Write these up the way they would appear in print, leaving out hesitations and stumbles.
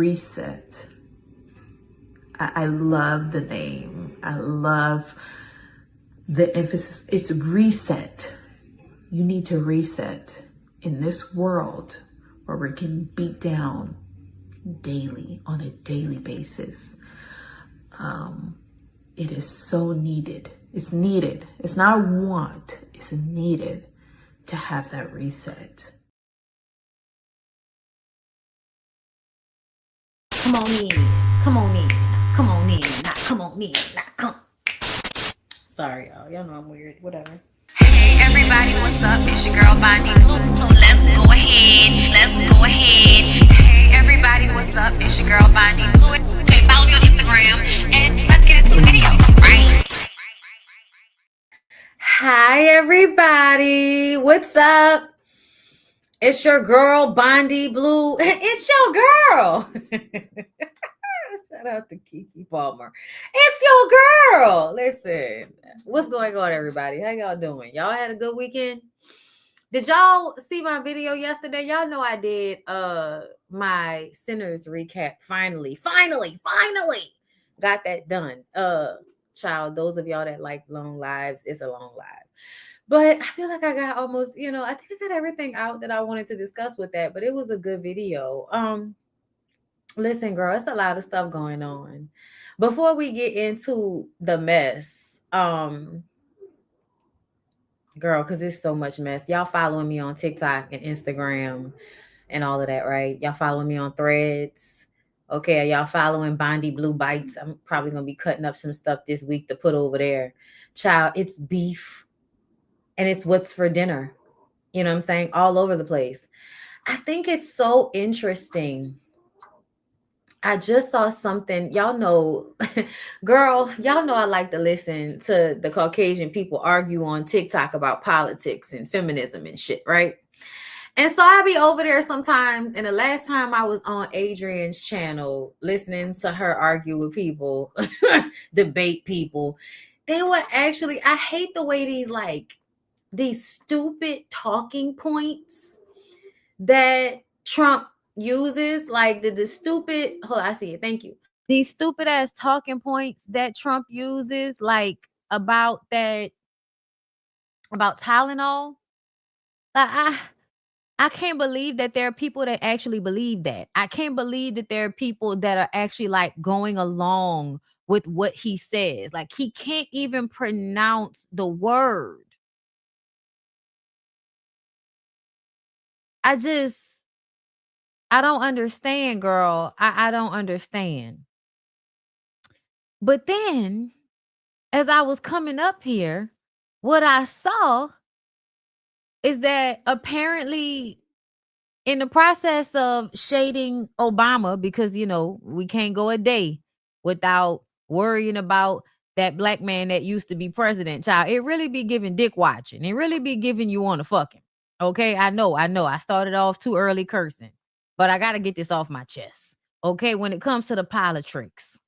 reset. I love the name. I love the emphasis. It's reset. You need to reset in this world where we're getting beat down daily, on a daily basis. It is so needed. It's needed. It's not a want. It's needed to have that reset. Come on in. Come on in. Come on in. Not come on in. Not come. Sorry, y'all. Y'all know I'm weird. Whatever. Hey everybody, what's up? It's your girl BondyBlue. So let's go ahead. Let's go ahead. Hey everybody, what's up? It's your girl BondyBlue. Okay, follow me on Instagram and let's get into the video. Right? Hi everybody. What's up? It's your girl BondyBlue. It's your girl. Shout out to Kiki Palmer. It's your girl. Listen, what's going on, everybody? How y'all doing? Y'all had a good weekend? Did y'all see my video yesterday? Y'all know I did my Sinners recap. Finally got that done. Child, those of y'all that like long lives, it's a long live. But I feel like I got almost, I think I got everything out that I wanted to discuss with that, but it was a good video. Listen, girl, it's a lot of stuff going on. Before we get into the mess, girl, because it's so much mess. Y'all following me on TikTok and Instagram and all of that, right? Y'all following me on Threads. Okay, y'all following BondyBlue Bites. I'm probably going to be cutting up some stuff this week to put over there. Child, it's beef and it's what's for dinner. You know what I'm saying? All over the place. I think it's so interesting. I just saw something, y'all know, girl, y'all know I like to listen to the Caucasian people argue on TikTok about politics and feminism and shit, right? And so I be over there sometimes, and the last time I was on Adrian's channel listening to her argue with people, debate people, they were actually, I hate the way these stupid talking points that Trump uses, like the stupid, hold on, I see it, thank you. These stupid ass talking points that Trump uses, like about Tylenol. I can't believe that there are people that actually believe that. I can't believe that there are people that are actually like going along with what he says. Like he can't even pronounce the word. I don't understand, girl. I don't understand. But then, as I was coming up here, what I saw is that apparently in the process of shading Obama, because, we can't go a day without worrying about that black man that used to be president, child, it really be giving dick watching. It really be giving you on the fucking. Okay, I know. I started off too early cursing, but I got to get this off my chest. Okay, when it comes to the politics,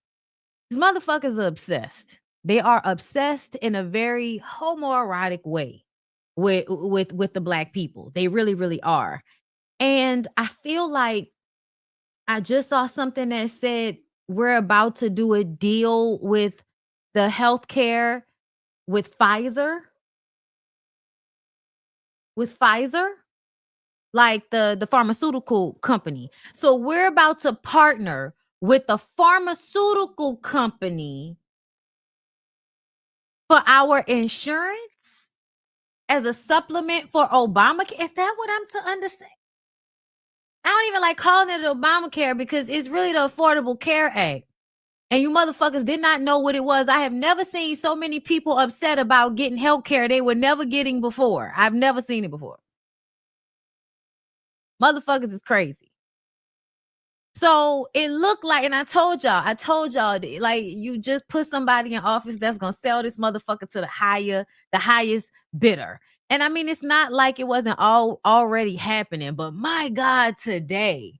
these motherfuckers are obsessed. They are obsessed in a very homoerotic way with the black people. They really, really are. And I feel like I just saw something that said we're about to do a deal with the healthcare with Pfizer. With Pfizer, like the pharmaceutical company. So we're about to partner with the pharmaceutical company for our insurance as a supplement for Obamacare. Is that what I'm to understand? I don't even like calling it Obamacare because it's really the Affordable Care Act. And you motherfuckers did not know what it was. I have never seen so many people upset about getting health care they were never getting before. I've never seen it before. Motherfuckers is crazy. So it looked like, and I told y'all, like you just put somebody in office that's gonna sell this motherfucker to the highest bidder. And I mean, it's not like it wasn't already happening, but my God, today,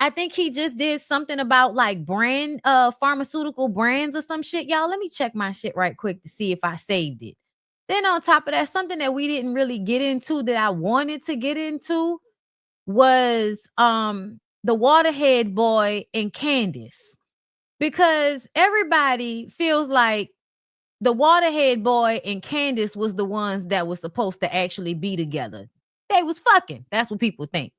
I think he just did something about like brand, pharmaceutical brands or some shit. Y'all, let me check my shit right quick to see if I saved it. Then on top of that, something that we didn't really get into that I wanted to get into was the Waterhead Boy and Candace, because everybody feels like the Waterhead Boy and Candace was the ones that was supposed to actually be together. They was fucking. That's what people think.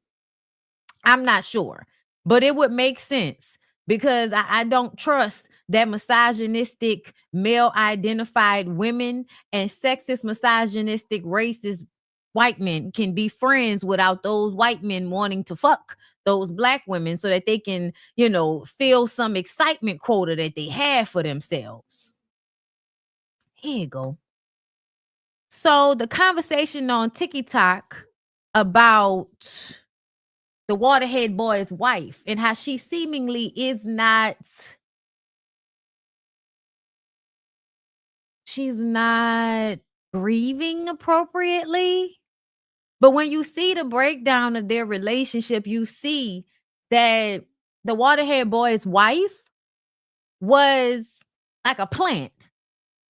I'm not sure, but it would make sense because I don't trust that misogynistic male identified women and sexist misogynistic racist white men can be friends without those white men wanting to fuck those black women so that they can, feel some excitement quota that they have for themselves. Here you go. So the conversation on TikTok about the Waterhead Boy's wife and how she seemingly is not, she's not grieving appropriately. But when you see the breakdown of their relationship, you see that the Waterhead Boy's wife was like a plant.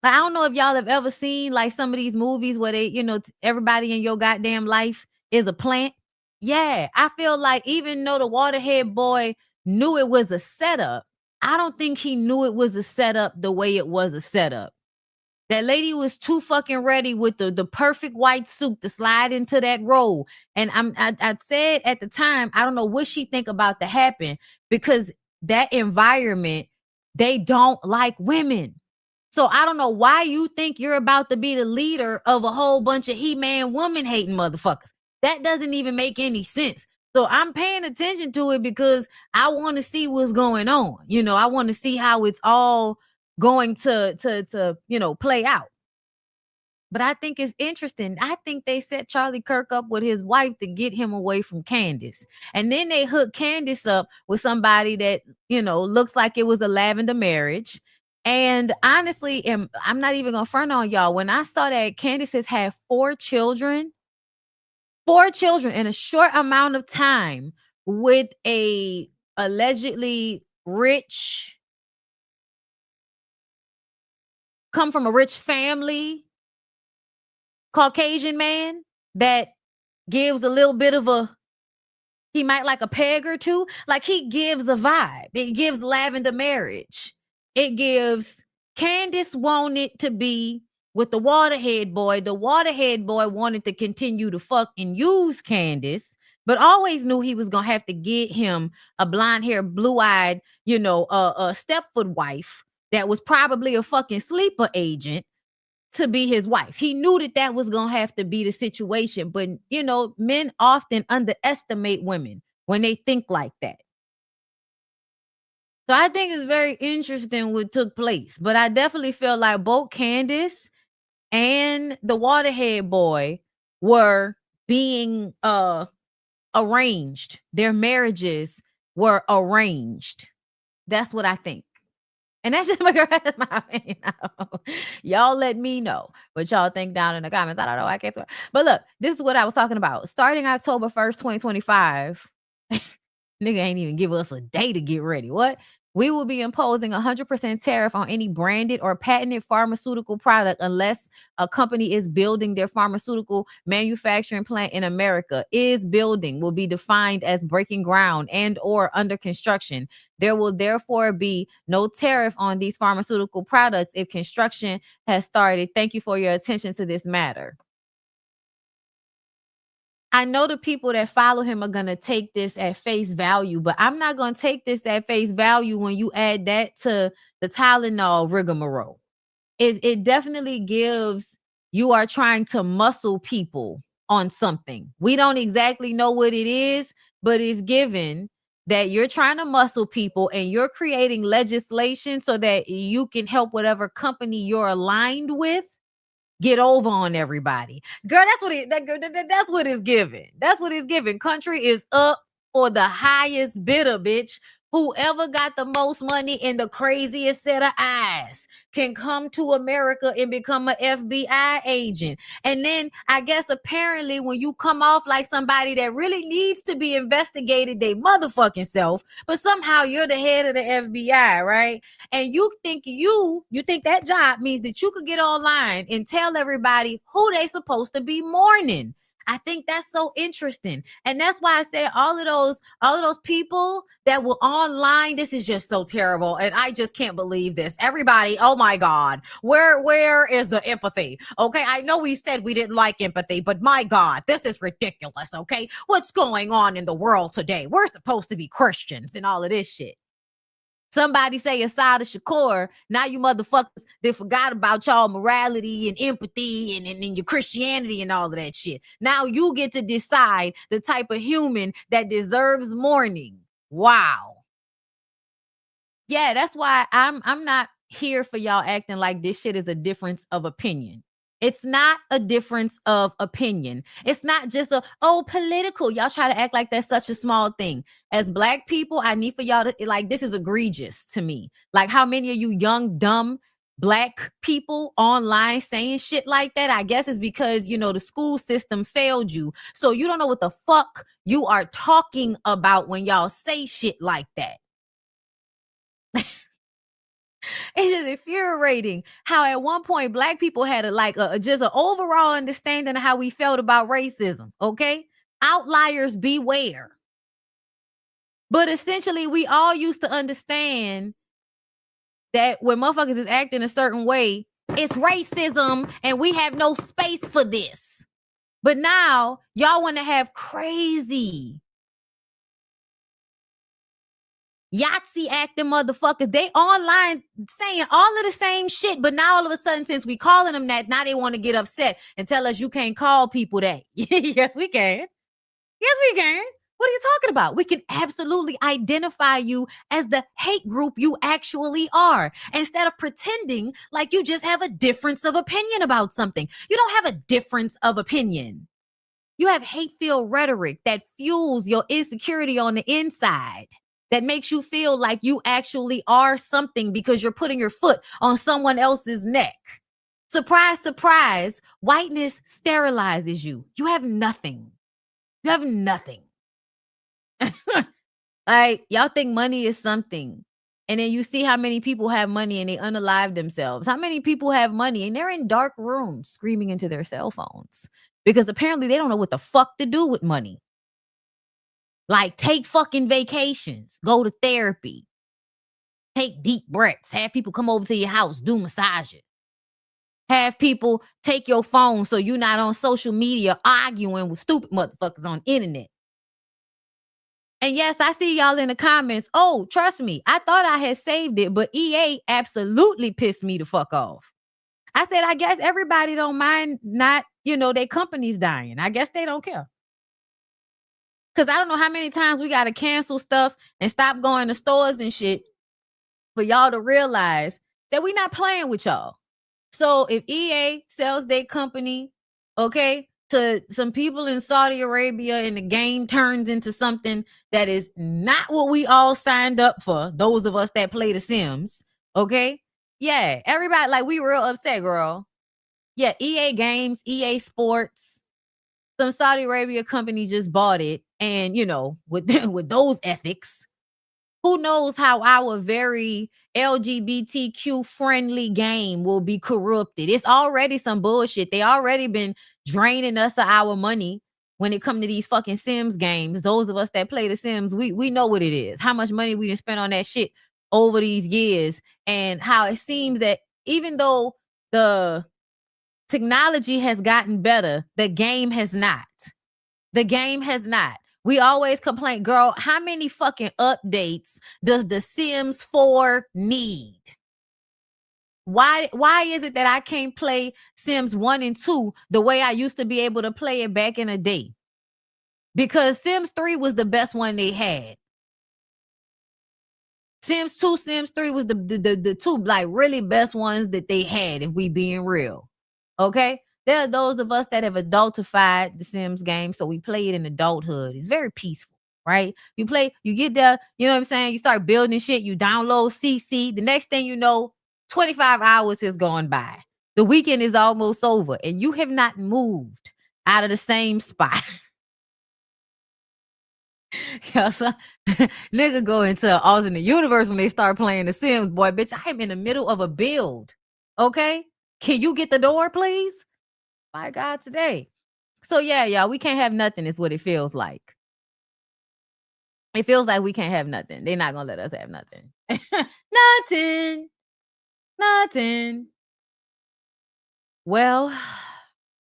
Like, I don't know if y'all have ever seen like some of these movies where they, everybody in your goddamn life is a plant. Yeah, I feel like even though the Waterhead Boy knew it was a setup, I don't think he knew it was a setup the way it was a setup. That lady was too fucking ready with the perfect white suit to slide into that role. And I said at the time, I don't know what she think about to happen, because that environment, they don't like women. So I don't know why you think you're about to be the leader of a whole bunch of He-Man woman hating motherfuckers. That doesn't even make any sense. So I'm paying attention to it because I want to see what's going on. I want to see how it's all going to play out. But I think it's interesting. I think they set Charlie Kirk up with his wife to get him away from Candace. And then they hooked Candace up with somebody that, looks like it was a lavender marriage. And honestly, I'm not even going to front on y'all. When I saw that Candace has had 4 children in a short amount of time with a allegedly rich, come from a rich family, Caucasian man that gives a little bit of he might like a peg or two. Like, he gives a vibe. It gives lavender marriage. It gives Candace wanted to be with the Waterhead Boy. The Waterhead Boy wanted to continue to fuck and use Candace, but always knew he was going to have to get him a blonde hair, blue-eyed, a Stepford wife that was probably a fucking sleeper agent to be his wife. He knew that was going to have to be the situation. But, men often underestimate women when they think like that. So I think it's very interesting what took place. But I definitely feel like both Candace and the Waterhead Boy were being arranged. Their marriages were arranged. That's what I think. And that's just my opinion. Y'all let me know what y'all think down in the comments. I don't know. I can't swear. But look, this is what I was talking about. Starting October 1st, 2025, nigga ain't even give us a day to get ready. What? We will be imposing 100% tariff on any branded or patented pharmaceutical product unless a company is building their pharmaceutical manufacturing plant in America. Is building will be defined as breaking ground and or under construction. There will therefore be no tariff on these pharmaceutical products if construction has started. Thank you for your attention to this matter. I know the people that follow him are going to take this at face value, but I'm not going to take this at face value when you add that to the Tylenol rigmarole. It definitely gives you are trying to muscle people on something. We don't exactly know what it is, but it's given that you're trying to muscle people and you're creating legislation so that you can help whatever company you're aligned with get over on everybody. Girl, that's what that's what it's giving. That's what it's giving. Country is up for the highest bidder, bitch. Whoever got the most money and the craziest set of eyes can come to America and become an FBI agent. And then I guess apparently when you come off like somebody that really needs to be investigated, they motherfucking self, but somehow you're the head of the FBI, right? And you think that job means that you could get online and tell everybody who they supposed to be mourning. I think that's so interesting. And that's why I say all of those people that were online, this is just so terrible. And I just can't believe this. Everybody, oh my God, where is the empathy? Okay, I know we said we didn't like empathy, but my God, this is ridiculous, okay? What's going on in the world today? We're supposed to be Christians and all of this shit. Somebody say Asada Shakur, now you motherfuckers, they forgot about y'all morality and empathy and your Christianity and all of that shit. Now you get to decide the type of human that deserves mourning. Wow. Yeah, that's why I'm not here for y'all acting like this shit is a difference of opinion. It's not a difference of opinion. It's not just political. Y'all try to act like that's such a small thing. As Black people, I need for y'all to, like, this is egregious to me. Like, how many of you young, dumb Black people online saying shit like that? I guess it's because, the school system failed you. So you don't know what the fuck you are talking about when y'all say shit like that. It's just infuriating how at one point Black people had just an overall understanding of how we felt about racism. Okay, outliers beware. But essentially, we all used to understand that when motherfuckers is acting a certain way, it's racism, and we have no space for this. But now y'all want to have crazy Yahtzee acting motherfuckers. They online saying all of the same shit, but now all of a sudden, since we calling them that, now they want to get upset and tell us you can't call people that. Yes, we can. Yes, we can. What are you talking about? We can absolutely identify you as the hate group you actually are, instead of pretending like you just have a difference of opinion about something. You don't have a difference of opinion. You have hate-filled rhetoric that fuels your insecurity on the inside, that makes you feel like you actually are something because you're putting your foot on someone else's neck. Surprise, surprise, whiteness sterilizes you. You have nothing. You have nothing. Like, y'all think money is something. And then you see how many people have money and they unalive themselves. How many people have money and they're in dark rooms screaming into their cell phones because apparently they don't know what the fuck to do with money. Like, take fucking vacations, go to therapy, take deep breaths, have people come over to your house, do massages, have people take your phone so you're not on social media arguing with stupid motherfuckers on the internet. And yes, I see y'all in the comments. Oh, trust me, I thought I had saved it, but EA absolutely pissed me the fuck off. I said, I guess everybody don't mind not, their company's dying. I guess they don't care. Because I don't know how many times we got to cancel stuff and stop going to stores and shit for y'all to realize that we're not playing with y'all. So if EA sells their company, okay, to some people in Saudi Arabia and the game turns into something that is not what we all signed up for, those of us that play The Sims, okay? Yeah, everybody, like, we real upset, girl. Yeah, EA Games, EA Sports, some Saudi Arabia company just bought it. And, with those ethics, who knows how our very LGBTQ friendly game will be corrupted. It's already some bullshit. They already been draining us of our money when it comes to these fucking Sims games. Those of us that play The Sims, we know what it is. How much money we done spent on that shit over these years, and how it seems that even though the technology has gotten better, the game has not. The game has not. We always complain, girl, how many fucking updates does The Sims 4 need? Why is it that I can't play Sims 1 and 2 the way I used to be able to play it back in the day? Because Sims 3 was the best one they had. Sims 2, Sims 3 was the two, like, really best ones that they had, if we being real. Okay? There are those of us that have adultified the Sims game, so we play it in adulthood. It's very peaceful, right? You get there, you know what I'm saying? You start building shit, you download CC. The next thing you know, 25 hours is going by. The weekend is almost over, and you have not moved out of the same spot. So, nigga go into an alternate universe when they start playing The Sims, boy, bitch, I am in the middle of a build, okay? Can you get the door, please? My God, today. So yeah, y'all, we can't have nothing is what it feels like. It feels like we can't have nothing. They're not gonna let us have nothing. Nothing. Well,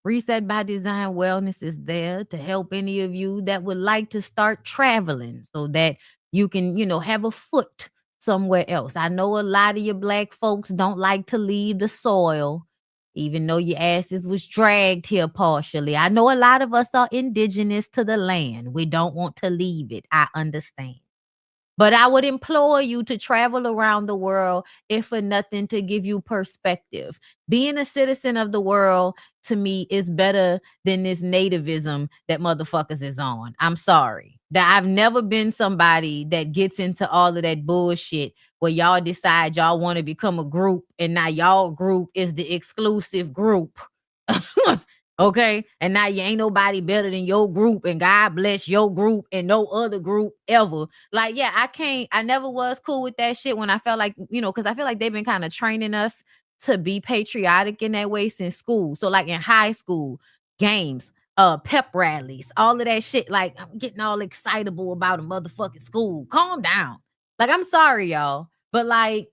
Reset by Design Wellness is there to help any of you that would like to start traveling so that you can, have a foot somewhere else. I know a lot of your Black folks don't like to leave the soil, even though your asses was dragged here partially. I know a lot of us are indigenous to the land. We don't want to leave it. I understand. But I would implore you to travel around the world, if for nothing, to give you perspective. Being a citizen of the world, to me, is better than this nativism that motherfuckers is on. I'm sorry. That I've never been somebody that gets into all of that bullshit where y'all decide y'all want to become a group and now y'all group is the exclusive group. Okay, and now you ain't nobody better than your group, and God bless your group and no other group ever. Like, yeah, I never was cool with that shit when I felt like, because I feel like they've been kind of training us to be patriotic in that way since school. So like in high school, games, pep rallies, all of that shit. Like, I'm getting all excitable about a motherfucking school. Calm down. Like, I'm sorry, y'all, but like,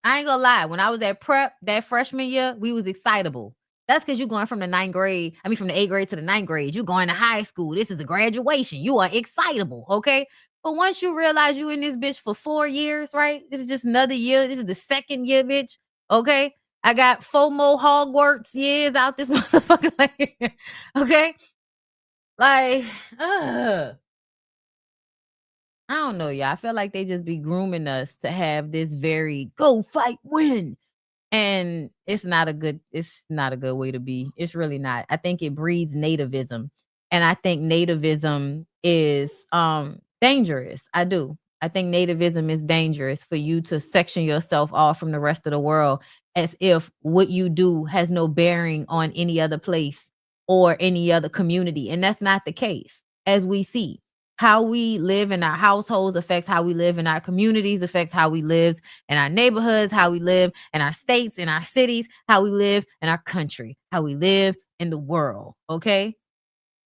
I ain't gonna lie. When I was at prep that freshman year, we was excitable. That's because you're going from the 8th grade to the 9th grade. You're going to high school. This is a graduation. You are excitable, okay? But once you realize you in this bitch for 4 years, right? This is just another year. This is the 2nd year, bitch. Okay? I got 4 more Hogwarts years out this motherfucker. Okay? Like, I don't know, y'all. I feel like they just be grooming us to have this very go fight win. And it's not a good way to be. It's really not. I think it breeds nativism. And I think nativism is dangerous. I do. I think nativism is dangerous for you to section yourself off from the rest of the world as if what you do has no bearing on any other place or any other community. And that's not the case, as we see. How we live in our households affects how we live in our communities, affects how we live in our neighborhoods, how we live in our states, in our cities, how we live in our country, how we live in the world. Okay.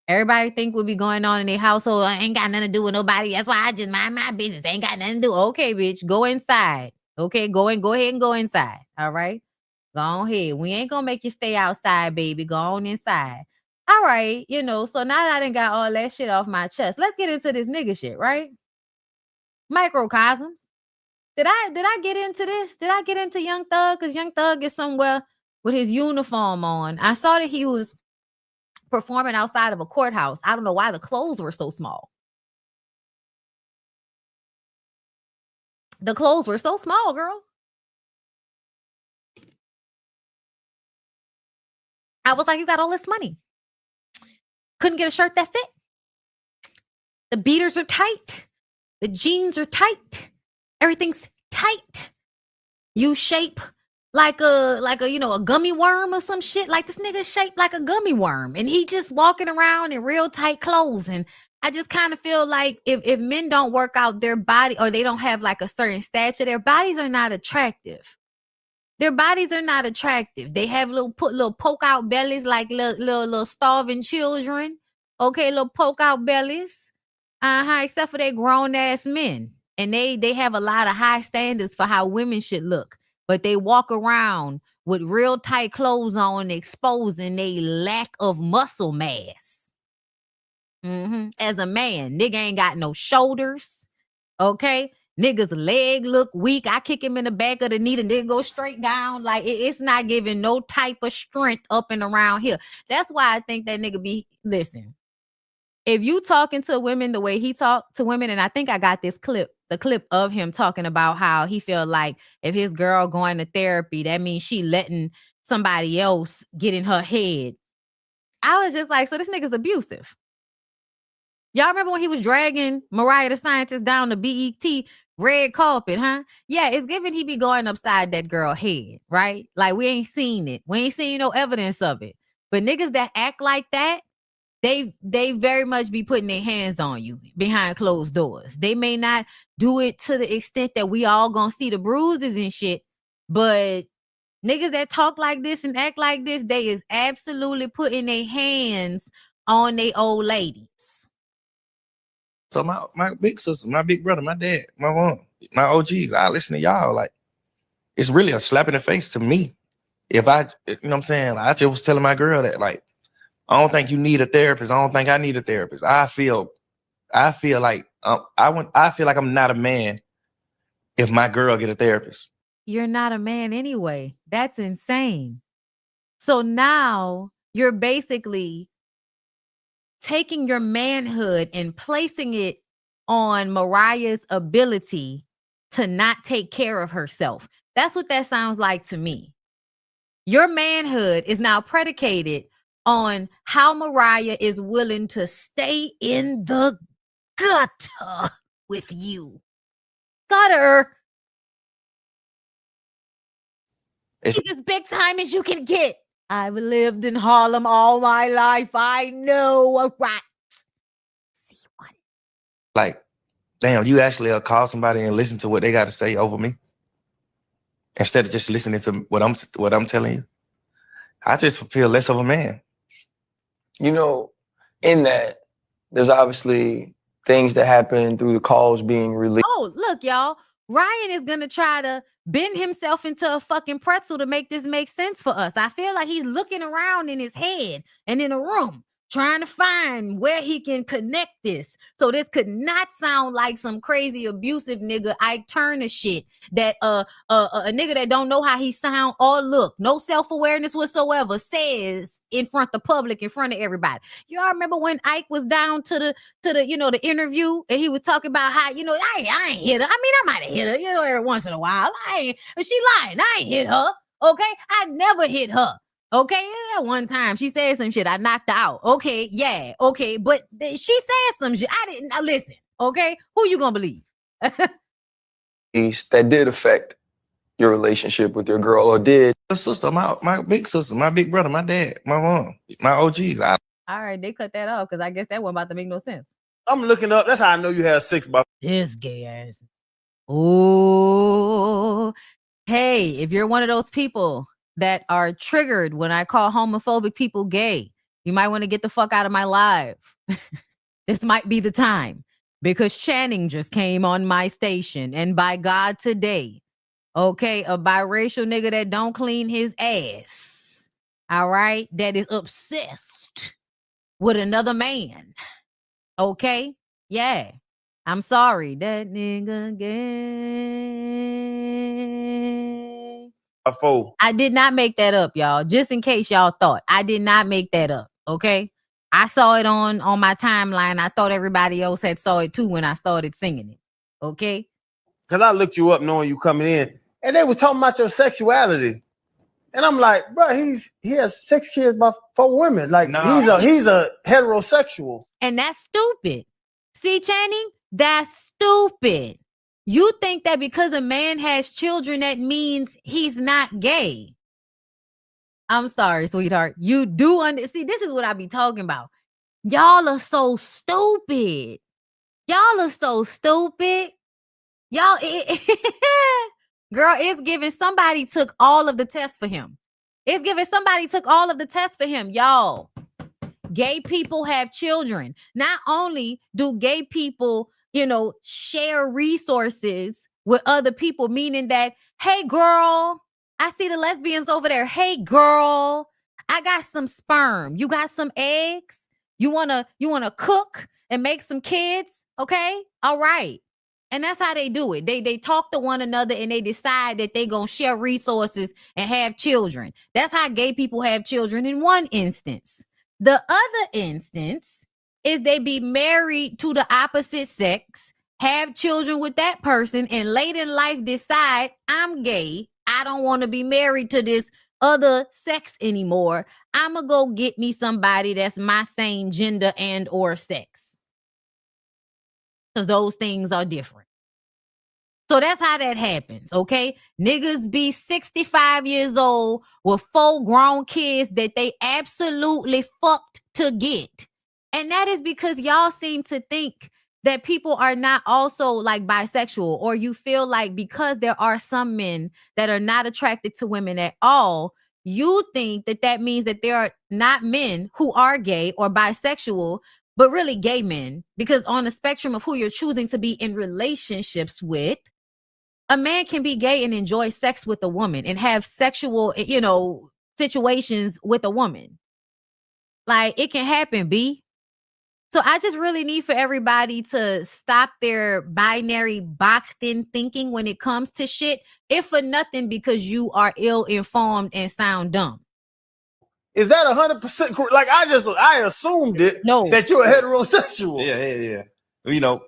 Everybody think what be going on in their household ain't got nothing to do with nobody. That's why I just mind my business. Ain't got nothing to do. Okay, bitch, go inside. Okay, go ahead and go inside. All right. Go on ahead. We ain't gonna make you stay outside, baby. Go on inside. All right, so now that I done got all that shit off my chest, let's get into this nigga shit, right? Microcosms. Did I get into this? Did I get into Young Thug? Because Young Thug is somewhere with his uniform on. I saw that he was performing outside of a courthouse. I don't know why the clothes were so small. The clothes were so small, girl. I was like, you got all this money. Couldn't get a shirt that fit. The beaters are tight. The jeans are tight. Everything's tight. You shape like a gummy worm or some shit. Like this nigga shaped like a gummy worm, and he just walking around in real tight clothes. And I just kind of feel like if men don't work out their body, or they don't have like a certain stature, their bodies are not attractive. Their bodies are not attractive. They have little poke out bellies like little starving children. Okay, little poke out bellies. Except for they grown ass men. And they have a lot of high standards for how women should look. But they walk around with real tight clothes on, exposing a lack of muscle mass. As a man, nigga ain't got no shoulders. Okay. Nigga's leg look weak. I kick him in the back of the knee and then go straight down. Like it's not giving no type of strength up and around here. That's why I think that nigga listen. If you talking to women the way he talked to women, and I think I got the clip of him talking about how he felt like if his girl going to therapy, that means she letting somebody else get in her head. I was just like, so this nigga's abusive. Y'all remember when he was dragging Mariah the Scientist down the BET red carpet, huh? Yeah, it's given he be going upside that girl head, right? Like we ain't seen it. We ain't seen no evidence of it. But niggas that act like that, they very much be putting their hands on you behind closed doors. They may not do it to the extent that we all gonna see the bruises and shit, but Niggas that talk like this and act like this, they is absolutely putting their hands on their old ladies. So my big sister, my big brother, my dad, my mom, my OGs, I listen to y'all. Like, it's really a slap in the face to me. If I, you know what I'm saying? I just was telling my girl that, like, I don't think you need a therapist. I don't think I need a therapist. I feel like I feel like I'm not a man if my girl get a therapist. You're not a man anyway. That's insane. So now you're basically taking your manhood and placing it on Mariah's ability to not take care of herself. That's what that sounds like to me. Your manhood is now predicated on how Mariah is willing to stay in the gutter with you. Gutter. It's as big time as you can get. I've lived in Harlem all my life. I know, right? See what? Like, damn, you actually call somebody and listen to what they got to say over me instead of just listening to what I'm telling you. I just feel less of a man. You know, in that, there's obviously things that happen through the calls being released. Oh, look, y'all. Ryan is going to try to bend himself into a fucking pretzel to make this make sense for us. I feel like he's looking around in his head and in a room trying to find where he can connect this. So this could not sound like some crazy abusive nigga Ike Turner shit that a nigga that don't know how he sound or look, no self-awareness whatsoever, says in front of the public, in front of everybody. Y'all remember when Ike was down to the the interview and he was talking about how, I ain't hit her. I mean, I might have hit her, every once in a while. She lying. I ain't hit her. Okay. I never hit her. Okay, that one time she said some shit. I knocked her out. Okay, yeah, okay, but she said some shit. I didn't. Now listen, okay, who you gonna believe? That did affect your relationship with your girl, or did? My sister, my big sister, my big brother, my dad, my mom, my OGs. All right, they cut that off because I guess that wasn't about to make no sense. I'm looking up. That's how I know you have 6 by. This gay ass. Oh, hey, if you're one of those people that are triggered when I call homophobic people gay, you might want to get the fuck out of my live. This might be the time, because Channing just came on my station, and by God, today, okay, a biracial nigga that don't clean his ass, all right, that is obsessed with another man, okay, yeah, I'm sorry, that nigga gay. I did not make that up, y'all. Just in case y'all thought, I did not make that up. Okay, I saw it on my timeline. I thought everybody else had saw it too when I started singing it. Okay, because I looked you up knowing you coming in, and they was talking about your sexuality, and I'm like, bro, he has 6 kids by 4 women. Like, nah. he's a heterosexual, and that's stupid. See, Channing, that's stupid. You think that because a man has children, that means he's not gay. I'm sorry, sweetheart. You do see, this is what I be talking about. Y'all are so stupid. Y'all are so stupid. Y'all, girl, it's giving somebody took all of the tests for him. It's giving somebody took all of the tests for him. Y'all, gay people have children. Not only do gay people, share resources with other people, meaning that, hey, girl, I see the lesbians over there. Hey, girl, I got some sperm. You got some eggs? You wanna cook and make some kids? Okay, all right. And that's how they do it. They talk to one another and they decide that they gonna share resources and have children. That's how gay people have children in one instance. The other instance is they be married to the opposite sex, have children with that person, and late in life decide, I'm gay. I don't want to be married to this other sex anymore. I'm going to go get me somebody that's my same gender and or sex. Because those things are different. So that's how that happens, okay? Niggas be 65 years old with 4 grown kids that they absolutely fucked to get. And that is because y'all seem to think that people are not also like bisexual, or you feel like because there are some men that are not attracted to women at all, you think that that means that there are not men who are gay or bisexual, but really gay men. Because on the spectrum of who you're choosing to be in relationships with, a man can be gay and enjoy sex with a woman and have sexual, you know, situations with a woman. Like, it can happen, B. So I just really need for everybody to stop their binary boxed in thinking when it comes to shit, if for nothing because you are ill-informed and sound dumb. Is that 100% correct? Like, I assumed it. No. That you're a heterosexual. Yeah. You know,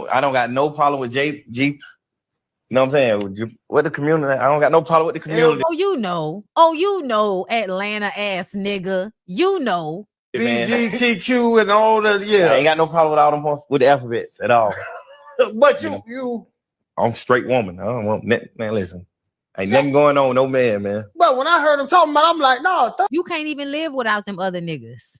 I don't got no problem with G. You know what I'm saying? With the community, I don't got no problem with the community. Oh, you know, Atlanta ass nigga. You know. BGTQ and all that, yeah. I ain't got no problem with all them with the alphabets at all. But I'm straight woman. I don't want man. Listen, ain't nothing going on, no man. But when I heard him talking about, I'm like, no, you can't even live without them other niggas.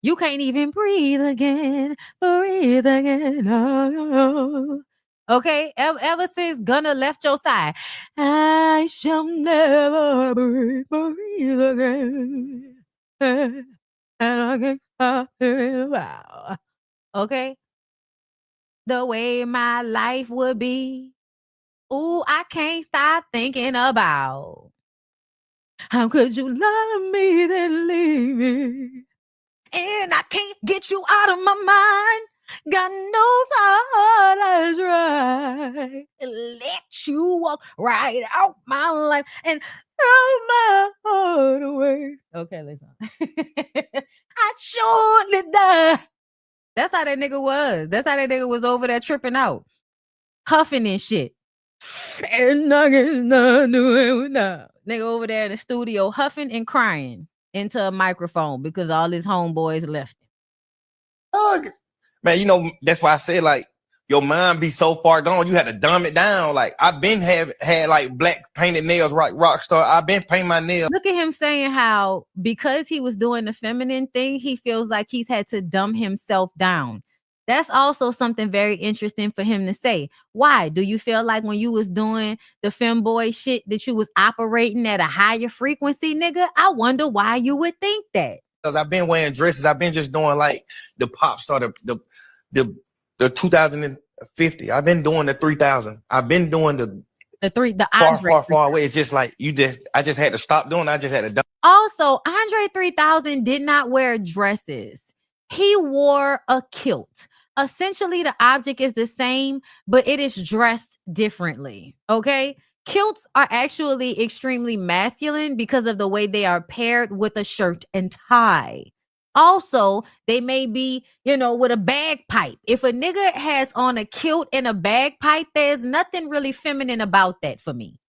You can't even breathe again. Oh. Okay, ever since Gunna left your side, I shall never breathe again. And I can't stop thinking about, okay, the way my life would be. Ooh, I can't stop thinking about how could you love me then leave me, and I can't get you out of my mind. God knows how that's right. Let you walk right out my life and throw my heart away. Okay, listen. I surely die. That's how that nigga was. That's how that nigga was over there tripping out, huffing and shit. And I can not do it now. Nigga over there in the studio huffing and crying into a microphone because all his homeboys left him. Oh, man, you know, that's why I said, like, your mind be so far gone, you had to dumb it down. Like, I've been had like black painted nails, right? Rockstar. I've been painting my nails. Look at him saying how because he was doing the feminine thing, he feels like he's had to dumb himself down. That's also something very interesting for him to say. Why? Do you feel like when you was doing the femboy shit that you was operating at a higher frequency, nigga? I wonder why you would think that. Because I've been wearing dresses. I've been just doing like the pop star, the 2050. I've been doing the 3000. I've been doing the far away. It's just like I just had to stop doing it. I just had to. Also, Andre 3000 did not wear dresses. He wore a kilt. Essentially, the object is the same, but it is dressed differently. Okay. Kilts are actually extremely masculine because of the way they are paired with a shirt and tie. Also, they may be, you know, with a bagpipe. If a nigga has on a kilt and a bagpipe, there's nothing really feminine about that for me.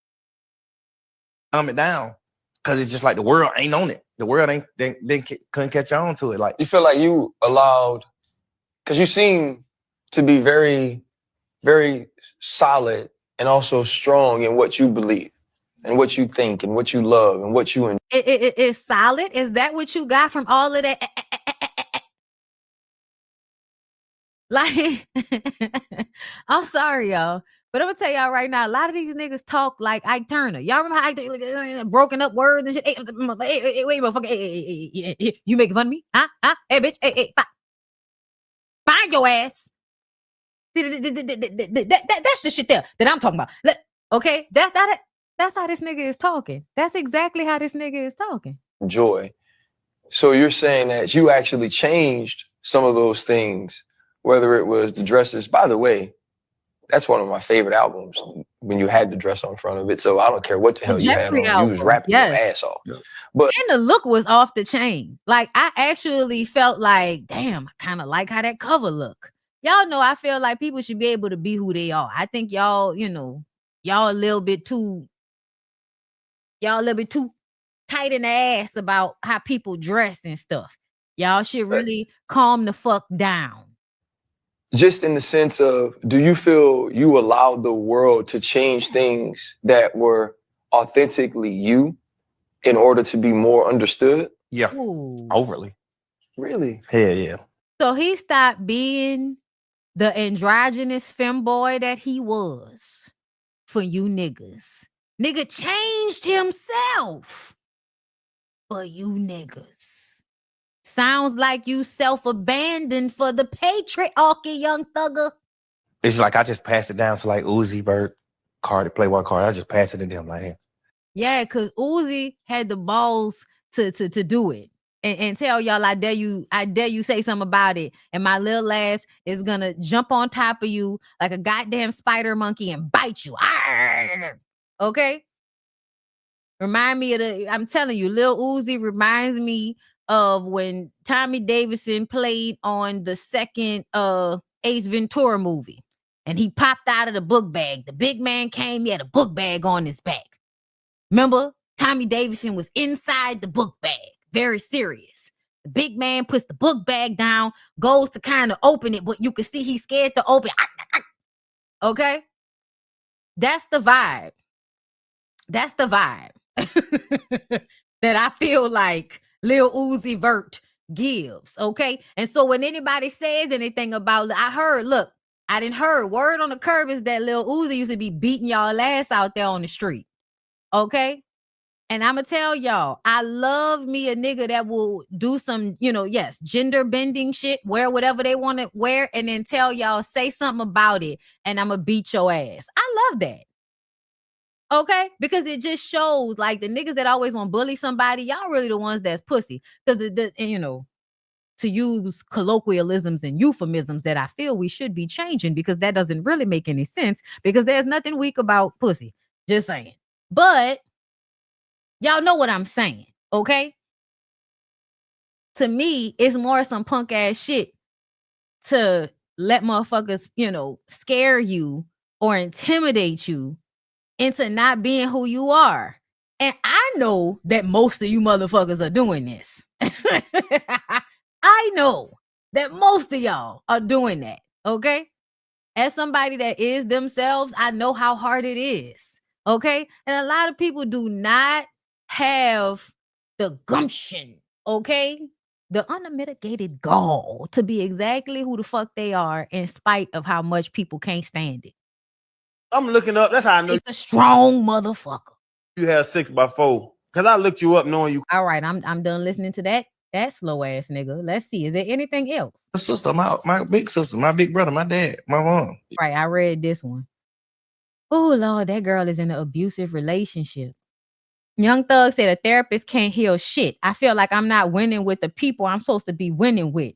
Calm it down, because it's just like the world ain't on it. The world couldn't catch on to it. Like, you feel like you allowed, because you seem to be very, very solid and also strong in what you believe and what you think and what you love and what you enjoy. It is solid. Is that what you got from all of that? Like, I'm sorry, y'all, but I'm gonna tell y'all right now, a lot of these niggas talk like Ike Turner. Y'all remember how Ike broken up words and shit? Hey, wait, motherfucker. Hey, you making fun of me? Huh? Hey, bitch. Hey, find your ass. That's the shit there that I'm talking about. Okay, that's how this nigga is talking. That's exactly how this nigga is talking. Joy. So you're saying that you actually changed some of those things, whether it was the dresses. By the way, that's one of my favorite albums when you had the dress on front of it. So I don't care what the hell you had on. You was rapping your ass off. Yeah. But and the look was off the chain. Like, I actually felt like, damn, I kind of like how that cover look. Y'all know I feel like people should be able to be who they are. I think y'all, you know, y'all a little bit too tight in the ass about how people dress and stuff. Y'all should really calm the fuck down. Just in the sense of, do you feel you allowed the world to change things that were authentically you in order to be more understood? Yeah. Ooh. Overly. Really? Yeah. So he stopped being the androgynous femboy that he was for you niggas. Nigga changed himself for you niggas. Sounds like you self-abandoned for the patriarchy, young thugger. It's like I just passed it down to like Uzi, Vert, Cardi, Playboy Cardi. I just passed it to them like, hey. Yeah, because Uzi had the balls to do it. And tell y'all, I dare you say something about it. And my little ass is gonna jump on top of you like a goddamn spider monkey and bite you. Okay? Remind me of I'm telling you, Lil Uzi reminds me of when Tommy Davidson played on the second Ace Ventura movie. And he popped out of the book bag. The big man came, he had a book bag on his back. Remember? Tommy Davidson was inside the book bag. Very serious. The big man puts the book bag down, goes to kind of open it, but you can see he's scared to open it. Okay? That's the vibe. That's the vibe that I feel like Lil Uzi Vert gives. Okay? And so when anybody says anything about, I didn't heard word on the curb is that Lil Uzi used to be beating y'all ass out there on the street. Okay? And I'm going to tell y'all, I love me a nigga that will do some, yes, gender bending shit, wear whatever they want to wear, and then tell y'all, say something about it, and I'm going to beat your ass. I love that. Okay? Because it just shows, like, the niggas that always want to bully somebody, y'all really the ones that's pussy. Because, to use colloquialisms and euphemisms that I feel we should be changing, because that doesn't really make any sense, because there's nothing weak about pussy. Just saying. But y'all know what I'm saying, okay? To me, it's more some punk ass shit to let motherfuckers, scare you or intimidate you into not being who you are. And I know that most of you motherfuckers are doing this. I know that most of y'all are doing that, okay? As somebody that is themselves, I know how hard it is, okay? And a lot of people do not have the gumption, okay? The unmitigated gall to be exactly who the fuck they are in spite of how much people can't stand it. I'm looking up. That's how I know It's a strong motherfucker. You have 6x4. Because I looked you up knowing you. All right, I'm done listening to that slow ass nigga. Let's see. Is there anything else? My sister, my big sister, my big brother, my dad, my mom. Right, I read this one. Oh, Lord, that girl is in an abusive relationship. Young Thug said a therapist can't heal shit. I feel like I'm not winning with the people I'm supposed to be winning with.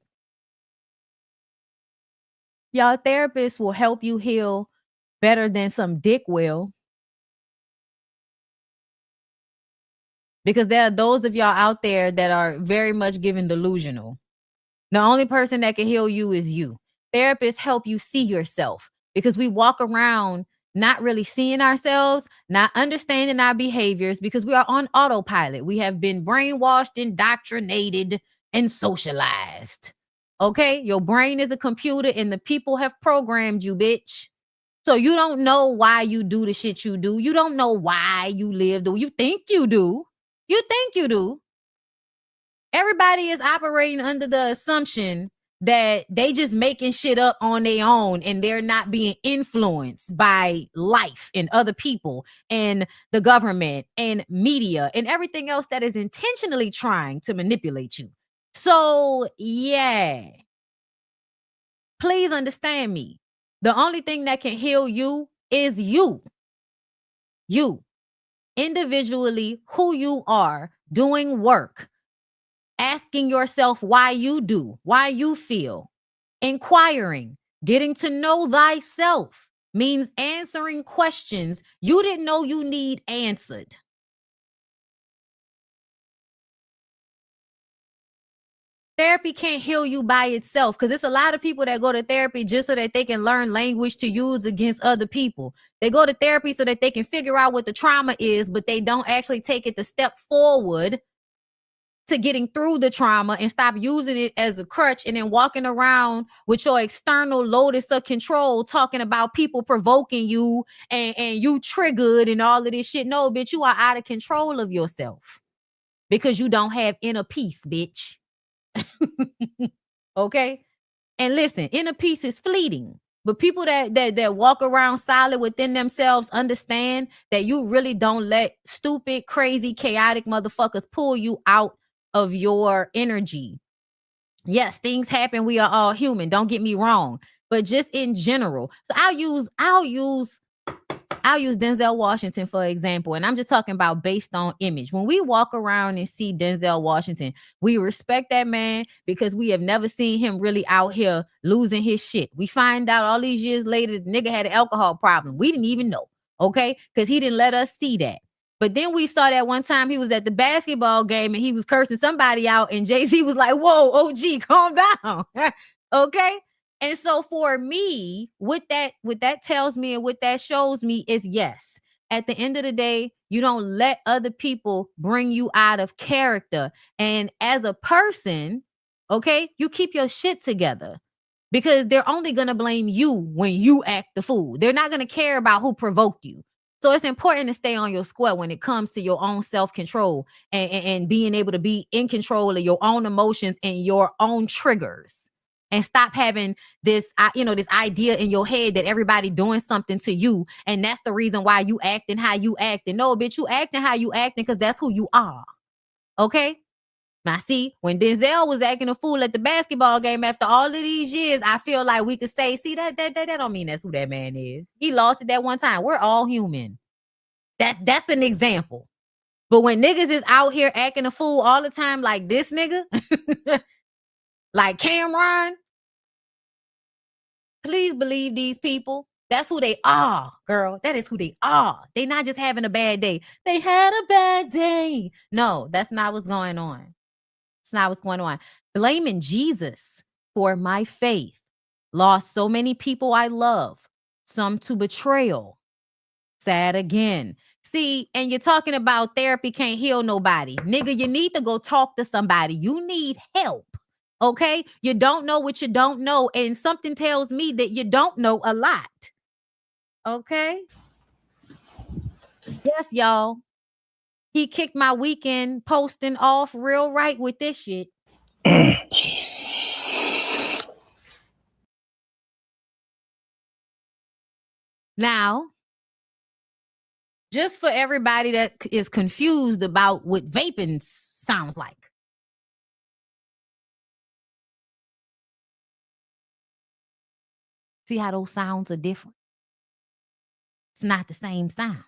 Y'all, therapists will help you heal better than some dick will. Because there are those of y'all out there that are very much given delusional. The only person that can heal you is you. Therapists help you see yourself, because we walk around not really seeing ourselves, not understanding our behaviors, because we are on autopilot. We have been brainwashed, indoctrinated, and socialized. Okay? Your brain is a computer and the people have programmed you, bitch. So you don't know why you do the shit you do. You don't know why you live the way you think you do. You think you do. Everybody is operating under the assumption that they just making shit up on their own and they're not being influenced by life and other people and the government and media and everything else that is intentionally trying to manipulate you. So, yeah. Please understand me. The only thing that can heal you is you. You. Individually, who you are, doing work, asking yourself why you do, why you feel, inquiring, getting to know thyself means answering questions you didn't know you need answered. Therapy can't heal you by itself, because there's a lot of people that go to therapy just so that they can learn language to use against other people. They go to therapy so that they can figure out what the trauma is, but they don't actually take it the step forward to getting through the trauma and stop using it as a crutch and then walking around with your external locus of control talking about people provoking you and you triggered and all of this shit. No, bitch, you are out of control of yourself because you don't have inner peace, bitch. Okay? And listen, inner peace is fleeting. But people that walk around solid within themselves understand that you really don't let stupid, crazy, chaotic motherfuckers pull you out of your energy. Yes, things happen. We are all human. Don't get me wrong. But just in general. So I'll use Denzel Washington, for example, and I'm just talking about based on image. When we walk around and see Denzel Washington, we respect that man because we have never seen him really out here losing his shit. We find out all these years later, the nigga had an alcohol problem. We didn't even know, okay? Because he didn't let us see that. But then we saw that one time he was at the basketball game and he was cursing somebody out, and Jay-Z was like, whoa, OG, calm down. Okay? And so for me, what that tells me and what that shows me is, yes, at the end of the day, you don't let other people bring you out of character. And as a person, okay, you keep your shit together because they're only going to blame you when you act the fool. They're not going to care about who provoked you. So it's important to stay on your square when it comes to your own self-control and being able to be in control of your own emotions and your own triggers. And stop having this, this idea in your head that everybody doing something to you. And that's the reason why you acting how you acting. No, bitch, you acting how you acting because that's who you are. Okay? Now, see, when Denzel was acting a fool at the basketball game after all of these years, I feel like we could say, see, that don't mean that's who that man is. He lost it that one time. We're all human. That's an example. But when niggas is out here acting a fool all the time like this nigga, like Cameron, please believe these people. That's who they are, girl. That is who they are. They not just having a bad day. They had a bad day. No, that's not what's going on. It's not what's going on. Blaming Jesus for my faith. Lost so many people I love. Some to betrayal. Sad again. See, and you're talking about therapy can't heal nobody. Nigga, you need to go talk to somebody. You need help. Okay, you don't know what you don't know, and something tells me that you don't know a lot. Okay, yes, y'all. He kicked my weekend posting off real right with this shit. Now, just for everybody that is confused about what vaping sounds like. See how those sounds are different? It's not the same sound.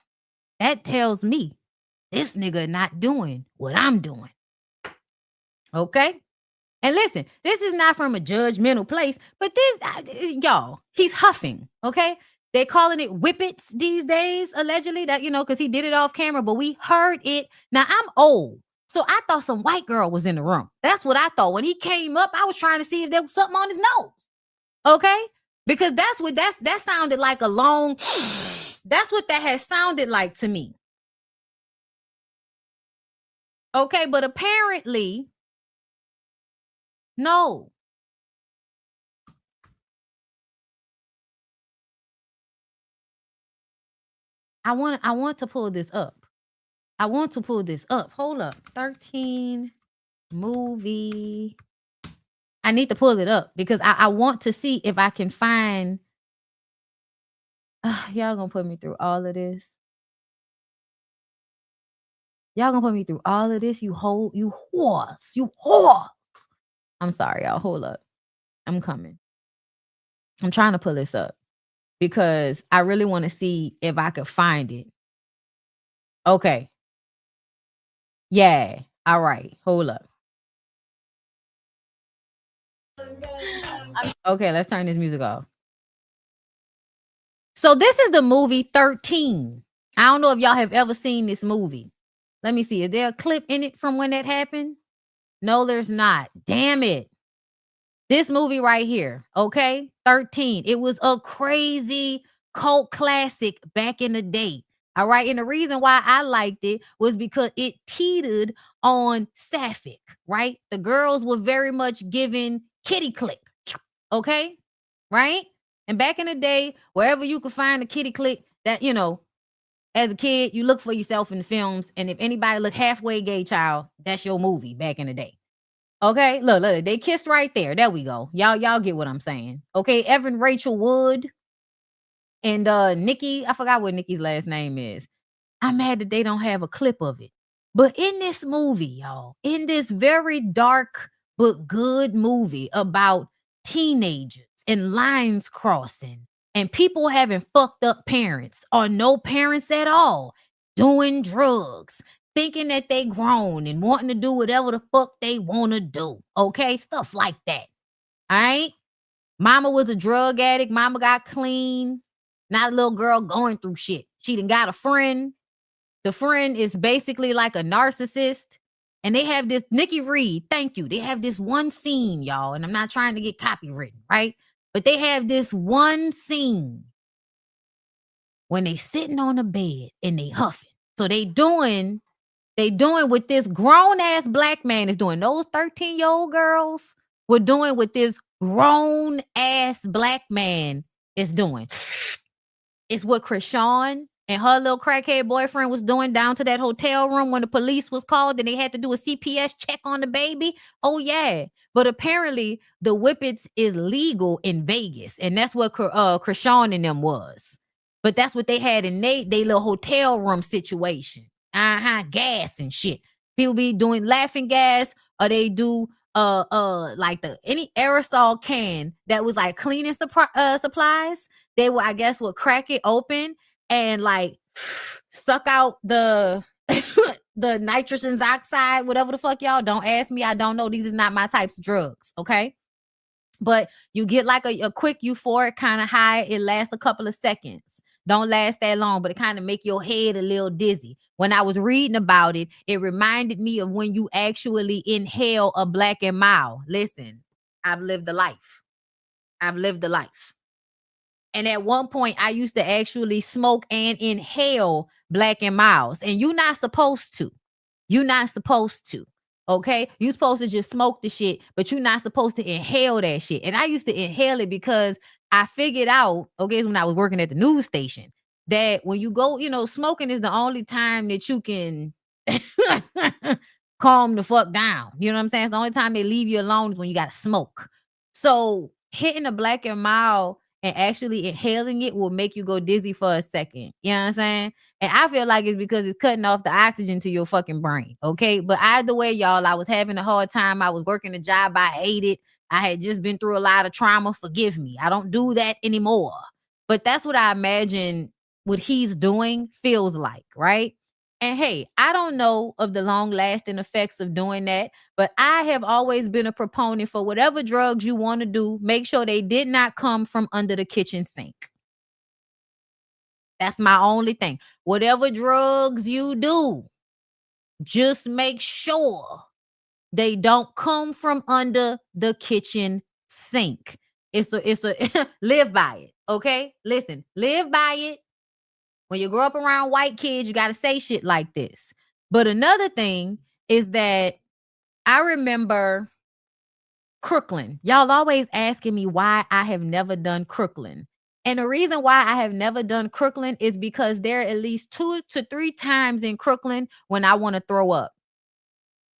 That tells me this nigga not doing what I'm doing. Okay? And listen, this is not from a judgmental place, but this, y'all, he's huffing, okay? They're calling it whippets these days, allegedly, that, because he did it off camera, but we heard it. Now, I'm old, so I thought some white girl was in the room. That's what I thought. When he came up, I was trying to see if there was something on his nose, okay? Because that sounded like a long, that's what that has sounded like to me. Okay, but apparently, no. I want to pull this up. Hold up. 13 movie. I need to pull it up because I want to see if I can find. Y'all gonna put me through all of this. You whores. I'm sorry, y'all. Hold up. I'm coming. I'm trying to pull this up because I really want to see if I could find it. Okay. Yeah. All right. Hold up. Okay, let's turn this music off. So this is the movie 13. I don't know if y'all have ever seen this movie. Let me see. Is there a clip in it from when that happened? No, there's not. Damn it. This movie right here, okay? 13. It was a crazy cult classic back in the day. All right. And the reason why I liked it was because it teetered on sapphic, right? The girls were very much giving kitty click. Okay. Right. And back in the day, wherever you could find a kitty click, that, as a kid, you look for yourself in the films. And if anybody look halfway gay, child, that's your movie back in the day. Okay, look, they kissed right there. There we go. Y'all get what I'm saying. Okay, Evan Rachel Wood and Nicki, I forgot what Nicki's last name is. I'm mad that they don't have a clip of it. But in this movie, y'all, in this very dark but good movie about teenagers and lines crossing and people having fucked up parents or no parents at all, doing drugs, thinking that they grown and wanting to do whatever the fuck they want to do. Okay, stuff like that. All right. Mama was a drug addict. Mama got clean. Not a little girl going through shit. She done got a friend. The friend is basically like a narcissist. And they have this, Nicki Reed, thank you. They have this one scene, y'all. And I'm not trying to get copywritten, right? But they have this one scene when they sitting on a bed and they huffing. So they doing what this grown-ass black man is doing. Those 13-year-old girls were doing what this grown-ass black man is doing. It's what Krishan and her little crackhead boyfriend was doing down to that hotel room when the police was called and they had to do a CPS check on the baby. Oh, yeah. But apparently the whippets is legal in Vegas. And that's what Krishan and them was. But that's what they had in they little hotel room situation. Gas and shit. People be doing laughing gas, or they do like any aerosol can that was like cleaning supplies. They will, I guess, would crack it open and like suck out the the nitrogen oxide, whatever the fuck, y'all. Don't ask me. I don't know. These is not my types of drugs. Okay. But you get like a quick euphoric kind of high. It lasts a couple of seconds. Don't last that long, but it kind of make your head a little dizzy. When I was reading about it, it reminded me of when you actually inhale a Black and Mild. Listen, I've lived the life. I've lived the life. And at one point, I used to actually smoke and inhale Black and Milds. And you're not supposed to. You're not supposed to. Okay? You're supposed to just smoke the shit, but you're not supposed to inhale that shit. And I used to inhale it because I figured out, okay, when I was working at the news station, that when you go, smoking is the only time that you can calm the fuck down. You know what I'm saying? It's the only time they leave you alone is when you got to smoke. So hitting a Black and Mild and actually inhaling it will make you go dizzy for a second. You know what I'm saying? And I feel like it's because it's cutting off the oxygen to your fucking brain. Okay. But either way, y'all, I was having a hard time. I was working a job I hated. I had just been through a lot of trauma. Forgive me. I don't do that anymore. But that's what I imagine what he's doing feels like, right? And hey, I don't know of the long-lasting effects of doing that, but I have always been a proponent for whatever drugs you want to do, make sure they did not come from under the kitchen sink. That's my only thing. Whatever drugs you do, just make sure they don't come from under the kitchen sink. It's a live by it. Okay. Listen, live by it. When you grow up around white kids, you got to say shit like this. But another thing is that I remember Crooklyn. Y'all always asking me why I have never done Crooklyn. And the reason why I have never done Crooklyn is because there are at least 2 to 3 times in Crooklyn when I want to throw up.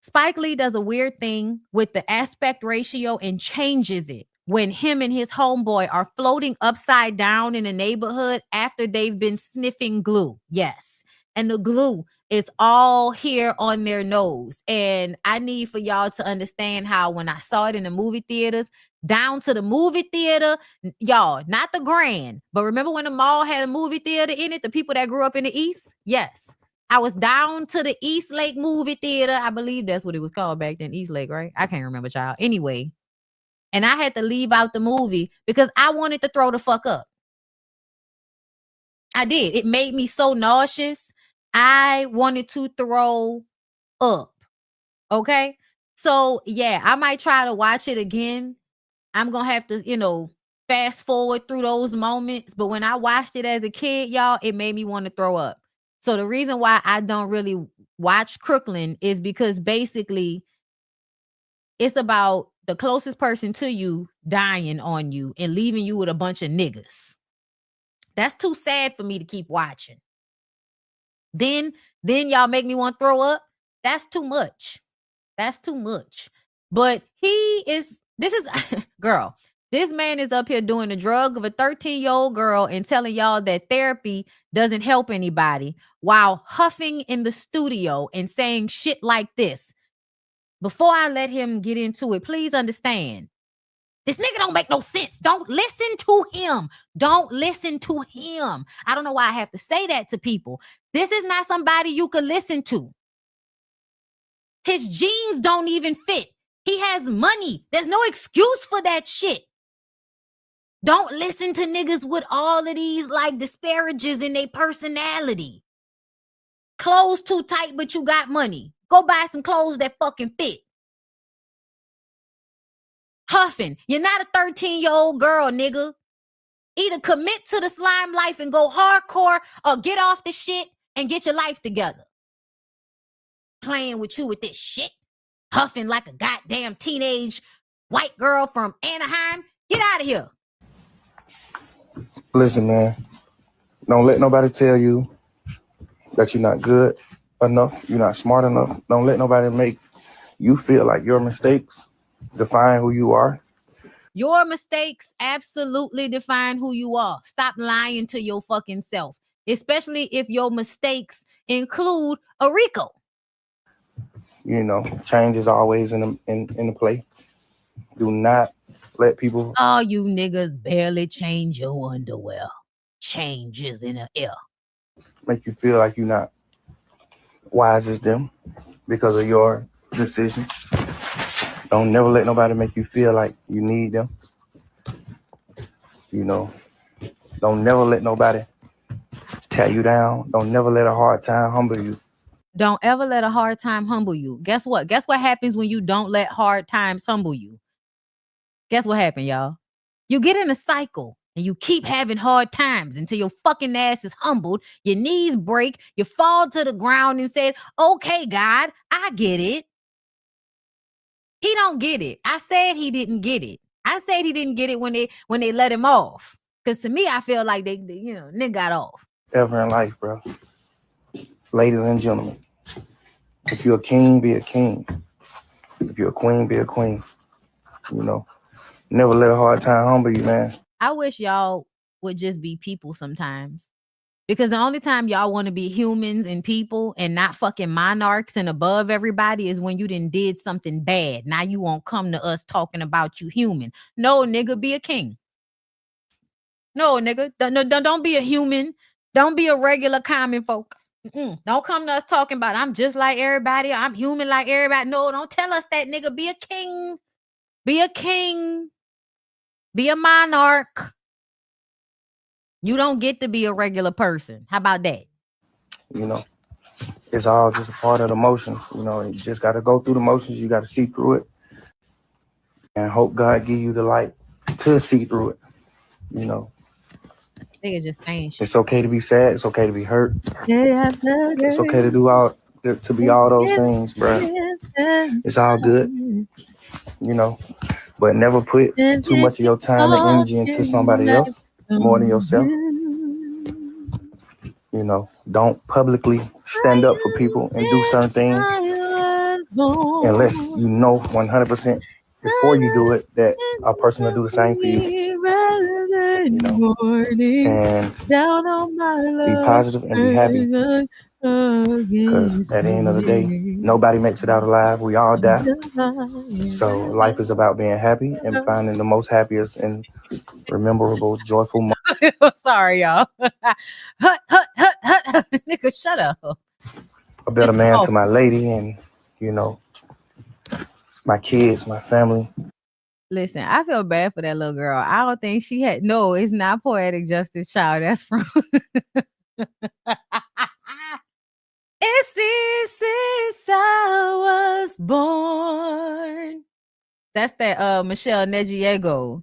Spike Lee does a weird thing with the aspect ratio and changes it when him and his homeboy are floating upside down in a neighborhood after they've been sniffing glue. Yes. And the glue is all here on their nose. And I need for y'all to understand how when I saw it in the movie theaters, down to the movie theater, y'all, not the Grand, but remember when the mall had a movie theater in it, the people that grew up in the East? Yes. I was down to the East Lake movie theater. I believe that's what it was called back then, East Lake, right? I can't remember, child. Anyway, and I had to leave out the movie because I wanted to throw the fuck up. I did. It made me so nauseous. I wanted to throw up. Okay? So, yeah, I might try to watch it again. I'm going to have to, fast forward through those moments. But when I watched it as a kid, y'all, it made me want to throw up. So the reason why I don't really watch Crooklyn is because basically it's about the closest person to you dying on you and leaving you with a bunch of niggas. That's too sad for me to keep watching. Then y'all make me want to throw up. That's too much. That's too much. But this is, girl, this man is up here doing the drug of a 13-year-old girl and telling y'all that therapy doesn't help anybody while huffing in the studio and saying shit like this. Before I let him get into it, please understand, this nigga don't make no sense. Don't listen to him. Don't listen to him. I don't know why I have to say that to people. This is not somebody you could listen to. His jeans don't even fit. He has money. There's no excuse for that shit. Don't listen to niggas with all of these like disparages in their personality. Clothes too tight, but you got money. Go buy some clothes that fucking fit. Huffing. You're not a 13-year-old girl, nigga. Either commit to the slime life and go hardcore or get off the shit and get your life together. Playing with you with this shit. Huffing like a goddamn teenage white girl from Anaheim. Get out of here. Listen, man. Don't let nobody tell you that you're not good enough. You're not smart enough. Don't let nobody make you feel like your mistakes define who you are. Your mistakes absolutely define who you are. Stop lying to your fucking self, especially if your mistakes include a Rico. You know, change is always in the play. Do not let people. Oh, you niggas barely change your underwear. Change is in the air. Make you feel like you're not wise as them because of your decisions. Don't never let nobody make you feel like you need them. You know, don't never let nobody tear you down. Don't never let a hard time humble you. Don't ever let a hard time humble you. Guess what? Guess what happens when you don't let hard times humble you? Guess what happened, y'all? You get in a cycle and you keep having hard times until your fucking ass is humbled, your knees break, you fall to the ground and said, okay, God, I get it. He don't get it. I said he didn't get it. I said he didn't get it when they let him off. Because to me, I feel like they nigga got off. Ever in life, bro. Ladies and gentlemen, if you're a king, be a king. If you're a queen, be a queen. You know, never let a hard time humble you, man. I wish y'all would just be people sometimes. Because the only time y'all want to be humans and people and not fucking monarchs and above everybody is when you did something bad. Now you won't come to us talking about you human. No, nigga, be a king. No, nigga, don't be a human. Don't be a regular common folk. Don't come to us talking about I'm just like everybody. I'm human like everybody. No, don't tell us that, nigga. Be a king. Be a king. Be a monarch. You don't get to be a regular person. How about that? You know, it's all just a part of the motions. You know, you just got to go through the motions. You got to see through it and hope God give you the light to see through it. You know, Nigga just saying shit. it's okay to be sad. It's okay to be hurt. It's okay to do all those things, bro. It's all good. You know, but never put too much of your time and energy into somebody else more than yourself. You know, don't publicly stand up for people and do certain things unless you know 100% before you do it that a person will do the same for you. You know, and be positive and be happy. Because at the end of the day, nobody makes it out alive. We all die. So life is about being happy and finding the most happiest and memorable, joyful moments. Sorry, y'all. Hut. Nigga, shut up. A better man to my lady and, you know, my kids, my family. Listen, I feel bad for that little girl. I don't think she had. No, it's not Poetic Justice Child. That's from. It's since I was born. That's that Michelle Negiego.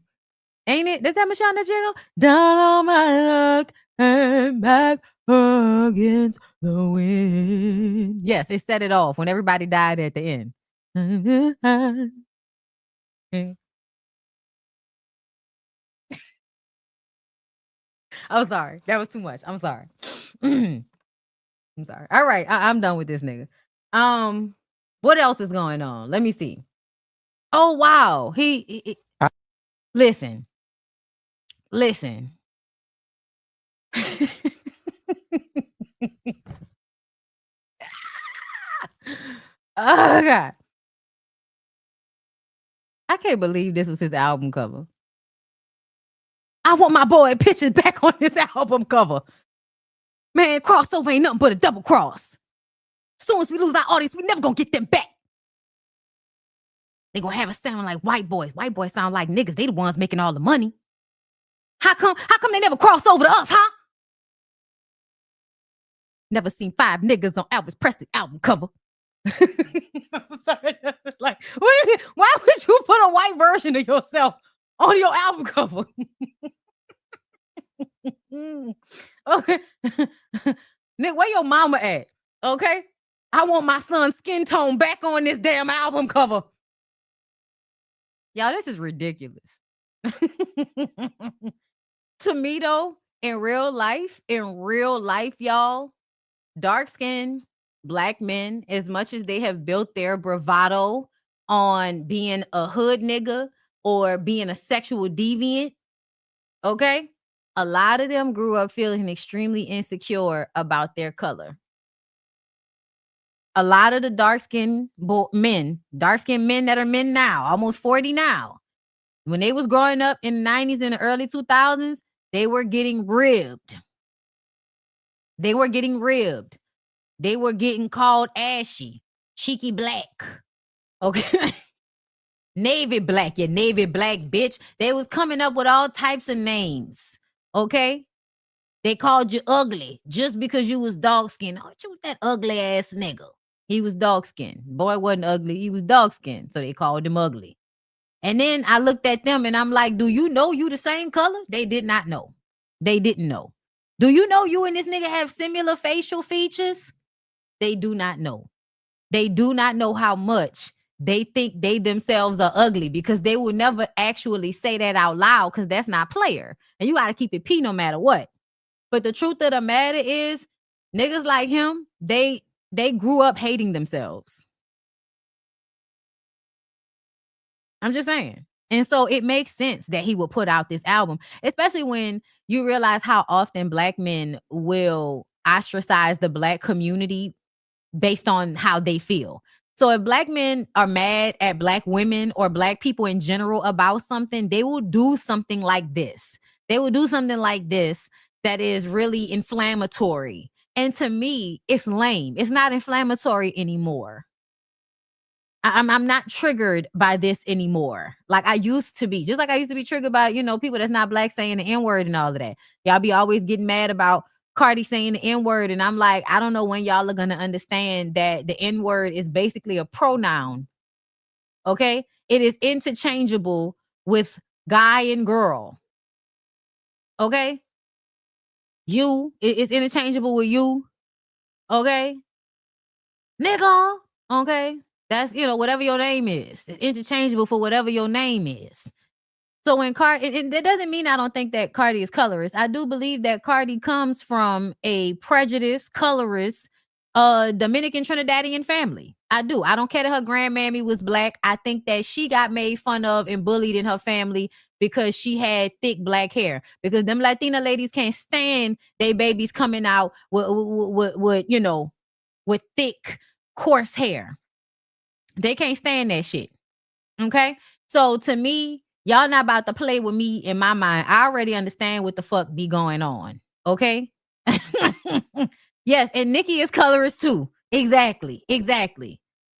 Ain't it? Is that Michelle Negiego? Down on my luck and back against the wind. Yes, it set it off when everybody died at the end. I'm sorry. That was too much. I'm sorry. I'm sorry. All right. I'm done with this nigga. What else is going on? Let me see. Oh wow. Listen. Oh God. I can't believe this was his album cover. I want my boy pictures back on his album cover. Man, crossover ain't nothing but a double cross. Soon as we lose our audience, we never gonna get them back. They gonna have us sound like white boys. White boys sound like niggas. They the ones making all the money. How come they never cross over to us, huh? Never seen 5 niggas on Elvis Presley album cover. I'm sorry. Like, why would you put a white version of yourself on your album cover? Okay. Nick, where your mama at? Okay. I want my son's skin tone back on this damn album cover. Y'all, this is ridiculous. To me, though, in real life, y'all, dark-skinned Black men, as much as they have built their bravado on being a hood nigga or being a sexual deviant, okay, a lot of them grew up feeling extremely insecure about their color. A lot of the dark-skinned men that are men now, almost 40 now, when they was growing up in the 90s and the early 2000s, they were getting ribbed. They were getting called ashy, cheeky black. Okay. Navy black, you navy black bitch. They was coming up with all types of names. Okay. They called you ugly just because you was dark skinned. Oh, you that ugly ass nigga. He was dark skinned. Boy wasn't ugly. He was dark skinned. So they called him ugly. And then I looked at them and I'm like, do you know you the same color? They did not know. They didn't know. Do you know you and this nigga have similar facial features? They do not know. They do not know how much they think they themselves are ugly, because they will never actually say that out loud, because that's not player. And you got to keep it P no matter what. But the truth of the matter is, niggas like him, they grew up hating themselves. I'm just saying. And so it makes sense that he would put out this album, especially when you realize how often Black men will ostracize the Black community based on how they feel. So if Black men are mad at Black women or Black people in general about something, they will do something like this. They will do something like this that is really inflammatory. And to me, it's lame. It's not inflammatory anymore. I'm not triggered by this anymore. Like I used to be. Just like I used to be triggered by, people that's not Black saying the N-word and all of that. Y'all be always getting mad about Cardi saying the N-word. And I'm like, I don't know when y'all are going to understand that the N-word is basically a pronoun. Okay? It is interchangeable with guy and girl. Okay? You, it's interchangeable with you. Okay? Nigga. Okay? That's, whatever your name is. It's interchangeable for whatever your name is. So when Cardi, and that doesn't mean I don't think that Cardi is colorist. I do believe that Cardi comes from a prejudiced, colorist, Dominican Trinidadian family. I do. I don't care that her grandmammy was Black. I think that she got made fun of and bullied in her family because she had thick Black hair. Because them Latina ladies can't stand they babies coming out with thick, coarse hair. They can't stand that shit. Okay? So to me, y'all not about to play with me in my mind. I already understand what the fuck be going on. Okay? Yes, and Nicki is colorist too. Exactly.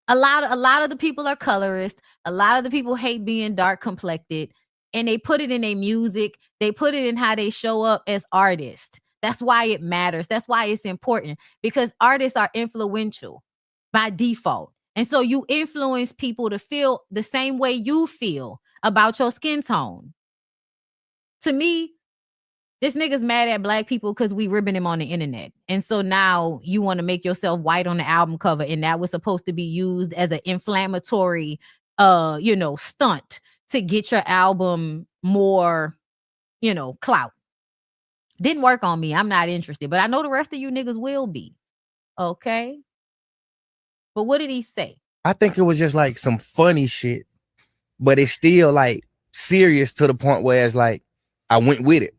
A lot of the people are colorist. A lot of the people hate being dark complected, and they put it in their music. They put it in how they show up as artists. That's why it matters. That's why it's important, because artists are influential by default. And so you influence people to feel the same way you feel about your skin tone. To me, this nigga's mad at Black people because we ribbing him on the internet. And so now you want to make yourself white on the album cover, and that was supposed to be used as an inflammatory stunt to get your album more, clout. Didn't work on me. I'm not interested, but I know the rest of you niggas will be. Okay. But what did he say? I think it was just like some funny shit but it's still like serious to the point where it's like I went with it.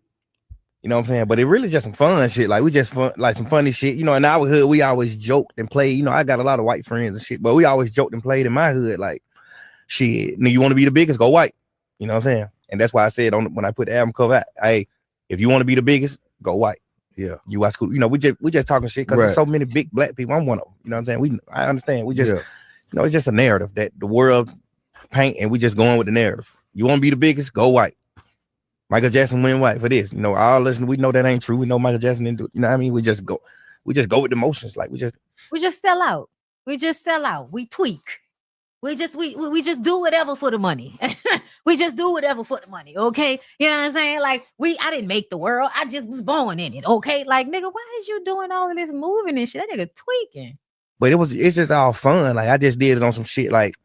You know what I'm saying? But it really just some fun shit. Like we just fun, like some funny shit. You know, in our hood, we always joked and played. You know, I got a lot of white friends and shit, but we always joked and played in my hood. Like, shit, you want to be the biggest, go white. You know what I'm saying? And that's why I said when I put the album cover out, hey, if you want to be the biggest, go white. Yeah. You watch school. You know, we just talking shit because there's so many big black people. I'm one of them. You know what I'm saying? I understand. We just, you know, it's just a narrative that the world paint, and we just going with the narrative. You want to be the biggest, go white. Michael Jackson went white for this. You know, all listen, we know that ain't true. We know Michael Jackson didn't do it. You know what I mean? We just go with the motions. Like we just sell out. We just sell out. We tweak. We just do whatever for the money. We just do whatever for the money. Okay. You know what I'm saying? Like I didn't make the world. I just was born in it. Okay. Like, nigga, why is you doing all of this moving and shit? That nigga tweaking. But it's just all fun. Like I just did it on some shit. Like,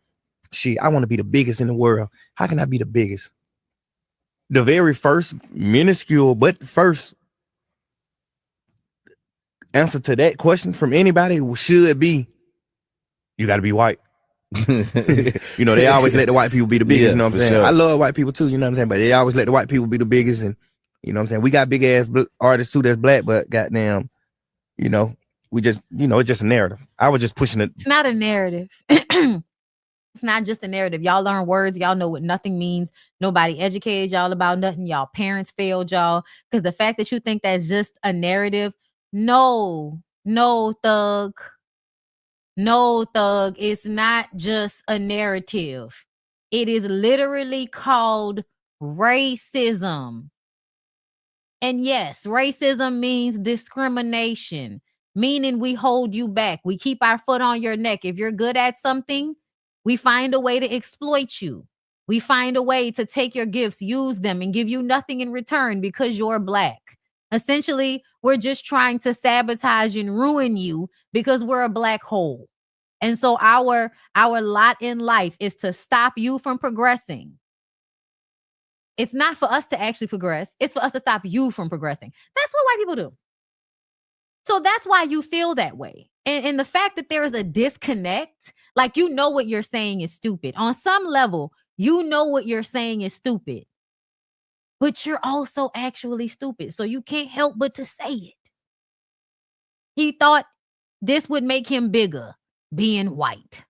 shit, I want to be the biggest in the world. How can I be the biggest? The very first minuscule, but first answer to that question from anybody should be, you got to be white. You know, they always let the white people be the biggest. You know what I'm saying? Sure. I love white people too. You know what I'm saying? But they always let the white people be the biggest. And you know what I'm saying? We got big ass artists too that's black, but goddamn, you know, we just, you know, it's just a narrative. I was just pushing it. It's not a narrative. It's not just a narrative. Y'all learn words. Y'all know what nothing means. Nobody educated y'all about nothing. Y'all parents failed y'all. Because the fact that you think that's just a narrative, no, thug. No, thug. It's not just a narrative. It is literally called racism. And yes, racism means discrimination, meaning we hold you back. We keep our foot on your neck. If you're good at something, we find a way to exploit you. We find a way to take your gifts, use them, and give you nothing in return because you're black. Essentially, we're just trying to sabotage and ruin you because we're a black hole. And so our lot in life is to stop you from progressing. It's not for us to actually progress. It's for us to stop you from progressing. That's what white people do. So that's why you feel that way. And the fact that there is a disconnect, like, you know what you're saying is stupid. On some level, you know what you're saying is stupid. But you're also actually stupid. So you can't help but to say it. He thought this would make him bigger, being white.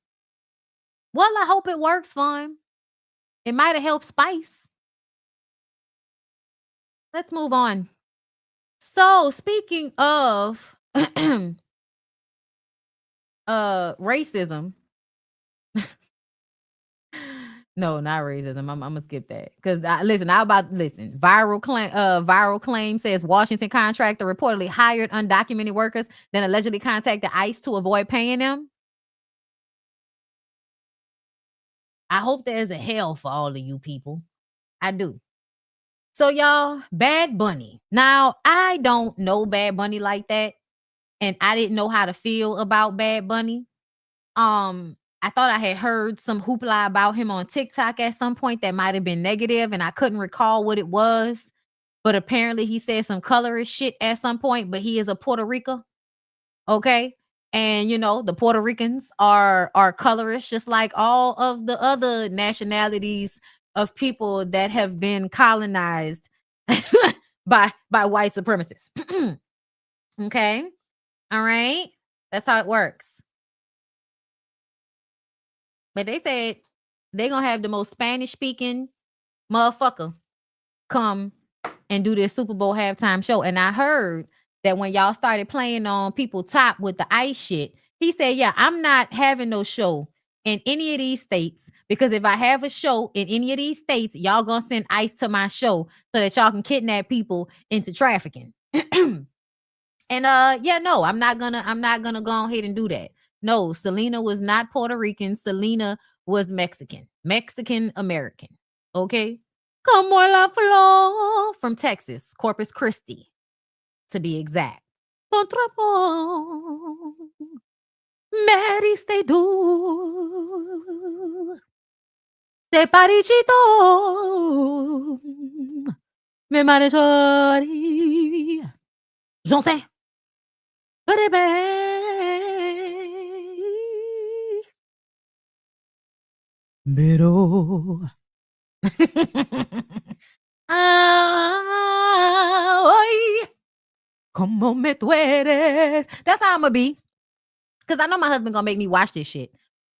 Well, I hope it works for him. It might have helped Spice. Let's move on. So speaking of racism. No, not racism. I'm gonna skip that because viral claim says Washington contractor reportedly hired undocumented workers, then allegedly contacted ICE to avoid paying them. I hope there's a hell for all of you people. I do. So y'all, Bad Bunny. Now, I don't know Bad Bunny like that, and I didn't know how to feel about Bad Bunny. I thought I had heard some hoopla about him on TikTok at some point that might have been negative, and I couldn't recall what it was. But apparently he said some colorist shit at some point, but he is a Puerto Rican. Okay. And you know, the Puerto Ricans are colorists, just like all of the other nationalities of people that have been colonized by white supremacists. Okay. All right. That's how it works. But they said they're going to have the most Spanish speaking motherfucker come and do this Super Bowl halftime show. And I heard that when y'all started playing on People Top with the ICE shit, he said, yeah, I'm not having no show in any of these states, because if I have a show in any of these states, y'all gonna send ICE to my show so that y'all can kidnap people into trafficking. And yeah, no, I'm not gonna go ahead and do that. No, Selena was not Puerto Rican. Selena was Mexican American. Okay. Como la flor from Texas, Corpus Christi, to be exact. Mary stay do. De parichito. Me marechori. J'en sais. Pero. Ay, como me tú eres. That's how I'm gonna be. Because I know my husband gonna make me watch this shit.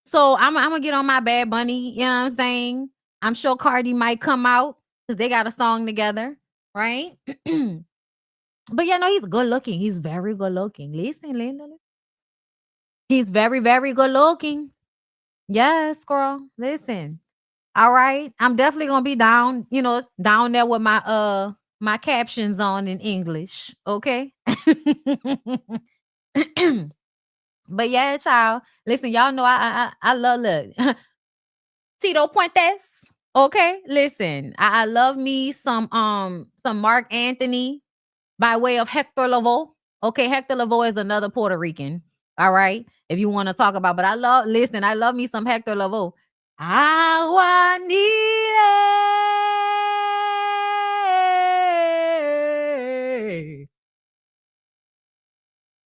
So I'm gonna get on my Bad Bunny, you know what I'm saying? I'm sure Cardi might come out because they got a song together, right? But yeah, no, he's good looking. He's very good looking. Listen. He's very, very good looking. Yes, girl. Listen. All right. I'm definitely gonna be down, down there with my captions on in English. Okay. But yeah, child. Listen, y'all know I love Tito Puentes. Okay, listen. I love me some Mark Anthony by way of Hector Lavoe. Okay, Hector Lavoe is another Puerto Rican. All right, if you want to talk about, but I love me some Hector Lavoe. Aguanile.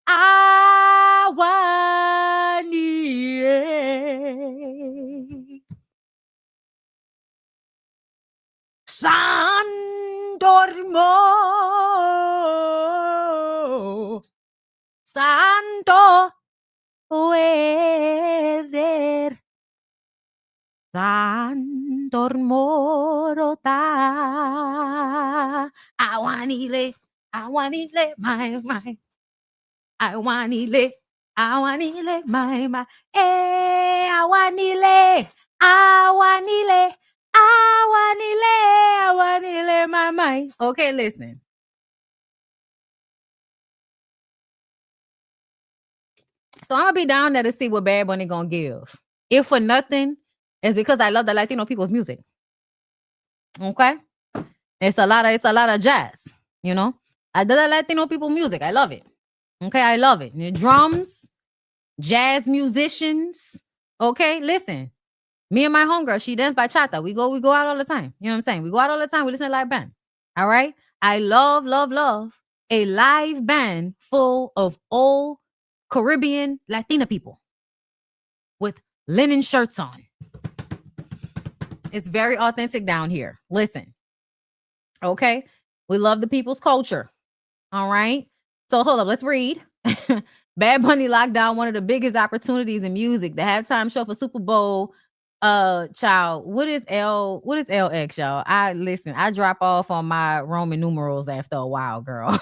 Aguanile. Sandormo. Santo Weather. Sandormorota. Aguanile. Aguanile. My. Aguanile. Aguanile. My. Aguanile. Aguanile. Aguanile, my. Okay, listen. So I'm gonna be down there to see what Bad Bunny gonna give. If for nothing, it's because I love the Latino people's music. Okay, it's a lot of jazz. You know, I love the Latino people music. I love it. Okay, I love it. The drums, jazz musicians. Okay, listen. Me and my homegirl, she dance bachata. We go out all the time. You know what I'm saying? We go out all the time. We listen to live band. All right. I love a live band full of old Caribbean Latina people with linen shirts on. It's very authentic down here. Listen. Okay. We love the people's culture. All right. So hold up. Let's read. Bad Bunny locked down one of the biggest opportunities in music. The halftime show for Super Bowl. Child, what is LX, y'all? I drop off on my Roman numerals after a while, girl.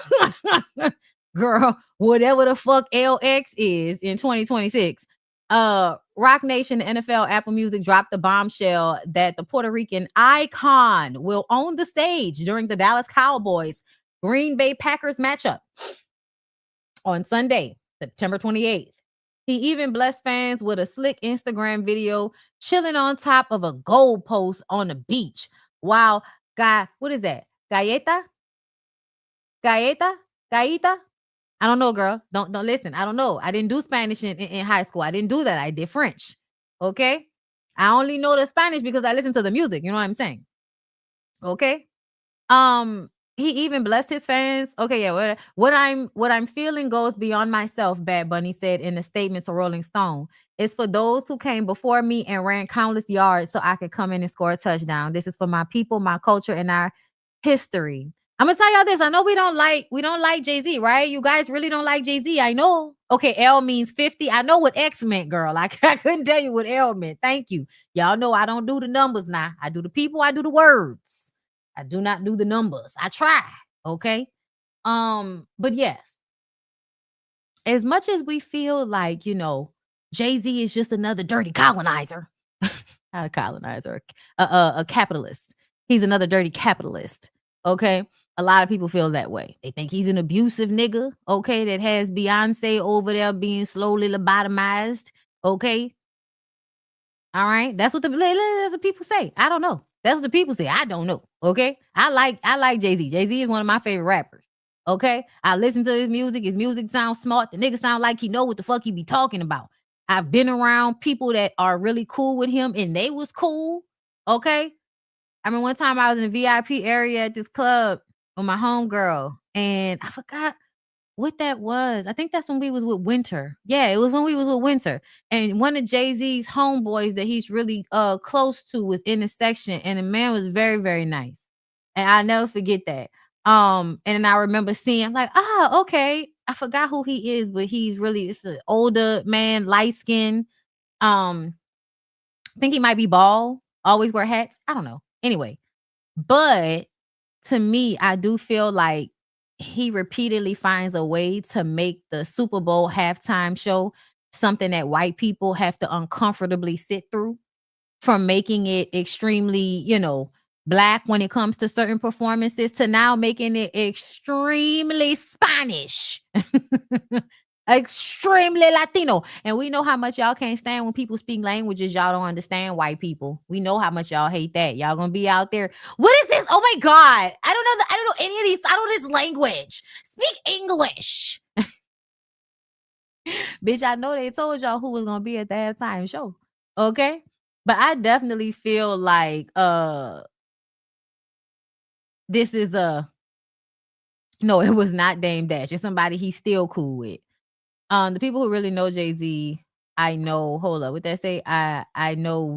Girl, whatever the fuck LX is in 2026. Rock Nation, the NFL, Apple Music dropped the bombshell that the Puerto Rican icon will own the stage during the Dallas Cowboys Green Bay Packers matchup on Sunday, September 28th. He even blessed fans with a slick Instagram video chilling on top of a goalpost on the beach. While what is that? Galleta? I don't know, girl. Don't listen. I don't know. I didn't do Spanish in high school. I didn't do that. I did French. Okay? I only know the Spanish because I listen to the music. You know what I'm saying? Okay? He even blessed his fans. Okay, yeah. What I'm feeling goes beyond myself, Bad Bunny said in a statement to Rolling Stone. It's for those who came before me and ran countless yards so I could come in and score a touchdown. This is for my people, my culture, and our history. I'm gonna tell y'all this. I know we don't like Jay-Z, right? You guys really don't like Jay-Z. I know. Okay, L means 50. I know what X meant, girl. I couldn't tell you what L meant. Thank you. Y'all know I don't do the numbers now. I do the people, I do the words. I do not do the numbers. I try. Okay. But yes, as much as we feel like, Jay-Z is just another dirty colonizer, not a colonizer, a capitalist. He's another dirty capitalist. Okay. A lot of people feel that way. They think he's an abusive nigga. Okay. That has Beyonce over there being slowly lobotomized. Okay. All right. That's what the people say. I don't know. That's what the people say. I don't know. Okay. I like Jay-Z. Jay-Z is one of my favorite rappers. Okay. I listen to his music. His music sounds smart. The nigga sound like he know what the fuck he be talking about. I've been around people that are really cool with him and they was cool. Okay. I mean, one time I was in a VIP area at this club with my homegirl and I forgot what that was. I think that's when we was with Winter. Yeah, it was when we was with Winter. And one of Jay-Z's homeboys that he's really close to was in the section, and the man was very, very nice. And I'll never forget that. And I remember seeing, I'm like, okay. I forgot who he is, but he's really, it's an older man, light skin. I think he might be bald, always wear hats. I don't know. Anyway, but to me, I do feel like he repeatedly finds a way to make the Super Bowl halftime show something that white people have to uncomfortably sit through, from making it extremely, black when it comes to certain performances to now making it extremely Spanish, extremely Latino. And we know how much y'all can't stand when people speak languages y'all don't understand, white people. We know how much y'all hate that. Y'all gonna be out there. What is this? Oh my God. I don't know any of these. I don't know this language. Speak English. Bitch, I know they told y'all who was gonna be at the halftime show. Okay. But I definitely feel like this is no, it was not Dame Dash. It's somebody he's still cool with. The people who really know Jay-Z, I know. Hold up, what that say? I know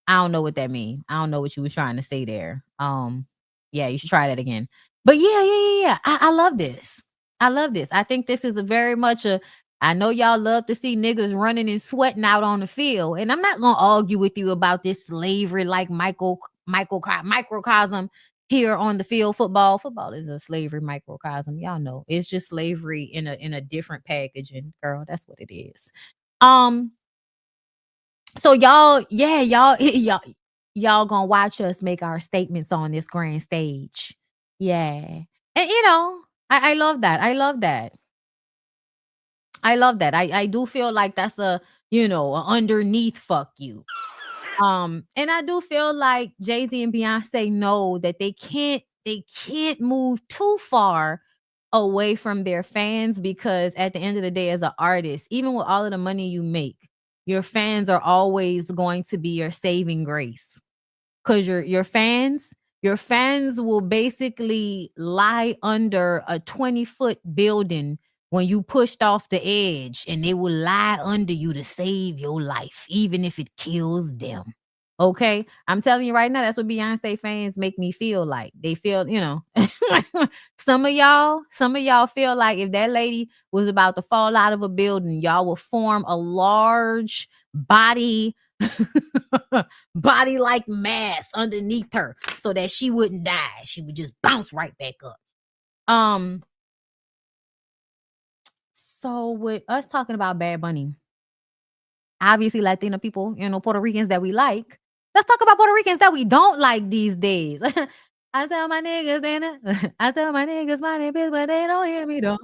I don't know what that means. I don't know what you was trying to say there. Yeah, you should try that again. But yeah. I love this. I love this. I think this is a very much I know y'all love to see niggas running and sweating out on the field. And I'm not gonna argue with you about this slavery like microcosm here on the field. Football is a slavery microcosm. Y'all know it's just slavery in a different packaging, girl. That's what it is. So y'all gonna watch us make our statements on this grand stage. Yeah. And I love that. I love that. I do feel like that's a underneath fuck you. And I do feel like Jay-Z and Beyonce know that they can't move too far away from their fans, because at the end of the day, as an artist, even with all of the money you make, your fans are always going to be your saving grace. Because your fans will basically lie under a 20-foot building when you pushed off the edge, and they will lie under you to save your life, even if it kills them. Okay, I'm telling you right now, that's what Beyonce fans make me feel like. They feel, some of y'all feel like if that lady was about to fall out of a building, y'all will form a large body like mass underneath her so that she wouldn't die. She would just bounce right back up. So with us talking about Bad Bunny, obviously Latino people, Puerto Ricans that we like, let's talk about Puerto Ricans that we don't like these days. I tell my niggas my name is, but they don't hear me though.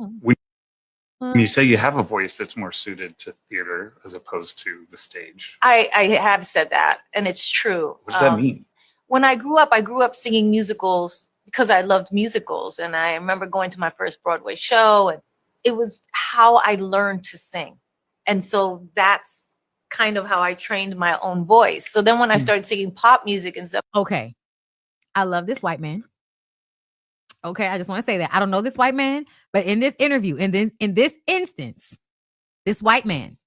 When you say you have a voice that's more suited to theater as opposed to the stage, I have said that, and it's true. What does that mean? When I grew up singing musicals because I loved musicals, and I remember going to my first Broadway show, and it was how I learned to sing. And so that's kind of how I trained my own voice. So then when I started singing pop music and stuff. Okay. I love this white man. Okay, I just want to say that. I don't know this white man, but in this interview, in this instance, this white man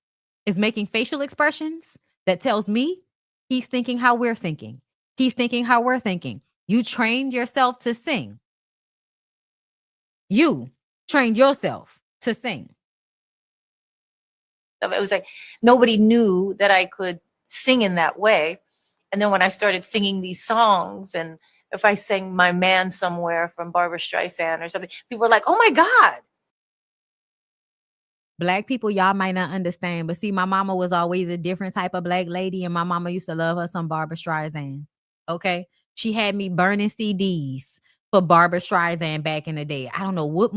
is making facial expressions that tells me he's thinking how we're thinking. He's thinking how we're thinking. You trained yourself to sing. You trained yourself to sing. It was like nobody knew that I could sing in that way. And then when I started singing these songs, and if I sang My Man Somewhere from Barbra Streisand or something, people were like, oh my God. Black people, y'all might not understand, but see, my mama was always a different type of black lady, and my mama used to love her some Barbra Streisand. Okay? She had me burning CDs for Barbra Streisand back in the day. I don't know what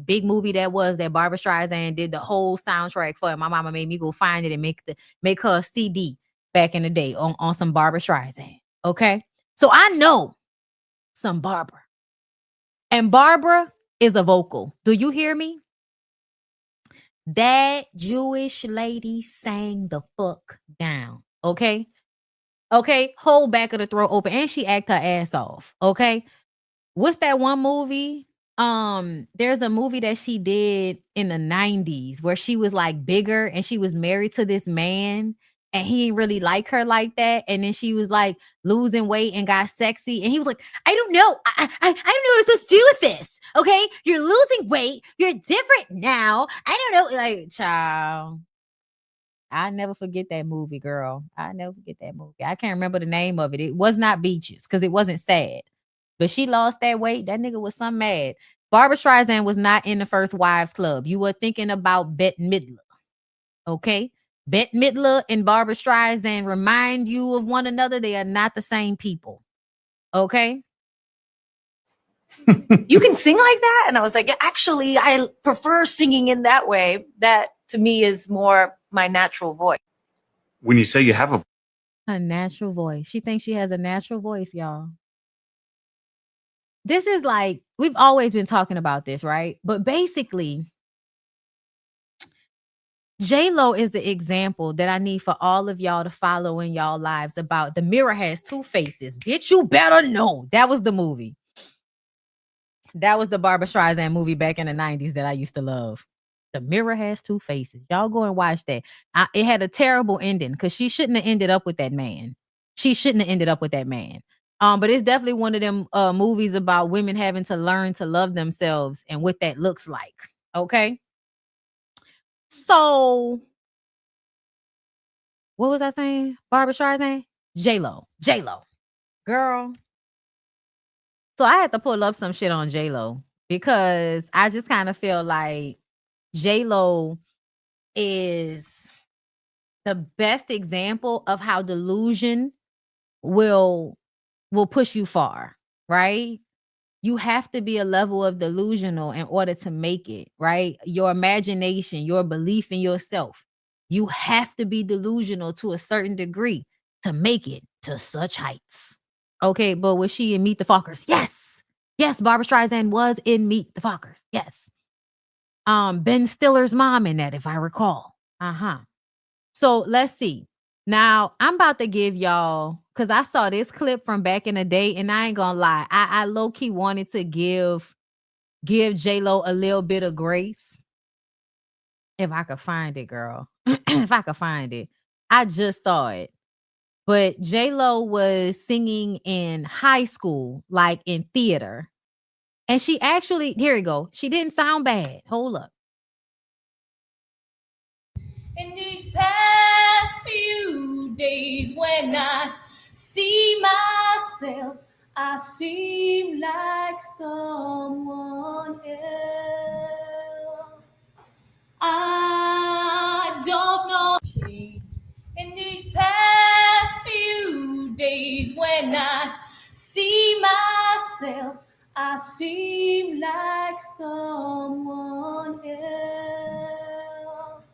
big movie that was that Barbra Streisand did the whole soundtrack for. My mama made me go find it and make her a CD back in the day on some Barbra Streisand. Okay? So I know some Barbara. And Barbara is a vocal. Do you hear me? That Jewish lady sang the fuck down. Okay? Okay? Whole back of the throat open. And she act her ass off. Okay? What's that one movie? There's a movie that she did in the 90s where she was like bigger and she was married to this man and he didn't really like her like that. And then she was like losing weight and got sexy. And he was like, I don't know. I don't know what I'm supposed to do with this. Okay. You're losing weight. You're different now. I don't know. Like, child. I never forget that movie, girl. I never forget that movie. I can't remember the name of it. It was not Beaches because it wasn't sad. But she lost that weight. That nigga was some mad. Barbara Streisand was not in the First Wives Club. You were thinking about Bette Midler. Okay? Bette Midler and Barbara Streisand remind you of one another. They are not the same people. Okay? You can sing like that? And I was like, actually, I prefer singing in that way. That to me is more my natural voice. When you say you have a natural voice. She thinks she has a natural voice, y'all. This is like, we've always been talking about this, right? But basically, J-Lo is the example that I need for all of y'all to follow in y'all lives about the mirror has two faces. Bitch, you better know. That was the movie. That was the Barbara Streisand movie back in the 90s that I used to love. The mirror has two faces. Y'all go and watch that. It had a terrible ending because she shouldn't have ended up with that man. She shouldn't have ended up with that man. But it's definitely one of them movies about women having to learn to love themselves and what that looks like. Okay. So what was I saying? Barbara Streisand? J-Lo. Girl. So I had to pull up some shit on J-Lo because I just kind of feel like J-Lo is the best example of how delusion will push you far, right? You have to be a level of delusional in order to make it, right? Your imagination, your belief in yourself. You have to be delusional to a certain degree to make it to such heights. Okay, but was she in Meet the Fockers? Yes. Yes, Barbara Streisand was in Meet the Fockers. Yes. Ben Stiller's mom in that, if I recall. So let's see. Now, I'm about to give y'all, because I saw this clip from back in the day, and I ain't gonna lie. I low-key wanted to give J-Lo a little bit of grace. If I could find it, girl. If I could find it. I just saw it. But J-Lo was singing in high school, like in theater. And she actually, here we go. She didn't sound bad. Hold up. In these past few days, when I see myself, I seem like someone else. I don't know. In these past few days, when I see myself, I seem like someone else.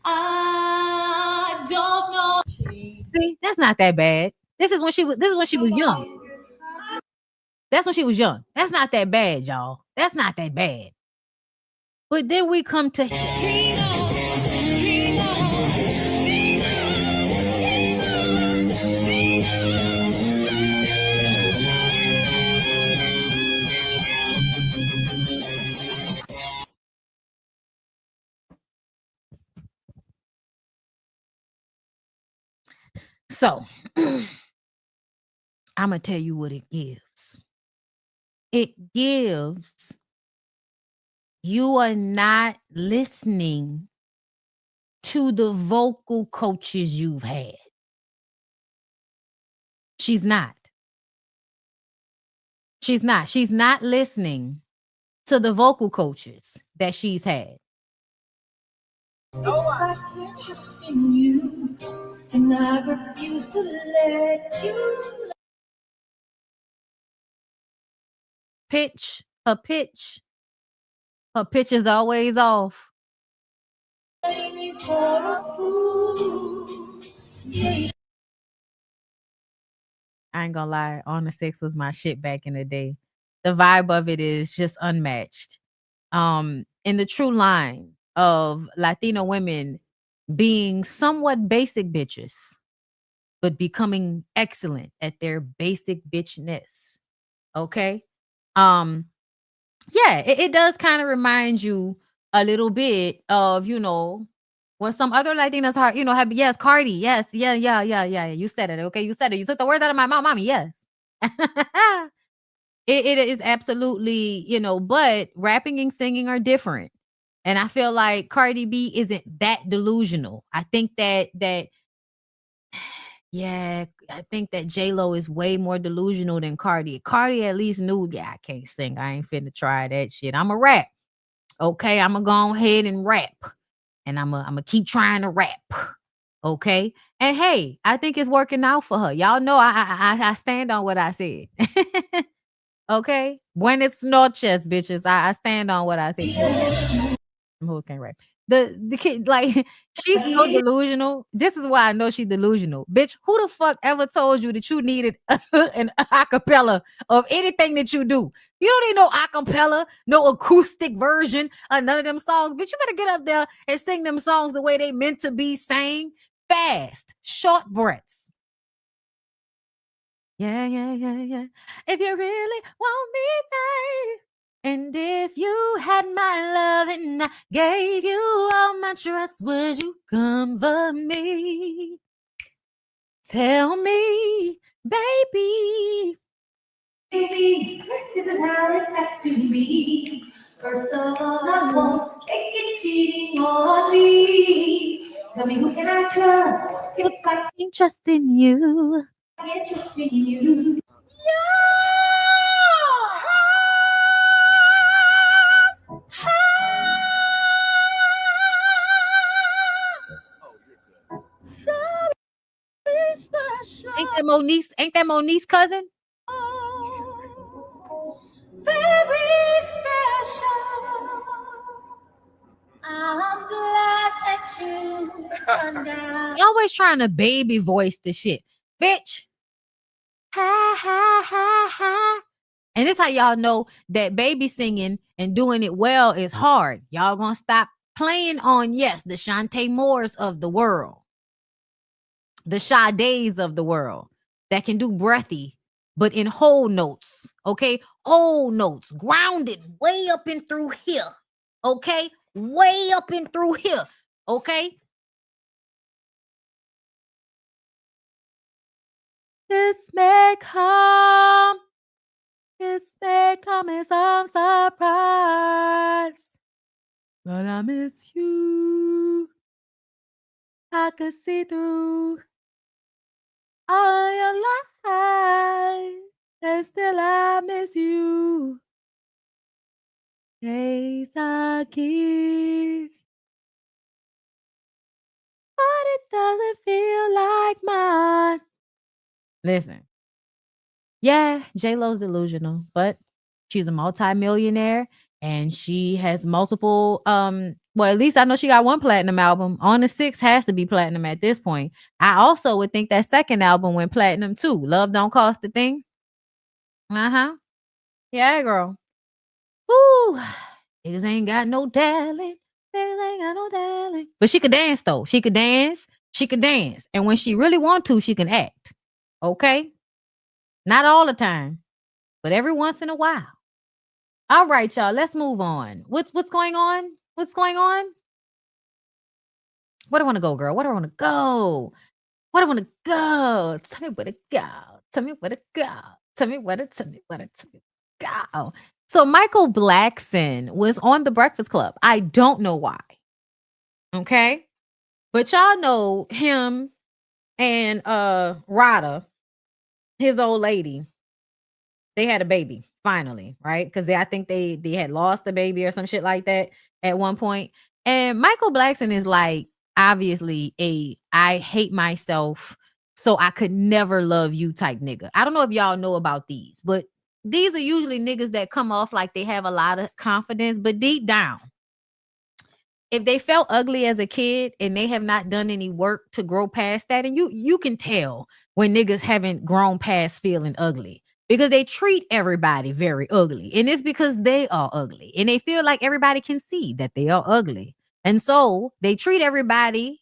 I don't know. See, that's not that bad. This is when she was young. That's when she was young. That's not that bad, y'all. That's not that bad. But then we come to So, I'm going to tell you what it gives. It gives you are not listening to the vocal coaches you've had. She's not. She's not listening to the vocal coaches that she's had. I can't trust in you, and I refuse to let you. Her pitch is always off. I ain't gonna lie, On the Six was my shit back in the day. The vibe of it is just unmatched. In the true line of Latino women being somewhat basic bitches, but becoming excellent at their basic bitchness. Okay. Yeah, it does kind of remind you a little bit of, when some other Latinas are, have, yes, Cardi, yes, yeah. You said it, okay? You said it. You took the words out of my mouth, mommy, yes. It is absolutely, but rapping and singing are different. And I feel like Cardi B isn't that delusional. I think yeah, I think that J-Lo is way more delusional than Cardi. Cardi at least knew, I can't sing. I ain't finna try that shit. I'm a rap. Okay, I'm gonna go ahead and rap. And I'm gonna keep trying to rap. Okay. And hey, I think it's working out for her. Y'all know I stand on what I said. Okay. Buenas noches, bitches. I stand on what I said. Hoes can't rap. The kid, like, she's so delusional. This is why I know she's delusional. Bitch, who the fuck ever told you that you needed an acapella of anything that you do? You don't need no acapella, no acoustic version of none of them songs. Bitch, you better get up there and sing them songs the way they meant to be sang. Fast, short breaths. Yeah. If you really want me, babe. And if you had my love and I gave you all my trust, would you come for me? Tell me, baby. Baby, this is how it's got to be. First of all, I won't take you cheating on me. Tell me who can I trust if I Ain't trust in you. can't trust in you. Ain't that Monique's cousin? Very special. I'm glad that you turned out. You always trying to baby voice the shit. Bitch. Ha. And this how y'all know that baby singing and doing it well is hard. Y'all gonna stop playing on, yes, the Shantae Moores of the world. The Sade's of the world that can do breathy, but in whole notes, okay? Whole notes, grounded way up and through here, okay? Way up and through here, okay? This may come as some surprise, but I miss you. I could see through all your lies, and still I miss you. Days are keeps, but it doesn't feel like mine. Listen, yeah, J-Lo's delusional, but she's a multimillionaire and she has multiple, well, at least I know she got one platinum album. On the 6 has to be platinum at this point. I also would think that second album went platinum too. Love Don't Cost a Thing. Yeah, girl. Woo. Niggas ain't got no darling. Niggas ain't got no darling. But she could dance though. She could dance. And when she really want to, she can act. Okay? Not all the time, but every once in a while. All right, y'all. Let's move on. What's going on? What's going on? Where do I want to go, girl? Where do I want to go? Where do I want to go? Tell me where to go. Tell me where to go. Tell me where to go. So Michael Blackson was on The Breakfast Club. I don't know why. Okay? But y'all know him and Rada, his old lady. They had a baby finally, right? Because I think they had lost a baby or some shit like that at one point. And Michael Blackson is like, obviously, I hate myself, so I could never love you type nigga. I don't know if y'all know about these, but these are usually niggas that come off like they have a lot of confidence, but deep down, if they felt ugly as a kid and they have not done any work to grow past that, and you can tell when niggas haven't grown past feeling ugly because they treat everybody very ugly. And it's because they are ugly and they feel like everybody can see that they are ugly. And so they treat everybody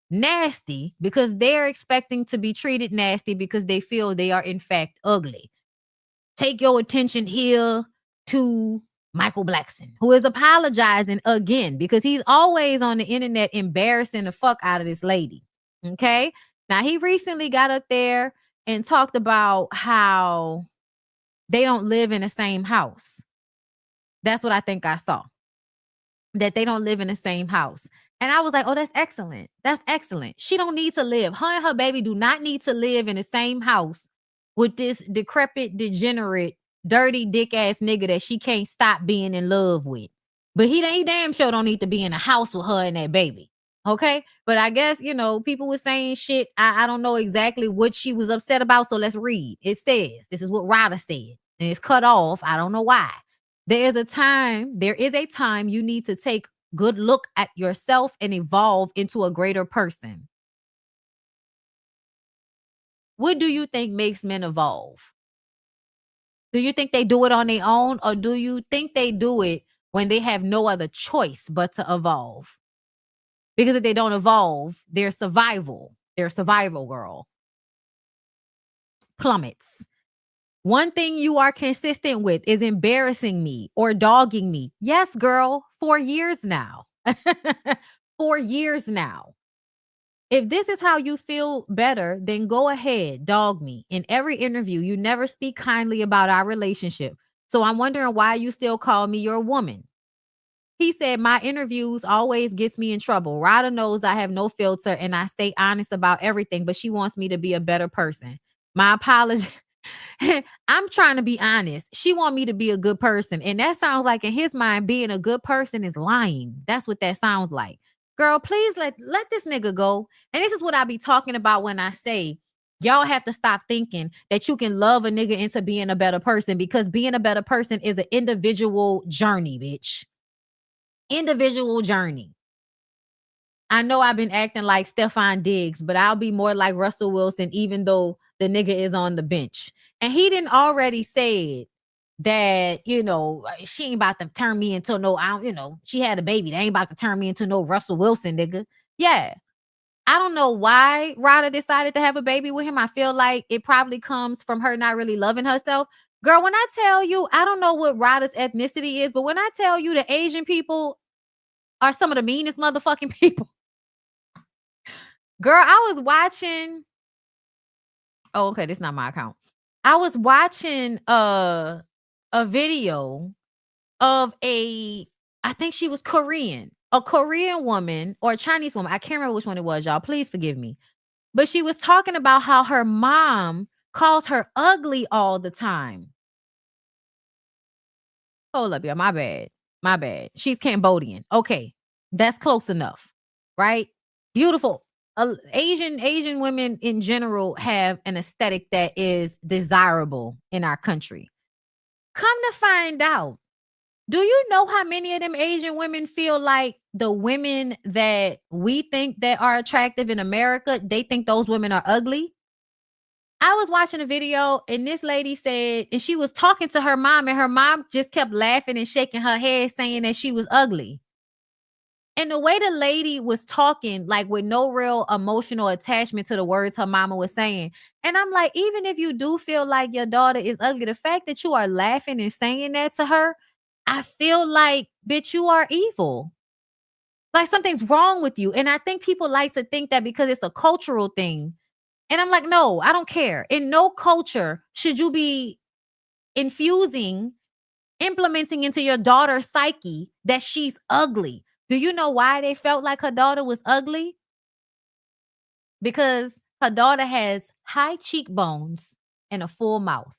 nasty because they're expecting to be treated nasty because they feel they are in fact ugly. Take your attention here to Michael Blackson, who is apologizing again because he's always on the internet embarrassing the fuck out of this lady. Okay. Now, he recently got up there and talked about how they don't live in the same house. That's what I think I saw. That they don't live in the same house. And I was like, oh, that's excellent. That's excellent. She don't need to live. Her and her baby do not need to live in the same house with this decrepit, degenerate, dirty dick ass nigga that she can't stop being in love with. But he damn sure don't need to be in a house with her and that baby. Okay. But I guess, you know, people were saying shit. I don't know exactly what she was upset about. So let's read. It says, this is what Ryder said. And it's cut off. I don't know why. There is a time you need to take good look at yourself and evolve into a greater person. What do you think makes men evolve? Do you think they do it on their own, or do you think they do it when they have no other choice but to evolve? Because if they don't evolve, their survival girl plummets. One thing you are consistent with is embarrassing me or dogging me. Yes, girl, 4 years now. 4 years now. If this is how you feel better, then go ahead, dog me. In every interview, you never speak kindly about our relationship. So I'm wondering why you still call me your woman. He said, my interviews always gets me in trouble. Ryder knows I have no filter and I stay honest about everything, but she wants me to be a better person. My apology. I'm trying to be honest. She want me to be a good person. And that sounds like in his mind, being a good person is lying. That's what that sounds like. Girl, please let this nigga go. And this is what I be talking about when I say, y'all have to stop thinking that you can love a nigga into being a better person, because being a better person is an individual journey, bitch. Individual journey. I know I've been acting like Stephon Diggs, but I'll be more like Russell Wilson, even though the nigga is on the bench. And he didn't already say that, you know, she ain't about to turn me into no, she had a baby. They ain't about to turn me into no Russell Wilson, nigga. Yeah. I don't know why Ryder decided to have a baby with him. I feel like it probably comes from her not really loving herself. Girl, when I tell you, I don't know what Ryder's ethnicity is, but when I tell you the Asian people are some of the meanest motherfucking people. Girl, I was watching. Oh, okay, this is not my account. I was watching a video of I think she was Korean, a Korean woman or a Chinese woman. I can't remember which one it was, y'all. Please forgive me. But she was talking about how her mom calls her ugly all the time. Hold up, y'all. My bad. My bad. She's Cambodian. Okay, that's close enough, right? Beautiful. Asian women in general have an aesthetic that is desirable in our country. Come to find out, do you know how many of them Asian women feel like the women that we think that are attractive in America, they think those women are ugly? I was watching a video and this lady said, and she was talking to her mom, and her mom just kept laughing and shaking her head saying that she was ugly. And the way the lady was talking, like with no real emotional attachment to the words her mama was saying. And I'm like, even if you do feel like your daughter is ugly, the fact that you are laughing and saying that to her, I feel like, bitch, you are evil. Like something's wrong with you. And I think people like to think that because it's a cultural thing. And I'm like, no, I don't care. In no culture should you be implementing into your daughter's psyche that she's ugly. Do you know why they felt like her daughter was ugly? Because her daughter has high cheekbones and a full mouth.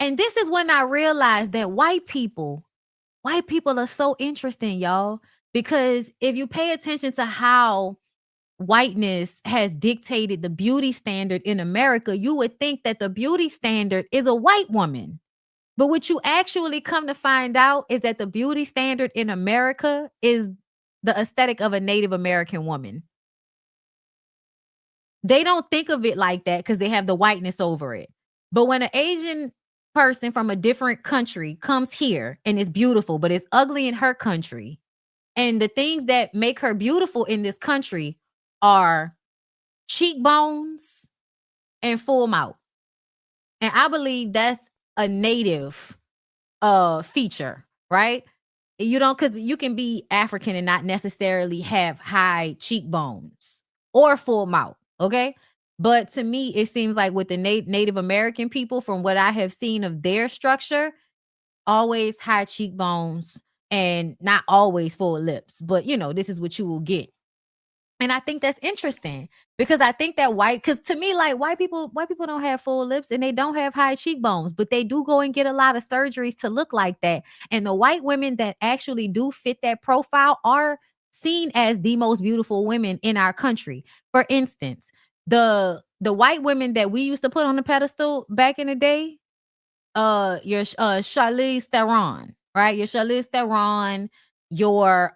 And this is when I realized that white people are so interesting, y'all. Because if you pay attention to how whiteness has dictated the beauty standard in America, you would think that the beauty standard is a white woman. But what you actually come to find out is that the beauty standard in America is the aesthetic of a Native American woman. They don't think of it like that because they have the whiteness over it. But when an Asian person from a different country comes here and is beautiful, but is ugly in her country, and the things that make her beautiful in this country are cheekbones and full mouth. And I believe that's a native feature, right? You don't, because you can be African and not necessarily have high cheekbones or full mouth, okay? But to me, it seems like with the Native American people, from what I have seen of their structure, always high cheekbones and not always full lips. But, you know, this is what you will get. And I think that's interesting because I think that because to me, like white people don't have full lips and they don't have high cheekbones, but they do go and get a lot of surgeries to look like that. And the white women that actually do fit that profile are seen as the most beautiful women in our country. For instance, the white women that we used to put on the pedestal back in the day, your Charlize Theron, right? Your Charlize Theron, your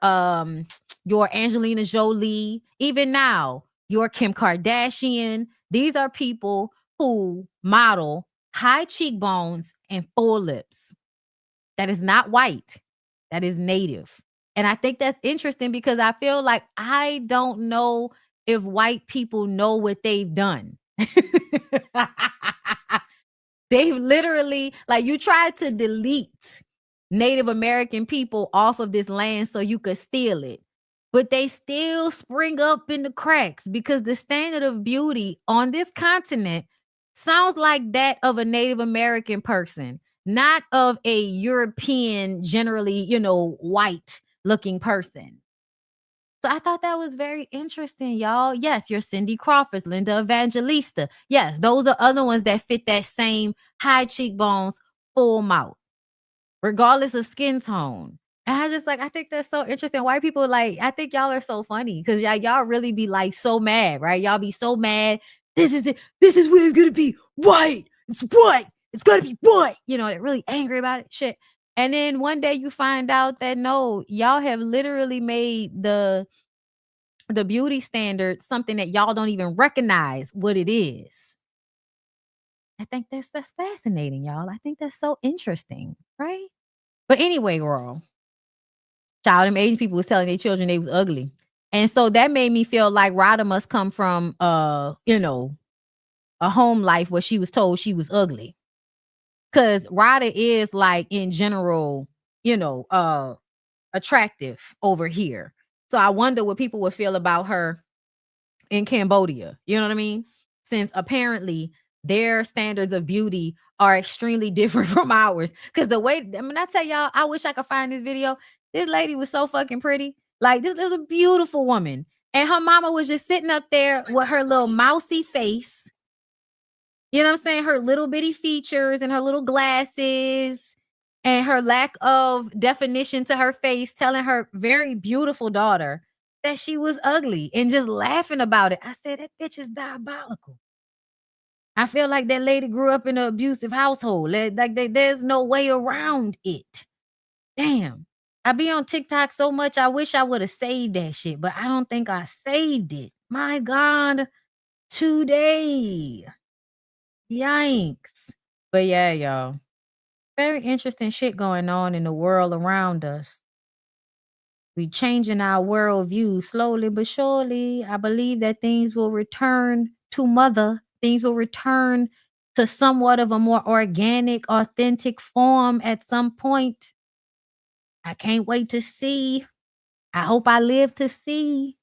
Angelina Jolie, even now, your Kim Kardashian. These are people who model high cheekbones and full lips. That is not white. That is native. And I think that's interesting because I feel like I don't know if white people know what they've done. They've literally, like, you tried to delete Native American people off of this land so you could steal it. But they still spring up in the cracks because the standard of beauty on this continent sounds like that of a Native American person, not of a European, generally, you know, white looking person. So I thought that was very interesting, y'all. Yes, your Cindy Crawford, Linda Evangelista. Yes, those are other ones that fit that same high cheekbones, full mouth, regardless of skin tone. And I think that's so interesting. White people, like, I think y'all are so funny because y'all really be like so mad, right? Y'all be so mad. This is it. This is what it's gonna be. White. It's white. It's gonna be white. You know, they're really angry about it. Shit. And then one day you find out that no, y'all have literally made the beauty standard something that y'all don't even recognize what it is. I think that's fascinating, y'all. I think that's so interesting, right? But anyway, girl, child, them Asian people was telling their children they was ugly. And so that made me feel like Rada must come from you know, a home life where she was told she was ugly. Cause Rada is, like, in general, you know, attractive over here. So I wonder what people would feel about her in Cambodia. You know what I mean? Since apparently their standards of beauty are extremely different from ours. Because the way, I mean, I tell y'all, I wish I could find this video. This lady was so fucking pretty. Like, this was a beautiful woman. And her mama was just sitting up there with her little mousy face. You know what I'm saying? Her little bitty features and her little glasses and her lack of definition to her face, telling her very beautiful daughter that she was ugly and just laughing about it. I said, that bitch is diabolical. I feel like that lady grew up in an abusive household. There's no way around it. Damn. I be on TikTok so much, I wish I would have saved that shit, but I don't think I saved it. My God, today. Yikes. But yeah, y'all. Very interesting shit going on in the world around us. We changing our worldview slowly but surely. I believe that things will return to mother. Things will return to somewhat of a more organic, authentic form at some point. I can't wait to see. I hope I live to see.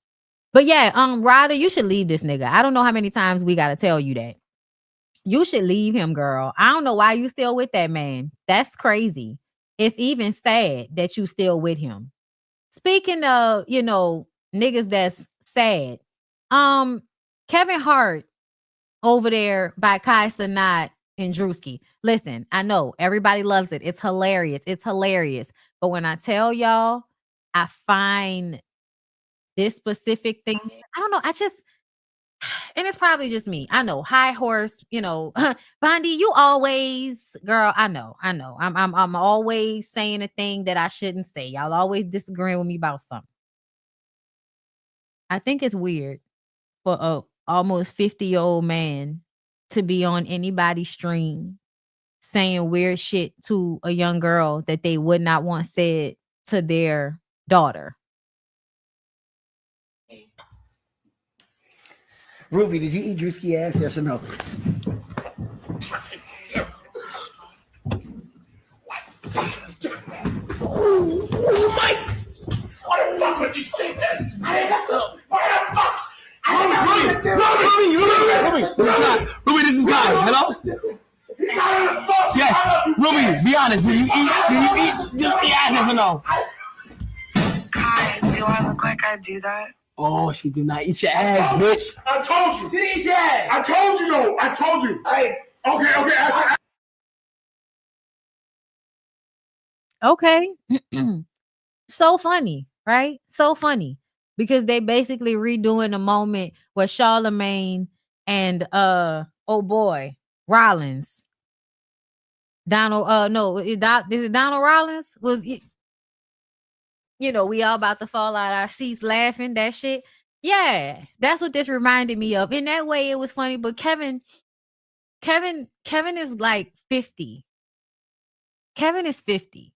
But yeah, Ryder, you should leave this nigga. I don't know how many times we gotta tell you that. You should leave him, girl. I don't know why you still with that man. That's crazy. It's even sad that you still with him. Speaking of, you know, niggas that's sad, Kevin Hart over there by Kai Cenat and Drewski. Listen, I know everybody loves it. It's hilarious. It's hilarious. But when I tell y'all, I find this specific thing, I don't know. And it's probably just me. I know, high horse, you know, Bondi, you always, girl, I know. I'm always saying a thing that I shouldn't say. Y'all always disagreeing with me about something. I think it's weird for a almost 50-year-old man to be on anybody's stream saying weird shit to a young girl that they would not want said to their daughter. Ruby, did you eat Drewski ass? Yes or no? Oh my! Why the fuck would you say that? Why the fuck? Ruby, this is Kai. Hello? He got on the phone. Yes. Ruby, be honest. Did you eat? Just be honest or no? Kai, do I look like I do that? Oh, she did not eat your ass, bitch. I told you. She didn't eat your ass. I told you though. I told you. Hey. Okay. Okay. So funny, right? So funny. Because they basically redoing the moment where Charlemagne and oh boy, Rollins. Is it Donald Rollins? We all about to fall out our seats laughing, that shit. Yeah, that's what this reminded me of. In that way, it was funny, but Kevin is like 50. Kevin is 50.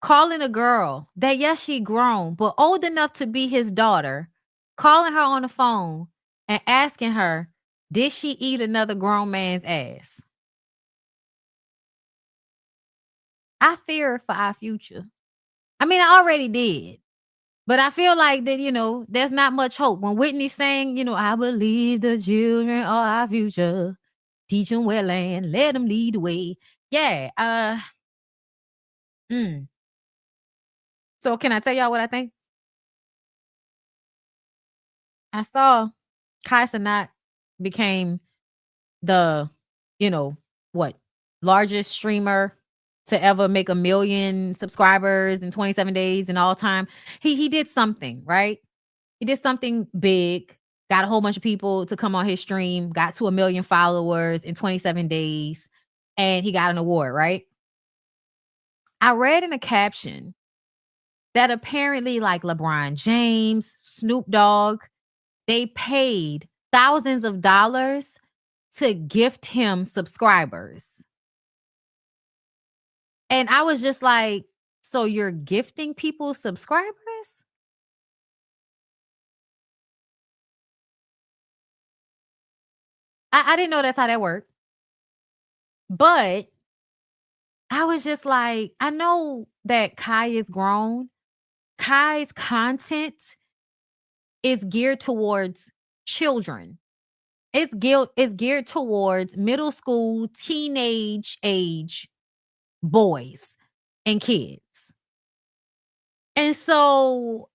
Calling a girl that, yes, she grown, but old enough to be his daughter, calling her on the phone and asking her, did she eat another grown man's ass? I fear for our future. I mean, I already did. But I feel like that, there's not much hope. When Whitney's saying, I believe the children are our future. Teach them well and let them lead the way. Yeah. So can I tell y'all what I think? I saw Kai Cenat became the, largest streamer to ever make 1 million subscribers in 27 days in all time. He did something, right? He did something big, got a whole bunch of people to come on his stream, got to 1 million followers in 27 days, and he got an award, right? I read in a caption that apparently like LeBron James, Snoop Dogg, they paid thousands of dollars to gift him subscribers. And I was just like, so you're gifting people subscribers? I didn't know that's how that worked. But I was just like, I know that Kai is grown. Kai's content is geared towards children. It's geared towards middle school, teenage age boys and kids. And so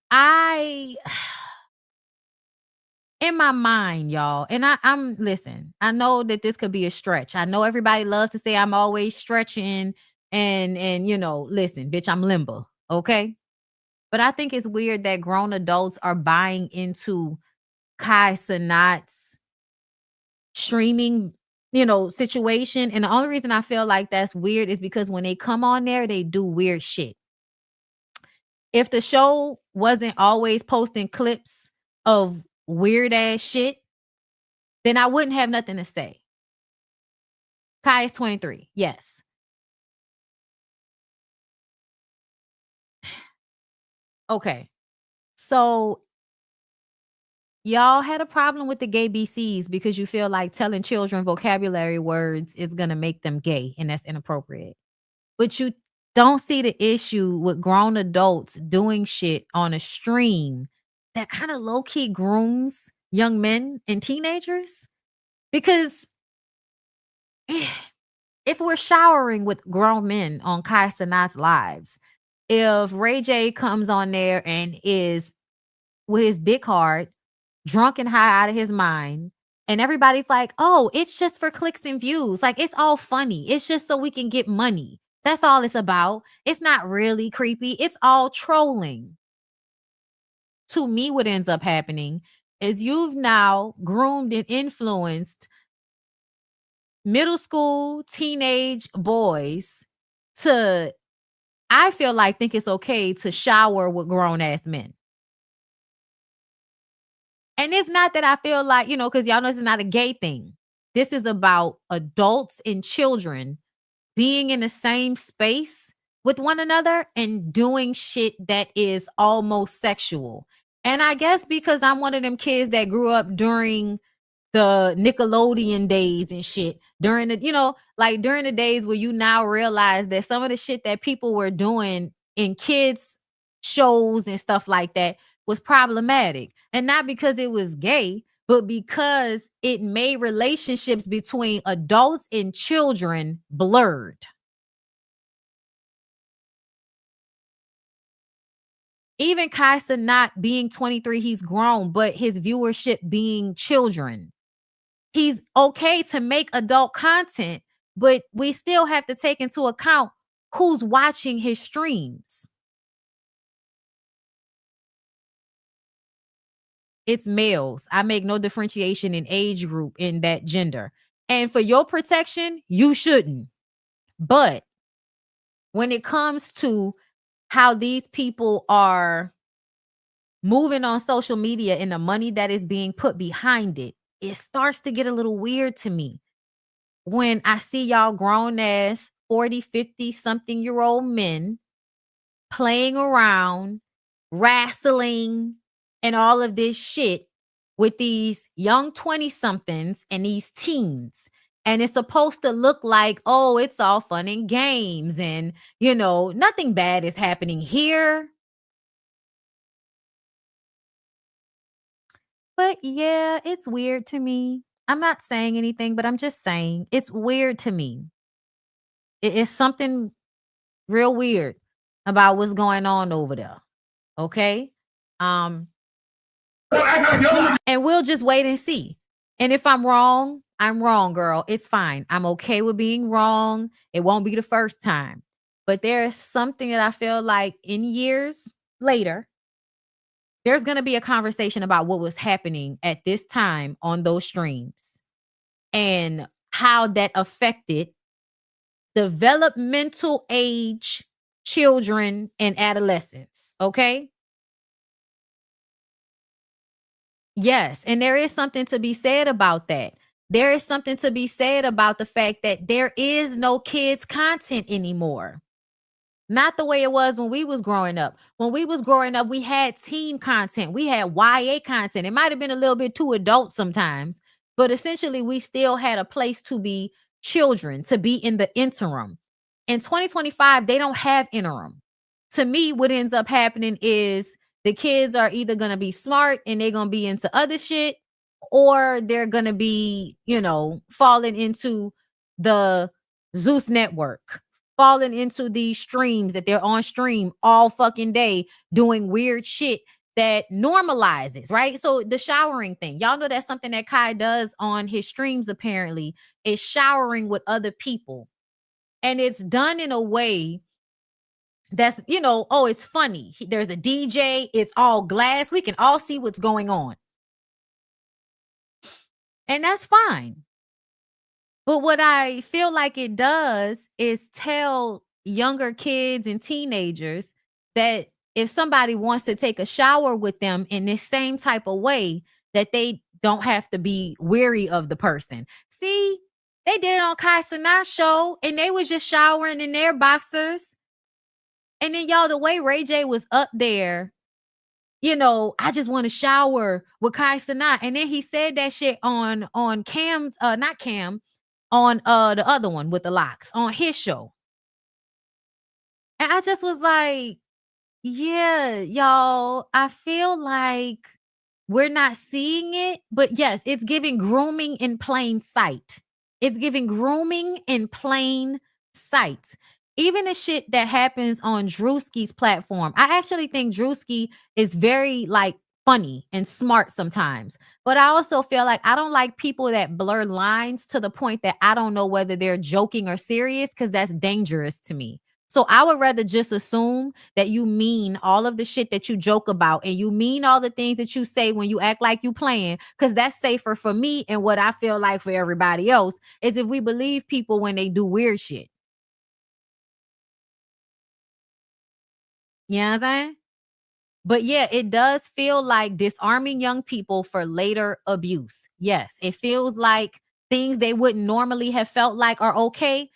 in my mind, y'all, and listen, I know that this could be a stretch. I know everybody loves to say I'm always stretching and listen, bitch, I'm limber, okay? But I think it's weird that grown adults are buying into Kai Cenat's streaming, situation. And the only reason I feel like that's weird is because when they come on there, they do weird shit. If the show wasn't always posting clips of weird ass shit, then I wouldn't have nothing to say. Kai is 23. Yes. Okay. So y'all had a problem with the gay BCs because you feel like telling children vocabulary words is going to make them gay, and that's inappropriate. But you don't see the issue with grown adults doing shit on a stream that kind of low-key grooms young men and teenagers. Because if we're showering with grown men on Kai Cenat's lives, if Ray J comes on there and is with his dick hard, drunk and high out of his mind, and everybody's like, oh, it's just for clicks and views. Like, it's all funny. It's just so we can get money. That's all it's about. It's not really creepy. It's all trolling. To me, what ends up happening is you've now groomed and influenced middle school, teenage boys to, I feel like, think it's okay to shower with grown ass men. And it's not that I feel like, because y'all know this is not a gay thing. This is about adults and children being in the same space with one another and doing shit that is almost sexual. And I guess because I'm one of them kids that grew up during the Nickelodeon days and shit, during the, you know, like during the days where you now realize that some of the shit that people were doing in kids shows and stuff like that was problematic. And not because it was gay, but because it made relationships between adults and children blurred. Even Kaisa not being 23, he's grown, but his viewership being children. He's okay to make adult content, but we still have to take into account who's watching his streams. It's males. I make no differentiation in age group in that gender. And for your protection, you shouldn't. But when it comes to how these people are moving on social media and the money that is being put behind it, it starts to get a little weird to me when I see y'all grown ass 40, 50 something year old men playing around, wrestling, and all of this shit with these young 20 somethings and these teens. And it's supposed to look like, oh, it's all fun and games. And, you know, nothing bad is happening here. But yeah, it's weird to me. I'm not saying anything, but I'm just saying it's weird to me. It's something real weird about what's going on over there. Okay? And we'll just wait and see. And if I'm wrong, I'm wrong, girl. It's fine. I'm okay with being wrong. It won't be the first time. But there is something that I feel like in years later, there's going to be a conversation about what was happening at this time on those streams and how that affected developmental age children and adolescents. Okay. Yes. And there is something to be said about that. There is something to be said about the fact that there is no kids content anymore. Not the way it was when we was growing up. When we was growing up, we had teen content. We had YA content. It might have been a little bit too adult sometimes, but essentially we still had a place to be children, to be in the interim. In 2025, they don't have interim. To me, what ends up happening is the kids are either going to be smart and they're going to be into other shit, or they're going to be, you know, falling into the Zeus network, falling into these streams that they're on stream all fucking day doing weird shit that normalizes, right? So the showering thing, y'all know that's something that Kai does on his streams apparently, is showering with other people. And it's done in a way that's, you know, oh, it's funny. There's a DJ, it's all glass. We can all see what's going on. And that's fine. But what I feel like it does is tell younger kids and teenagers that if somebody wants to take a shower with them in this same type of way, that they don't have to be weary of the person. See, they did it on Kai Cenat's show and they was just showering in their boxers. And then y'all, the way Ray J was up there, you know, I just want to shower with Kai Cenat. And then he said that shit on Cam's, not Cam, on the other one with the locks on his show. And I just was like, yeah, y'all, I feel like we're not seeing it, but yes, it's giving grooming in plain sight. It's giving grooming in plain sight. Even the shit that happens on Drewski's platform. I actually think Drewski is very like funny and smart sometimes. But I also feel like I don't like people that blur lines to the point that I don't know whether they're joking or serious, because that's dangerous to me. So I would rather just assume that you mean all of the shit that you joke about and you mean all the things that you say when you act like you playing, because that's safer for me. And what I feel like for everybody else is if we believe people when they do weird shit. You know what I'm saying? But yeah, it does feel like disarming young people for later abuse. Yes, it feels like things they wouldn't normally have felt like are okay.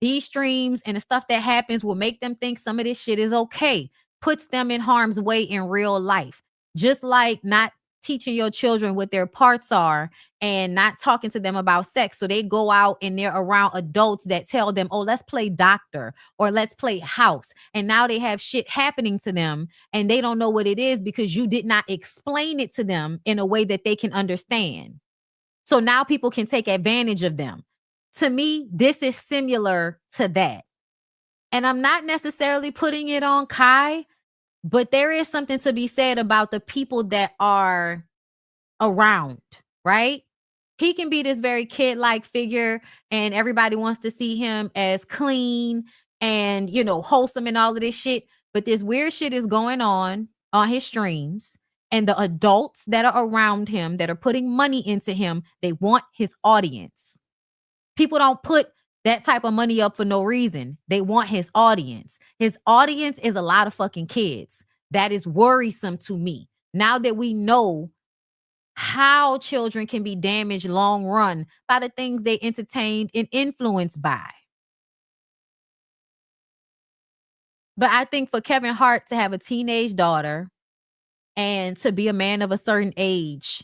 These streams and the stuff that happens will make them think some of this shit is okay. Puts them in harm's way in real life. Just like not teaching your children what their parts are and not talking to them about sex. So they go out and they're around adults that tell them, oh, let's play doctor or let's play house. And now they have shit happening to them and they don't know what it is because you did not explain it to them in a way that they can understand. So now people can take advantage of them. To me, this is similar to that. And I'm not necessarily putting it on Kai, but there is something to be said about the people that are around, right? He can be this very kid-like figure and everybody wants to see him as clean and, you know, wholesome and all of this shit. But this weird shit is going on his streams. And the adults that are around him that are putting money into him, they want his audience. People don't put that type of money up for no reason. They want his audience. His audience is a lot of fucking kids. That is worrisome to me. Now that we know how children can be damaged long run by the things they entertained and influenced by. But I think for Kevin Hart to have a teenage daughter and to be a man of a certain age,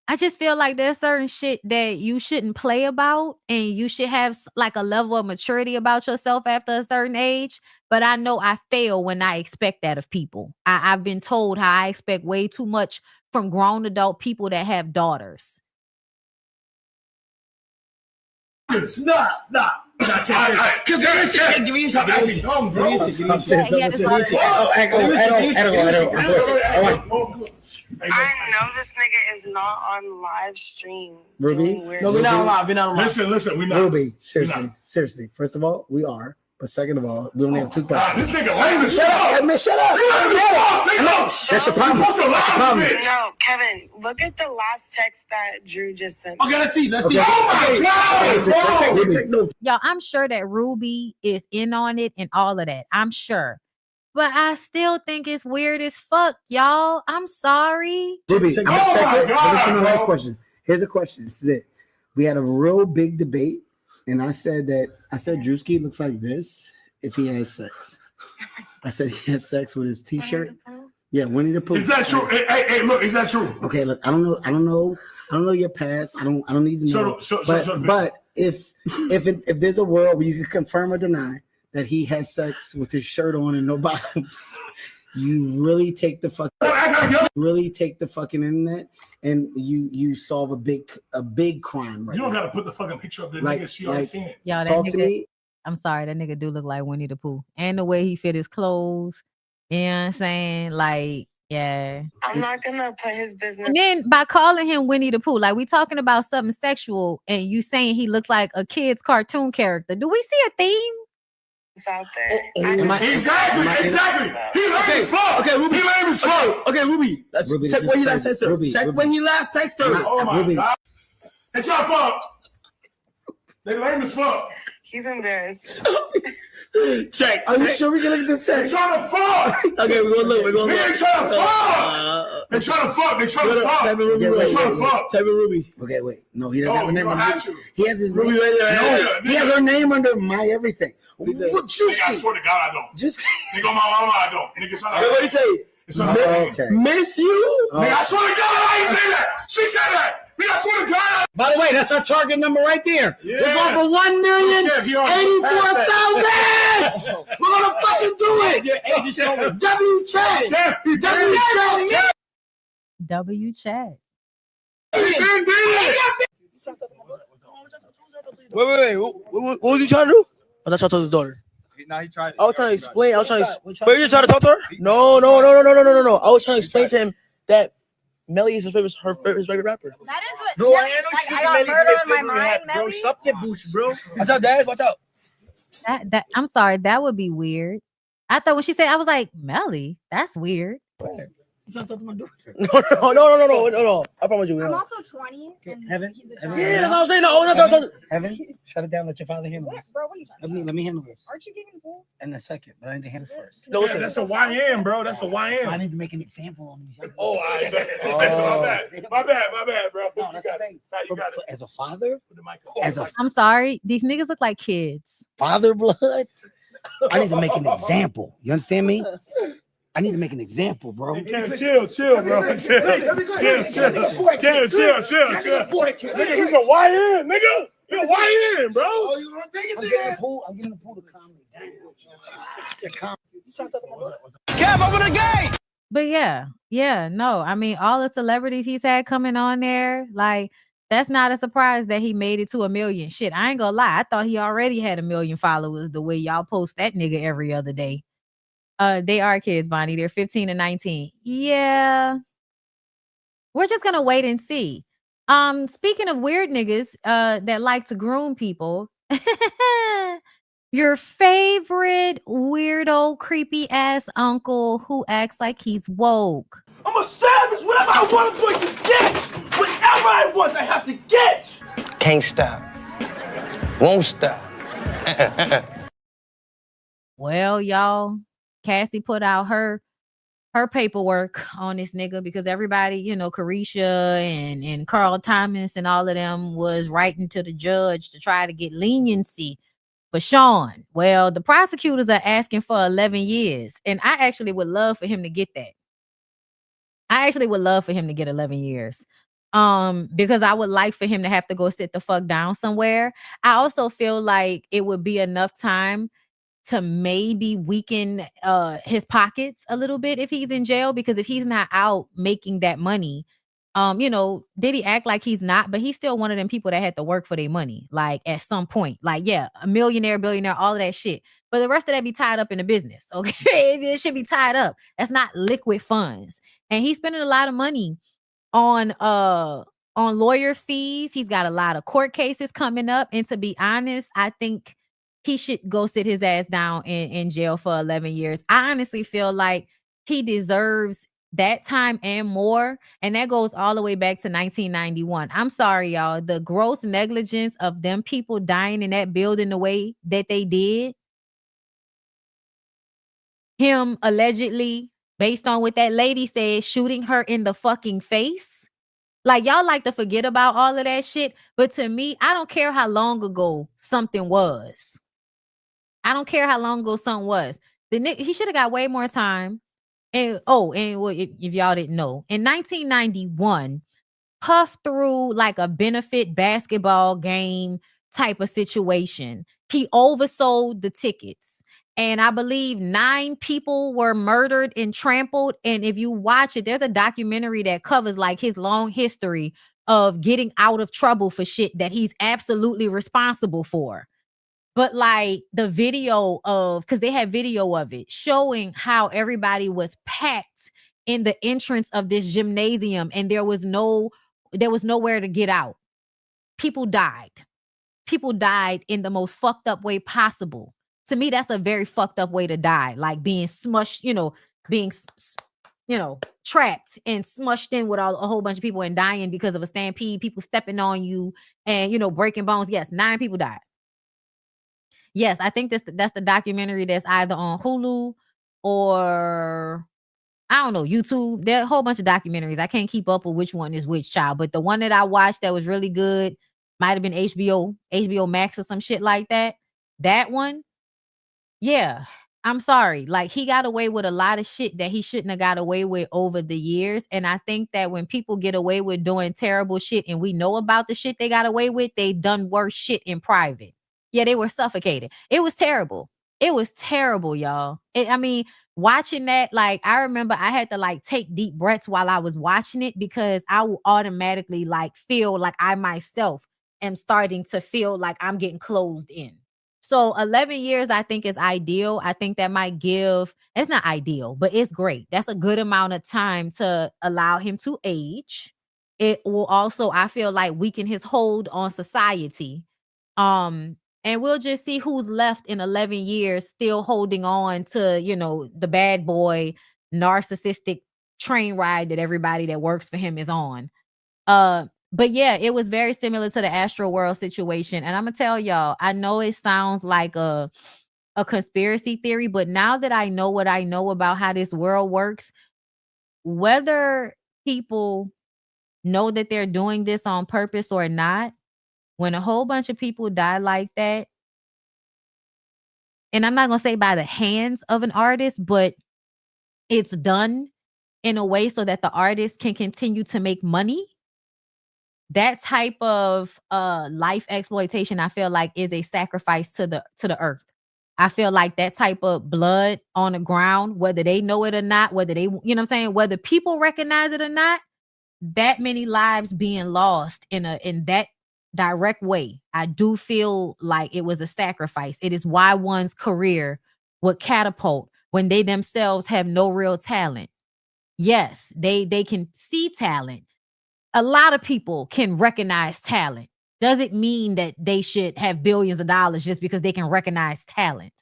I just feel like there's certain shit that you shouldn't play about and you should have like a level of maturity about yourself after a certain age. But I know I fail when I expect that of people. I've been told how I expect way too much from grown adult people that have daughters. Nah. Give me a second. Give me a second. I know this nigga is not on live stream. Ruby? No, we're not live. We're not live. Listen, we're not. Ruby, seriously. First of all, we are. But second of all, we only have two questions. This nigga lame. Shut up. Man, shut up. That's your problem. That's your problem. No, Kevin, look at the last text that Drew just sent. Okay, let's see. Oh my God. Y'all, I'm sure that Ruby is in on it and all of that. I'm sure. But I still think it's weird as fuck, y'all. I'm sorry. Ruby, I'm gonna check it. Listen to my last question. Here's a question. This is it. We had a real big debate, and I said Drewski looks like this if he has sex. I said he has sex with his t-shirt. Yeah, Winnie the Pooh. Is that true? Hey, look, is that true? Okay, look, I don't know your past. I don't need to know. But if there's a world where you can confirm or deny that he has sex with his shirt on and no bottoms, you really take the fucking internet and you solve a big crime. Right? You don't gotta put the fucking picture up there, nigga. She already seen it. Y'all, talk to me. I'm sorry, that nigga do look like Winnie the Pooh. And the way he fit his clothes. You know what I'm saying? Like, yeah. I'm not gonna put his business. And then by calling him Winnie the Pooh, like we talking about something sexual and you saying he looks like a kid's cartoon character. Do we see a theme? Out there. Exactly. He lame as fuck. Okay, Ruby. He lame as fuck. Okay, Ruby. Check when he last texted her. Check when he last texted her. Oh my God. It's your fault. They lame as fuck. He's embarrassed. Check. Are you sure we can look at this text? They trying to fuck. Okay, we're gonna look. They ain't trying to fuck. They trying to fuck. They trying to fuck. Type in Ruby. Okay, wait. No, he doesn't have a name. He has his Ruby name. right there. No, he has her name under my everything. What Nigga, I swear to God, I don't. Nigga, on my mama, I don't. Nigga, it's not. What did he say? It's not. Okay. Miss you? Nigga, I swear to God, I ain't say that. She said that. Nigga, I swear to God. By the way, that's our target number right there. Yeah. We're going for 1,084,000. We're gonna fucking do it. W chat. W chat. Wait. What was he trying to do? I thought y'all told his daughter. He tried. I was trying to explain. Wait, you just trying to talk to her? No. I was trying to explain to him that Melly is his favorite rapper. That is what. Bro, I got murder in my mind, bro. Melly. Stop that bullshit, bro. Watch out, Dad. Watch out. That I'm sorry. That would be weird. I thought when she said, I was like, Melly, that's weird. You trying to talk to my daughter? No. I promise you. I'm also 20. Heaven? Yeah, that's what I'm saying. No. Heaven, shut it down. Let your father handle this. Bro, what are you talking about? Let me handle this. Aren't you getting cool? In a second, but I need to handle this first. No, that's a YN, bro. That's a YN. I need to make an example on these. Oh, I bet. My bad, bro. No, that's the thing. You got it. As a father, I'm sorry. These niggas look like kids. father blood, I need to make an example. You understand me? I need to make an example, bro. Chill, bro. Chill. Nigga, he's a YN, nigga. He's a YN, bro. Oh, you gonna take it there? I'm getting the pool to calm me down. Kev, open the gate. But yeah, no. I mean, all the celebrities he's had coming on there, like, that's not a surprise that he made it to 1 million. Shit, I ain't gonna lie. I thought he already had 1 million followers the way y'all post that nigga every other day. They are kids, Bonnie. They're 15 and 19. Yeah. We're just gonna wait and see. Speaking of weird niggas that like to groom people, your favorite weirdo, creepy ass uncle who acts like he's woke. I'm a savage. Whatever I want, I'm going to get. Whatever I want, I have to get. Can't stop. Won't stop. Well, y'all, Cassie put out her paperwork on this nigga because everybody, you know, Carisha and Carl Thomas and all of them was writing to the judge to try to get leniency for Sean. Well, the prosecutors are asking for 11 years, and I actually would love for him to get that. I actually would love for him to get 11 years. Because I would like for him to have to go sit the fuck down somewhere. I also feel like it would be enough time to maybe weaken his pockets a little bit if he's in jail, because if he's not out making that money, you know, did he act like he's not? But he's still one of them people that had to work for their money, like at some point. Like, yeah, a millionaire, billionaire, all of that shit. But the rest of that be tied up in the business. Okay, it should be tied up. That's not liquid funds. And he's spending a lot of money on lawyer fees. He's got a lot of court cases coming up. And to be honest, I think he should go sit his ass down in jail for 11 years. I honestly feel like he deserves that time and more. And that goes all the way back to 1991. I'm sorry, y'all. The gross negligence of them people dying in that building the way that they did. Him allegedly, based on what that lady said, shooting her in the fucking face. Like, y'all like to forget about all of that shit. But to me, I don't care how long ago something was. I don't care how long ago something was. He should have got way more time. And if y'all didn't know, in 1991, Puff threw like a benefit basketball game type of situation. He oversold the tickets. And I believe 9 people were murdered and trampled. And if you watch it, there's a documentary that covers like his long history of getting out of trouble for shit that he's absolutely responsible for. But like the video because they had video of it showing how everybody was packed in the entrance of this gymnasium and there was nowhere to get out. People died. People died in the most fucked up way possible. To me, that's a very fucked up way to die. Like being smushed, being trapped and smushed in with a whole bunch of people and dying because of a stampede, people stepping on you and, breaking bones. Yes, 9 people died. Yes, I think that's the documentary that's either on Hulu or I don't know, YouTube. There are a whole bunch of documentaries. I can't keep up with which one is which, child. But the one that I watched that was really good might have been HBO Max or some shit like that. That one, yeah, I'm sorry. Like, he got away with a lot of shit that he shouldn't have got away with over the years. And I think that when people get away with doing terrible shit and we know about the shit they got away with, they've done worse shit in private. Yeah, they were suffocated. It was terrible. It was terrible, y'all. Watching that, like, I remember I had to like take deep breaths while I was watching it because I will automatically like feel like I myself am starting to feel like I'm getting closed in. So 11 years, I think, is ideal. I think that might it's not ideal, but it's great. That's a good amount of time to allow him to age. It will also, I feel like, weaken his hold on society. And we'll just see who's left in 11 years still holding on to, the bad boy, narcissistic train ride that everybody that works for him is on. But yeah, it was very similar to the Astro World situation. And I'm going to tell y'all, I know it sounds like a conspiracy theory, but now that I know what I know about how this world works, whether people know that they're doing this on purpose or not, when a whole bunch of people die like that, and I'm not going to say by the hands of an artist, but it's done in a way so that the artist can continue to make money, that type of life exploitation, I feel like, is a sacrifice to the earth. I feel like that type of blood on the ground, whether they know it or not, whether they, you know what I'm saying, whether people recognize it or not, that many lives being lost in that direct way, I do feel like it was a sacrifice. It is why one's career would catapult when they themselves have no real talent. Yes, they can see talent. A lot of people can recognize talent. Doesn't mean that they should have billions of dollars just because they can recognize talent.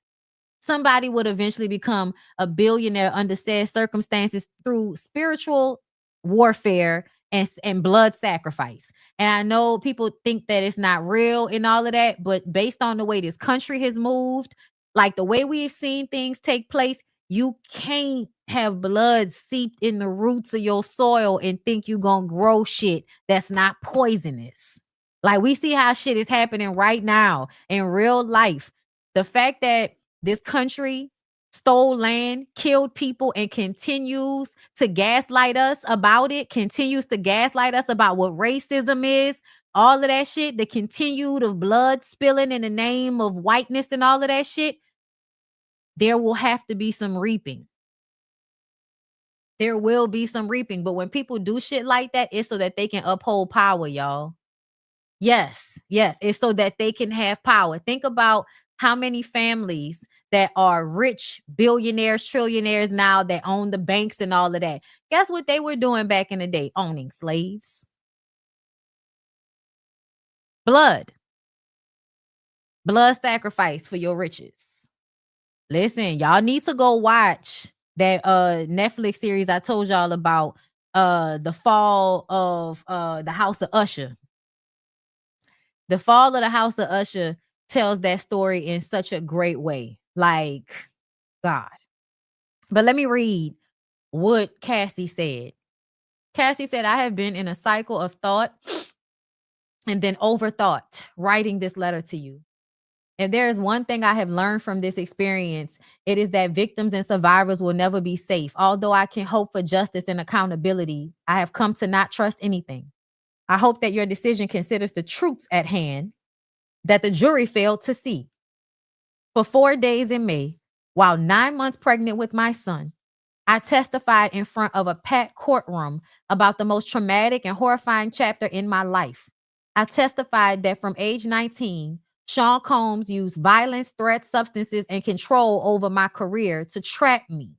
Somebody would eventually become a billionaire under said circumstances through spiritual warfare and blood sacrifice. And I know people think that it's not real and all of that, but based on the way this country has moved, like the way we've seen things take place, you can't have blood seeped in the roots of your soil and think you're gonna grow shit that's not poisonous. Like, we see how shit is happening right now in real life. The fact that this country stole land, killed people, and continues to gaslight us about it, continues to gaslight us about what racism is, all of that shit, the continued of blood spilling in the name of whiteness and all of that shit, there will have to be some reaping. There will be some reaping. But when people do shit like that, it's so that they can uphold power, y'all. Yes, it's so that they can have power. Think about how many families that are rich billionaires, trillionaires now that own the banks and all of that. Guess what they were doing back in the day? Owning slaves. Blood sacrifice for your riches. Listen, y'all need to go watch that Netflix series I told y'all about, the fall of the House of Usher. The fall of the House of Usher tells that story in such a great way. Like, God. But let me read what Cassie said. Cassie said, I have been in a cycle of thought and then overthought writing this letter to you. If there is one thing I have learned from this experience, it is that victims and survivors will never be safe. Although I can hope for justice and accountability, I have come to not trust anything. I hope that your decision considers the truths at hand that the jury failed to see. For 4 days in May, while 9 months pregnant with my son, I testified in front of a packed courtroom about the most traumatic and horrifying chapter in my life. I testified that from age 19, Sean Combs used violence, threats, substances, and control over my career to trap me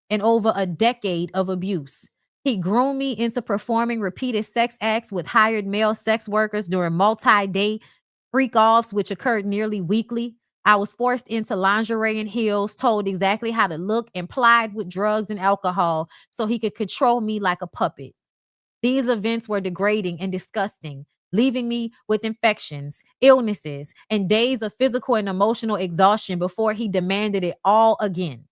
in over a decade of abuse. He groomed me into performing repeated sex acts with hired male sex workers during multi-day freak-offs, which occurred nearly weekly. I was forced into lingerie and heels, told exactly how to look, and plied with drugs and alcohol so he could control me like a puppet. These events were degrading and disgusting, leaving me with infections, illnesses, and days of physical and emotional exhaustion before he demanded it all again.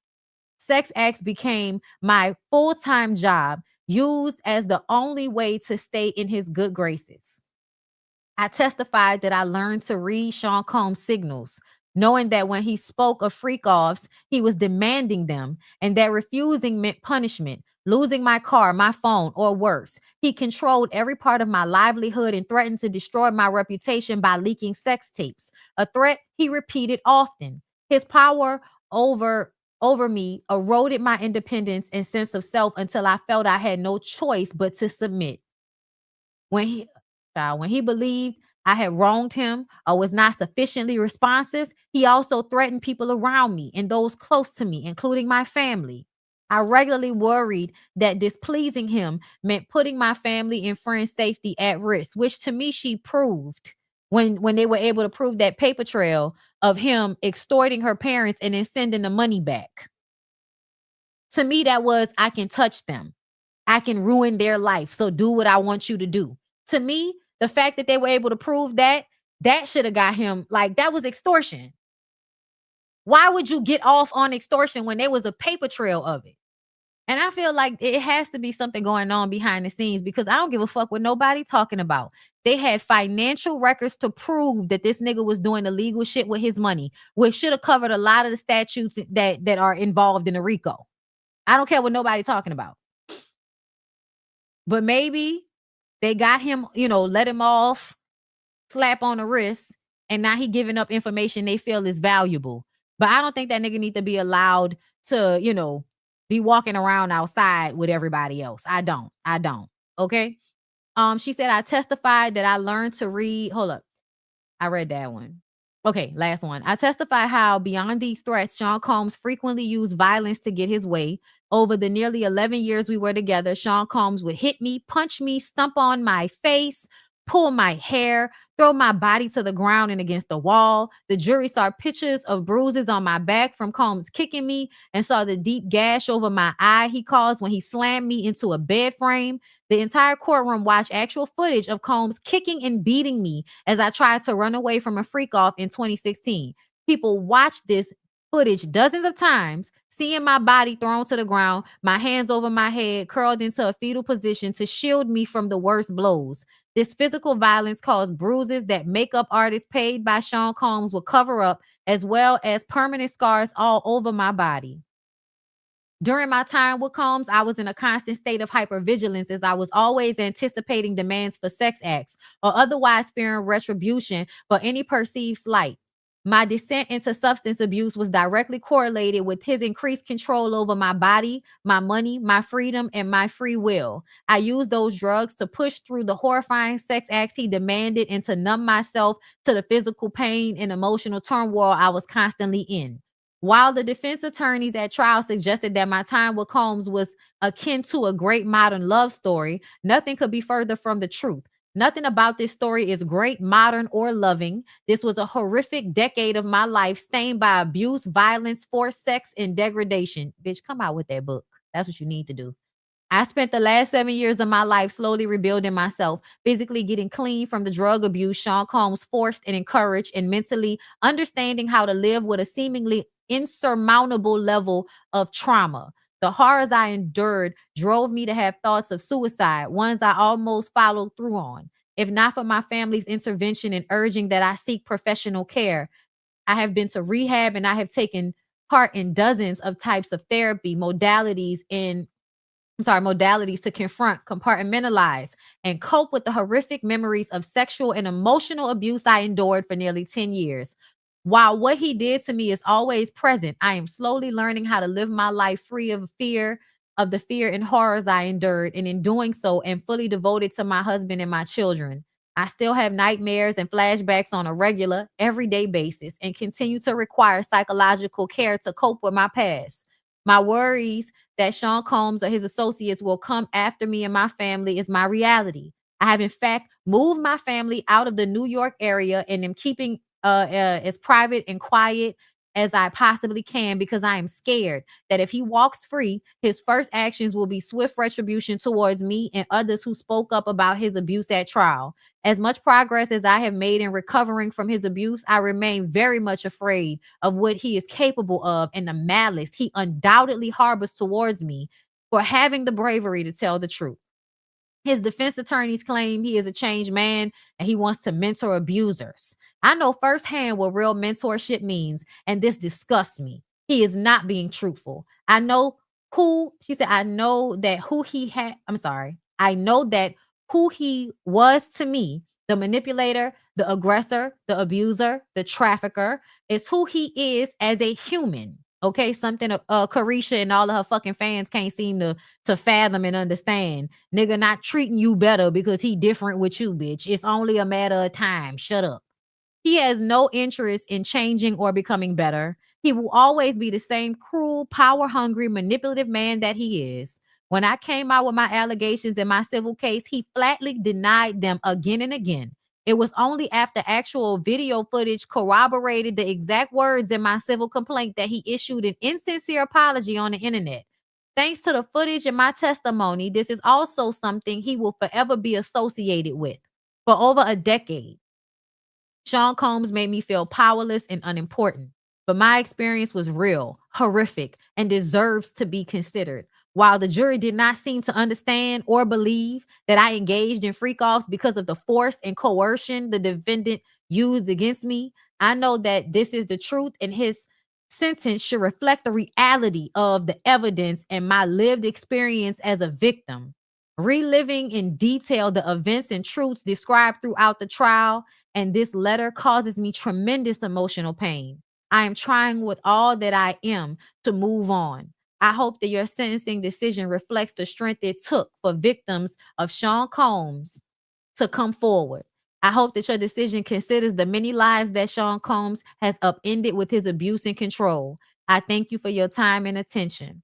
Sex acts became my full-time job, used as the only way to stay in his good graces. I testified that I learned to read Sean Combs' signals, knowing that when he spoke of freak-offs, he was demanding them, and that refusing meant punishment, losing my car, my phone, or worse. He controlled every part of my livelihood and threatened to destroy my reputation by leaking sex tapes, a threat he repeated often. His power over me eroded my independence and sense of self until I felt I had no choice but to submit. When he believed I had wronged him or was not sufficiently responsive, he also threatened people around me and those close to me, including my family. I regularly worried that displeasing him meant putting my family and friends' safety at risk, which to me she proved when they were able to prove that paper trail of him extorting her parents and then sending the money back. To me, that was, I can touch them. I can ruin their life. So do what I want you to do. To me, the fact that they were able to prove that should have got him, like, that was extortion. Why would you get off on extortion when there was a paper trail of it? And I feel like it has to be something going on behind the scenes, because I don't give a fuck what nobody talking about. They had financial records to prove that this nigga was doing illegal shit with his money, which should have covered a lot of the statutes that are involved in the RICO. I don't care what nobody's talking about. But maybe they got him, let him off, slap on the wrist, and now he giving up information they feel is valuable. But I don't think that nigga need to be allowed to, be walking around outside with everybody else. I don't. Okay. She said, I testified that I learned to read. Hold up. I read that one. Okay, last one. I testify how beyond these threats, Sean Combs frequently used violence to get his way. Over the nearly 11 years we were together, Sean Combs would hit me, punch me, stomp on my face, pull my hair, throw my body to the ground and against the wall. The jury saw pictures of bruises on my back from Combs kicking me and saw the deep gash over my eye he caused when he slammed me into a bed frame. The entire courtroom watched actual footage of Combs kicking and beating me as I tried to run away from a freak off in 2016. People watched this footage dozens of times, seeing my body thrown to the ground, my hands over my head, curled into a fetal position to shield me from the worst blows. This physical violence caused bruises that makeup artists paid by Sean Combs would cover up, as well as permanent scars all over my body. During my time with Combs, I was in a constant state of hypervigilance as I was always anticipating demands for sex acts or otherwise fearing retribution for any perceived slight. My descent into substance abuse was directly correlated with his increased control over my body, my money, my freedom, and my free will. I used those drugs to push through the horrifying sex acts he demanded and to numb myself to the physical pain and emotional turmoil I was constantly in. While the defense attorneys at trial suggested that my time with Combs was akin to a great modern love story, nothing could be further from the truth. Nothing about this story is great, modern, or loving. This was a horrific decade of my life stained by abuse, violence, forced sex, and degradation. Bitch, come out with that book. That's what you need to do. I spent the last 7 years of my life slowly rebuilding myself, physically getting clean from the drug abuse Sean Combs forced and encouraged, and mentally understanding how to live with a seemingly insurmountable level of trauma. The horrors I endured drove me to have thoughts of suicide, ones I almost followed through on. If not for my family's intervention and urging that I seek professional care, I have been to rehab and I have taken part in dozens of types of therapy modalities to confront, compartmentalize, and cope with the horrific memories of sexual and emotional abuse I endured for nearly 10 years. While what he did to me is always present, I am slowly learning how to live my life free of the fear and horrors I endured, and in doing so, am fully devoted to my husband and my children. I still have nightmares and flashbacks on a regular, everyday basis and continue to require psychological care to cope with my past. My worries that Sean Combs or his associates will come after me and my family is my reality. I have, in fact, moved my family out of the New York area and am keeping as private and quiet as I possibly can because I am scared that if he walks free, his first actions will be swift retribution towards me and others who spoke up about his abuse at trial. As much progress as I have made in recovering from his abuse, I remain very much afraid of what he is capable of and the malice he undoubtedly harbors towards me for having the bravery to tell the truth. His defense attorneys claim he is a changed man and he wants to mentor abusers. I know firsthand what real mentorship means, and this disgusts me. He is not being truthful. I know that who he was to me, the manipulator, the aggressor, the abuser, the trafficker, is who he is as a human. Okay, something Carisha and all of her fucking fans can't seem to fathom and understand. Nigga not treating you better because he different with you, bitch. It's only a matter of time. Shut up. He has no interest in changing or becoming better. He will always be the same cruel, power-hungry, manipulative man that he is. When I came out with my allegations in my civil case, he flatly denied them again and again. It was only after actual video footage corroborated the exact words in my civil complaint that he issued an insincere apology on the internet. Thanks to the footage and my testimony, this is also something he will forever be associated with. For over a decade, Sean Combs made me feel powerless and unimportant. But my experience was real, horrific, and deserves to be considered. While the jury did not seem to understand or believe that I engaged in freak-offs because of the force and coercion the defendant used against me, I know that this is the truth, and his sentence should reflect the reality of the evidence and my lived experience as a victim. Reliving in detail the events and truths described throughout the trial, and this letter causes me tremendous emotional pain. I am trying with all that I am to move on. I hope that your sentencing decision reflects the strength it took for victims of Sean Combs to come forward. I hope that your decision considers the many lives that Sean Combs has upended with his abuse and control. I thank you for your time and attention.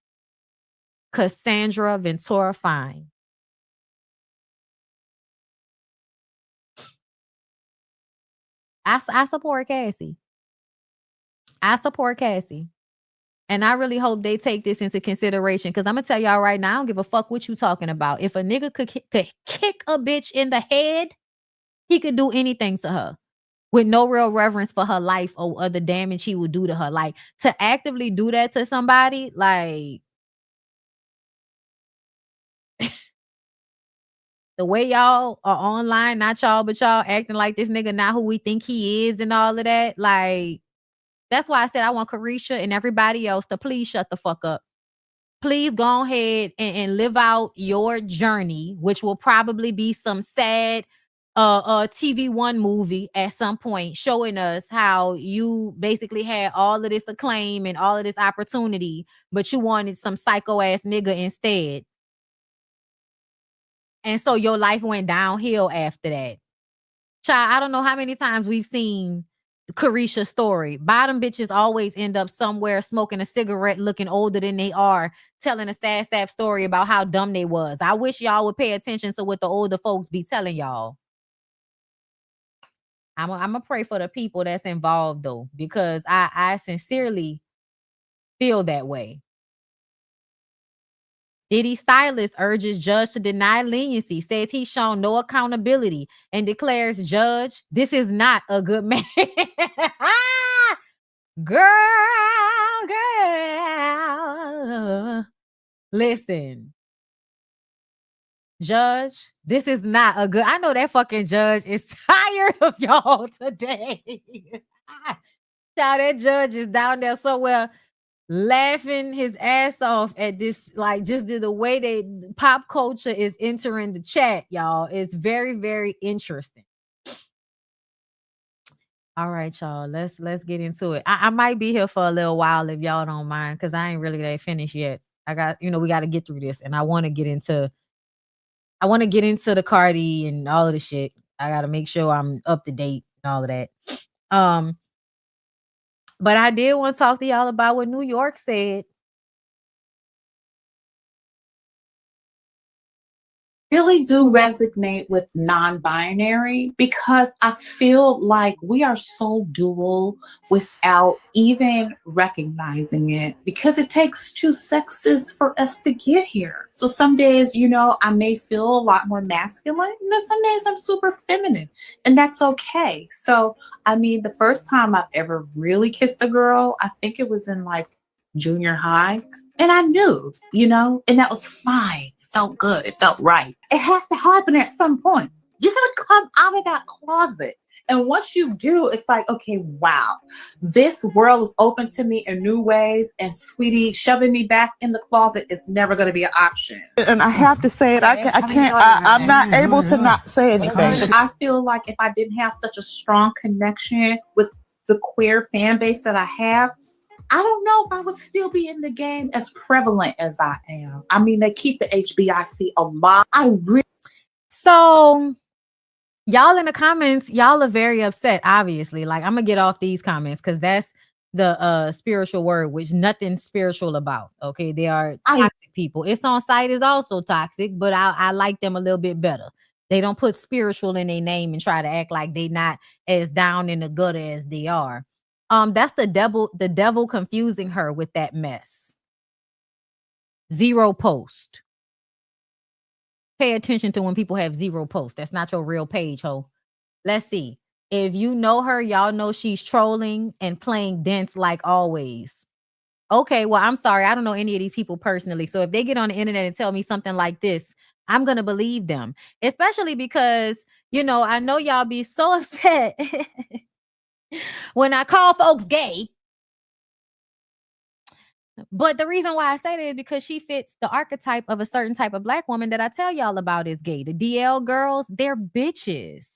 Cassandra Ventura Fine. I support Cassie. I support Cassie. And I really hope they take this into consideration, because I'm going to tell y'all right now, I don't give a fuck what you talking about. If a nigga could kick a bitch in the head, he could do anything to her with no real reverence for her life or the damage he would do to her. Like, to actively do that to somebody, like, the way y'all are online, not y'all, but y'all acting like this nigga not who we think he is and all of that, like, that's why I said I want Carisha and everybody else to please shut the fuck up. Please go ahead and live out your journey, which will probably be some sad TV One movie at some point, showing us how you basically had all of this acclaim and all of this opportunity, but you wanted some psycho ass nigga instead. And so your life went downhill after that. Child, I don't know how many times we've seen Carisha's story. Bottom bitches always end up somewhere smoking a cigarette, looking older than they are, telling a sad story about how dumb they was. I wish y'all would pay attention to what the older folks be telling y'all. I'm gonna pray for the people that's involved though, because I sincerely feel that way. Diddy stylist urges judge to deny leniency, says he's shown no accountability, and declares judge, this is not a good man. Girl. Listen. Judge, this is not a good. I know that fucking judge is tired of y'all today. Child, that judge is down there somewhere laughing his ass off at this, like, just the way they pop culture is entering the chat, y'all. It's very, very interesting. All right, y'all. Let's get into it. I might be here for a little while if y'all don't mind, because I ain't really that finished yet. I got, we got to get through this, and I want to get into the Cardi and all of the shit. I got to make sure I'm up to date and all of that. But I did want to talk to y'all about what New York said. Really do resonate with non-binary, because I feel like we are so dual without even recognizing it, because it takes two sexes for us to get here. So some days, I may feel a lot more masculine, and then some days I'm super feminine, and that's okay. So, the first time I've ever really kissed a girl, I think it was in like junior high, and I knew, and that was fine. Felt good. It felt right. It has to happen at some point. You're going to come out of that closet. And once you do, it's like, okay, wow, this world is open to me in new ways. And sweetie, shoving me back in the closet is never going to be an option. And I have to say it. I'm not able to not say anything. I feel like if I didn't have such a strong connection with the queer fan base that I have, I don't know if I would still be in the game as prevalent as I am. They keep the HBIC alive. So, y'all in the comments, y'all are very upset, obviously. Like, I'm going to get off these comments because that's the spiritual word, which nothing spiritual about. Okay, they are toxic people. It's on site is also toxic, but I like them a little bit better. They don't put spiritual in their name and try to act like they not as down in the gutter as they are. That's the devil confusing her with that mess. 0 post. Pay attention to when people have 0 posts. That's not your real page, ho. Let's see. If you know her, y'all know she's trolling and playing dense like always. Okay, well, I'm sorry. I don't know any of these people personally. So if they get on the internet and tell me something like this, I'm going to believe them. Especially because, I know y'all be so upset when I call folks gay. But the reason why I say that is because she fits the archetype of a certain type of black woman that I tell y'all about is gay. The DL girls, they're bitches.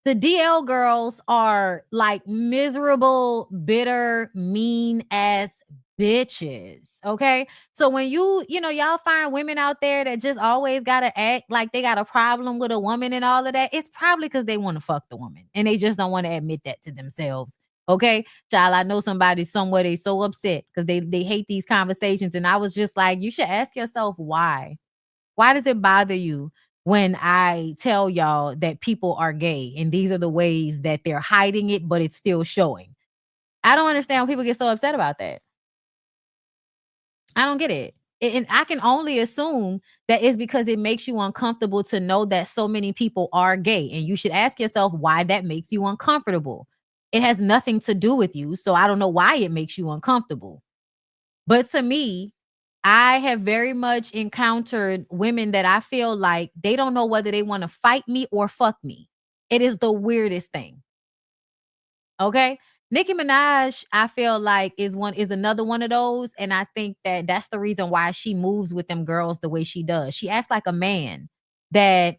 The DL girls are like miserable, bitter, mean ass bitches. Okay. So when y'all find women out there that just always got to act like they got a problem with a woman and all of that, it's probably because they want to fuck the woman and they just don't want to admit that to themselves. Okay. Child, I know somebody somewhere they so upset because they hate these conversations. And I was just like, you should ask yourself why. Why does it bother you when I tell y'all that people are gay and these are the ways that they're hiding it, but it's still showing? I don't understand when people get so upset about that. I don't get it. And I can only assume that it's because it makes you uncomfortable to know that so many people are gay. And you should ask yourself why that makes you uncomfortable. It has nothing to do with you. So I don't know why it makes you uncomfortable. But to me, I have very much encountered women that I feel like they don't know whether they want to fight me or fuck me. It is the weirdest thing. Okay. Nicki Minaj, I feel like is another one of those. And I think that that's the reason why she moves with them girls the way she does. She acts like a man that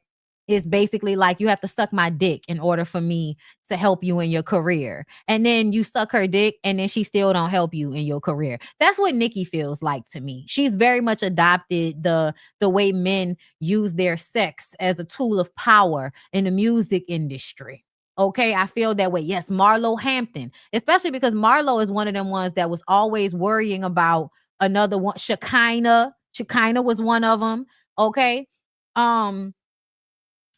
is basically like, you have to suck my dick in order for me to help you in your career. And then you suck her dick and then she still don't help you in your career. That's what Nicki feels like to me. She's very much adopted the way men use their sex as a tool of power in the music industry. Okay, I feel that way. Yes, Marlo Hampton, especially because Marlo is one of them ones that was always worrying about another one. Shekinah was one of them. Okay.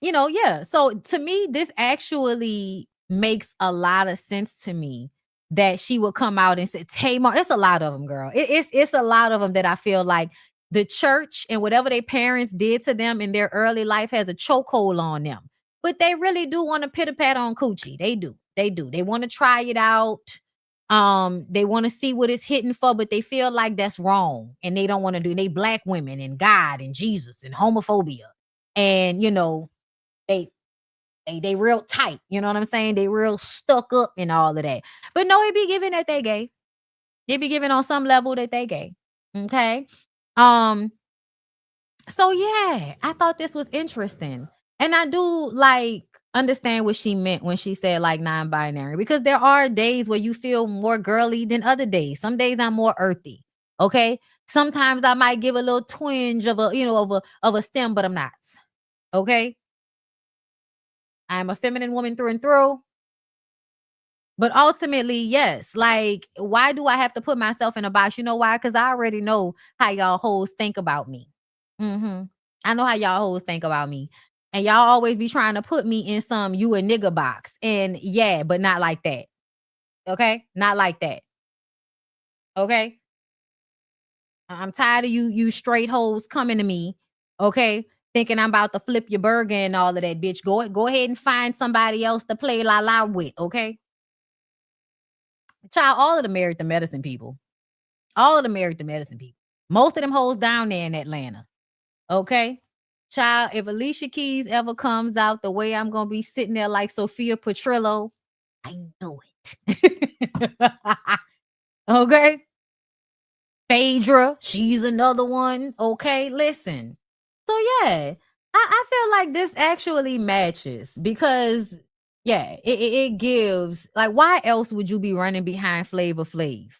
Yeah. So to me, this actually makes a lot of sense to me that she would come out and say, Tamar, it's a lot of them, girl. It's a lot of them that I feel like the church and whatever their parents did to them in their early life has a chokehold on them. But they really do want to pitter pat on coochie. They do. They want to try it out. They want to see what it's hitting for, but they feel like that's wrong. And they don't want to do. They black women and God and Jesus and homophobia. And they real tight. You know what I'm saying? They real stuck up and all of that. But no, it be given that they gay. It be given on some level that they gay. Okay. So yeah, I thought this was interesting. And I do understand what she meant when she said like non-binary, because there are days where you feel more girly than other days. Some days I'm more earthy. Okay. Sometimes I might give a little twinge of a stem, but I'm not. Okay. I'm a feminine woman through and through. But ultimately, yes. Like, why do I have to put myself in a box? You know why? Because I already know how y'all hoes think about me. I know how y'all hoes think about me. And y'all always be trying to put me in some you a nigga box. And yeah, but not like that. Okay? Not like that. Okay? I'm tired of you straight hoes coming to me. Okay? Thinking I'm about to flip your burger and all of that, bitch. Go ahead and find somebody else to play la la with. Okay? Child, all of the married to medicine people. All of the married to medicine people. Most of them hoes down there in Atlanta. Okay? Child, if Alicia Keys ever comes out the way I'm going to be sitting there like Sophia Petrillo, I know it. Okay? Phaedra, she's another one. Okay? Listen. So yeah, I feel like this actually matches because yeah, it gives, like, why else would you be running behind Flavor Flav?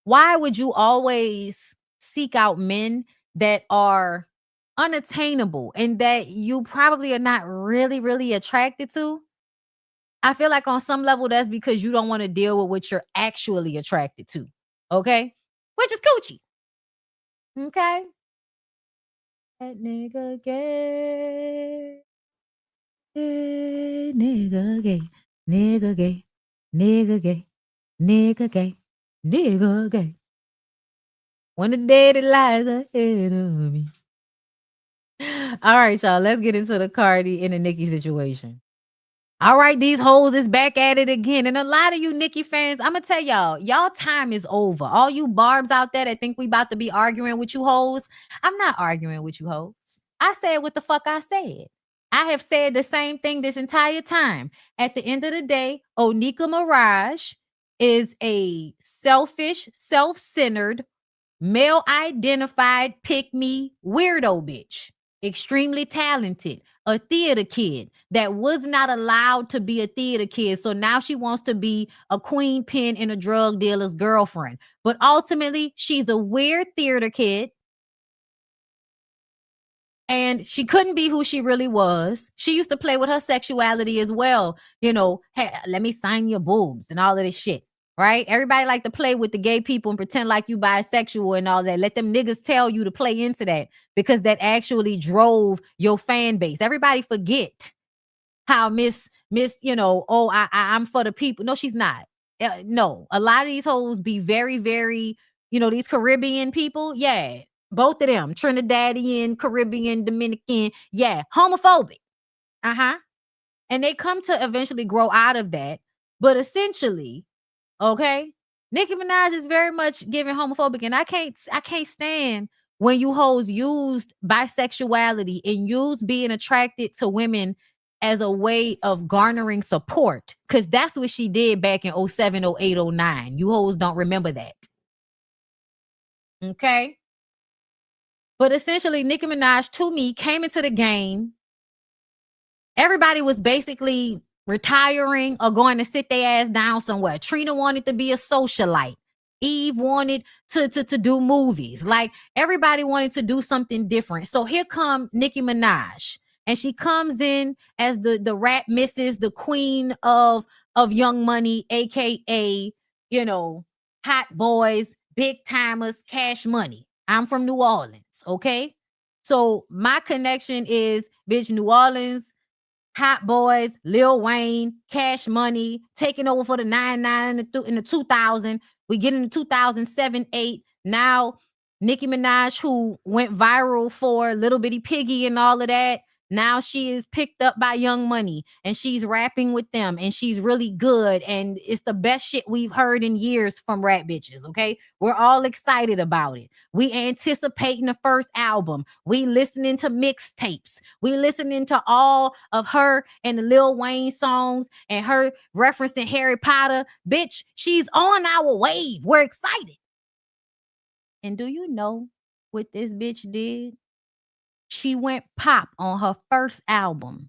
Why would you always seek out men that are unattainable and that you probably are not really, really attracted to? I feel like on some level that's because you don't want to deal with what you're actually attracted to. Okay? Which is coochie. Okay? That nigga gay. Hey, nigga gay. Nigga gay. Nigga gay. Nigga gay. Nigga gay. When the daddy lies ahead of me. All right, y'all. Let's get into the Cardi and the Nicki situation. All right, these hoes is back at it again. And a lot of you Nicki fans, I'm going to tell y'all time is over. All you barbs out there that think we about to be arguing with you hoes, I'm not arguing with you hoes. I said what the fuck I said. I have said the same thing this entire time. At the end of the day, Onika Mirage is a selfish, self-centered male identified pick me weirdo bitch, extremely talented, a theater kid that was not allowed to be a theater kid. So now she wants to be a queen pin and a drug dealer's girlfriend. But ultimately, she's a weird theater kid. And she couldn't be who she really was. She used to play with her sexuality as well. You know, hey, let me sign your boobs and all of this shit. Right? Everybody like to play with the gay people and pretend like you bisexual and all that. Let them niggas tell you to play into that because that actually drove your fan base. Everybody forget how Miss, you know, oh, I'm for the people. No, she's not. No, a lot of these hoes be very, very, you know, these Caribbean people. Yeah, both of them, Trinidadian, Caribbean, Dominican. Yeah, homophobic. And they come to eventually grow out of that. But essentially, okay, Nicki Minaj is very much giving homophobic, and I can't stand when you hoes used bisexuality and used being attracted to women as a way of garnering support, because that's what she did back in 07, 08, 09. You hoes don't remember that. Okay? But essentially, Nicki Minaj, to me, came into the game. Everybody was basically retiring or going to sit their ass down somewhere. Trina wanted to be a socialite. Eve wanted to do movies. Like, everybody wanted to do something different. So here come Nicki Minaj. And she comes in as the rap missus, the queen of Young Money, aka, you know, hot boys, big timers, cash money. I'm from New Orleans, okay? So my connection is, bitch, New Orleans, hot boys, Lil Wayne, cash money, taking over for the 99 in the 2000. We get into 2007, 8. Now, Nicki Minaj, who went viral for Little Bitty Piggy and all of that, now she is picked up by Young Money and she's rapping with them and she's really good. And it's the best shit we've heard in years from rap bitches. Okay. We're all excited about it. We anticipating the first album. We listening to mixtapes. We listening to all of her and the Lil Wayne songs and her referencing Harry Potter. Bitch, she's on our wave. We're excited. And do you know what this bitch did? She went pop on her first album.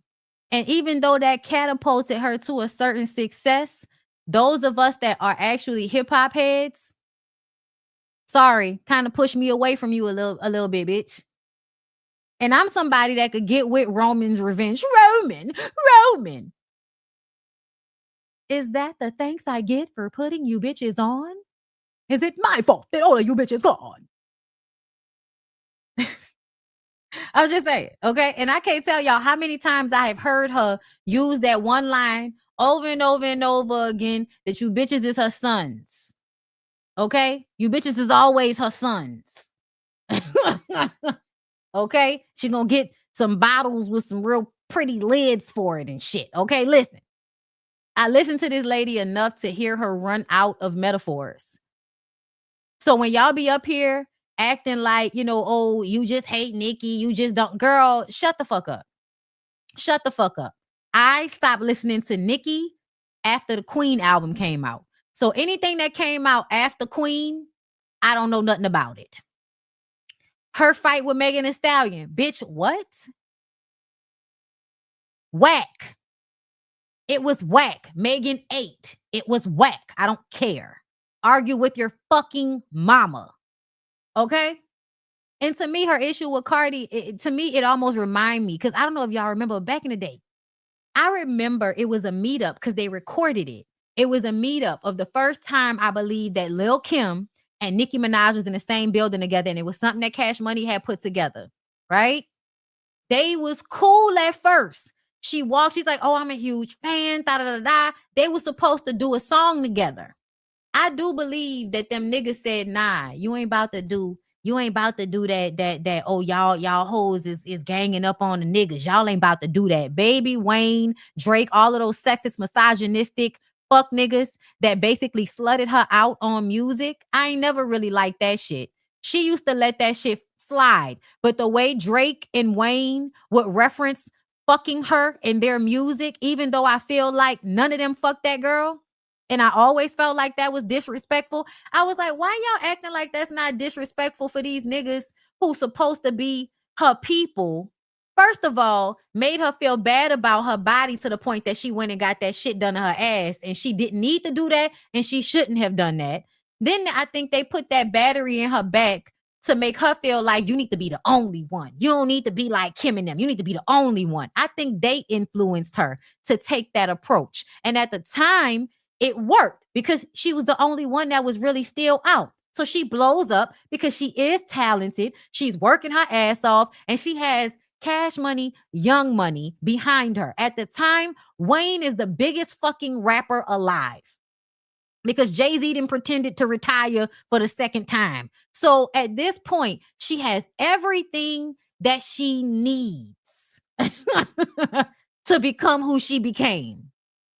And even though that catapulted her to a certain success, those of us that are actually hip hop heads, sorry, kind of pushed me away from you a little bit, bitch. And I'm somebody that could get with Roman's revenge. Roman. Is that the thanks I get for putting you bitches on? Is it my fault that all of you bitches gone? I was just saying, okay? And I can't tell y'all how many times I have heard her use that one line over and over and over again, that you bitches is her sons. Okay? You bitches is always her sons. Okay? She gonna get some bottles with some real pretty lids for it and shit. Okay, listen. I listened to this lady enough to hear her run out of metaphors. So when y'all be up here acting like, you know, oh, you just hate Nicki, you just don't, girl, shut the fuck up. Shut the fuck up. I stopped listening to Nicki after the Queen album came out. So anything that came out after Queen, I don't know nothing about it. Her fight with Megan Thee Stallion, bitch, what? Whack. It was whack. Megan ate. It was whack. I don't care. Argue with your fucking mama. Okay? And to me, her issue with Cardi, to me, it almost reminds me, because I don't know if y'all remember back in the day. I remember it was a meetup because they recorded it. It was a meetup of the first time I believe that Lil Kim and Nicki Minaj was in the same building together, and it was something that Cash Money had put together, right? They was cool at first. She walked, she's like, oh, I'm a huge fan, da-da-da-da. They were supposed to do a song together. I do believe that them niggas said, nah, you ain't about to do that, oh, y'all hoes is ganging up on the niggas. Y'all ain't about to do that. Baby, Wayne, Drake, all of those sexist, misogynistic fuck niggas that basically slutted her out on music. I ain't never really liked that shit. She used to let that shit slide. But the way Drake and Wayne would reference fucking her in their music, even though I feel like none of them fucked that girl, And I always felt like that was disrespectful. I was like, why y'all acting like that's not disrespectful for these niggas who's supposed to be her people? First of all, made her feel bad about her body to the point that she went and got that shit done to her ass, and she didn't need to do that, and she shouldn't have done that. Then I think they put that battery in her back to make her feel like you need to be the only one. You don't need to be like Kim and them. You need to be the only one. I think they influenced her to take that approach. And at the time, it worked because she was the only one that was really still out. So she blows up because she is talented. She's working her ass off, and she has Cash Money, Young Money behind her. At the time, Wayne is the biggest fucking rapper alive because Jay-Z didn't pretended to retire for the second time. So at this point, she has everything that she needs to become who she became,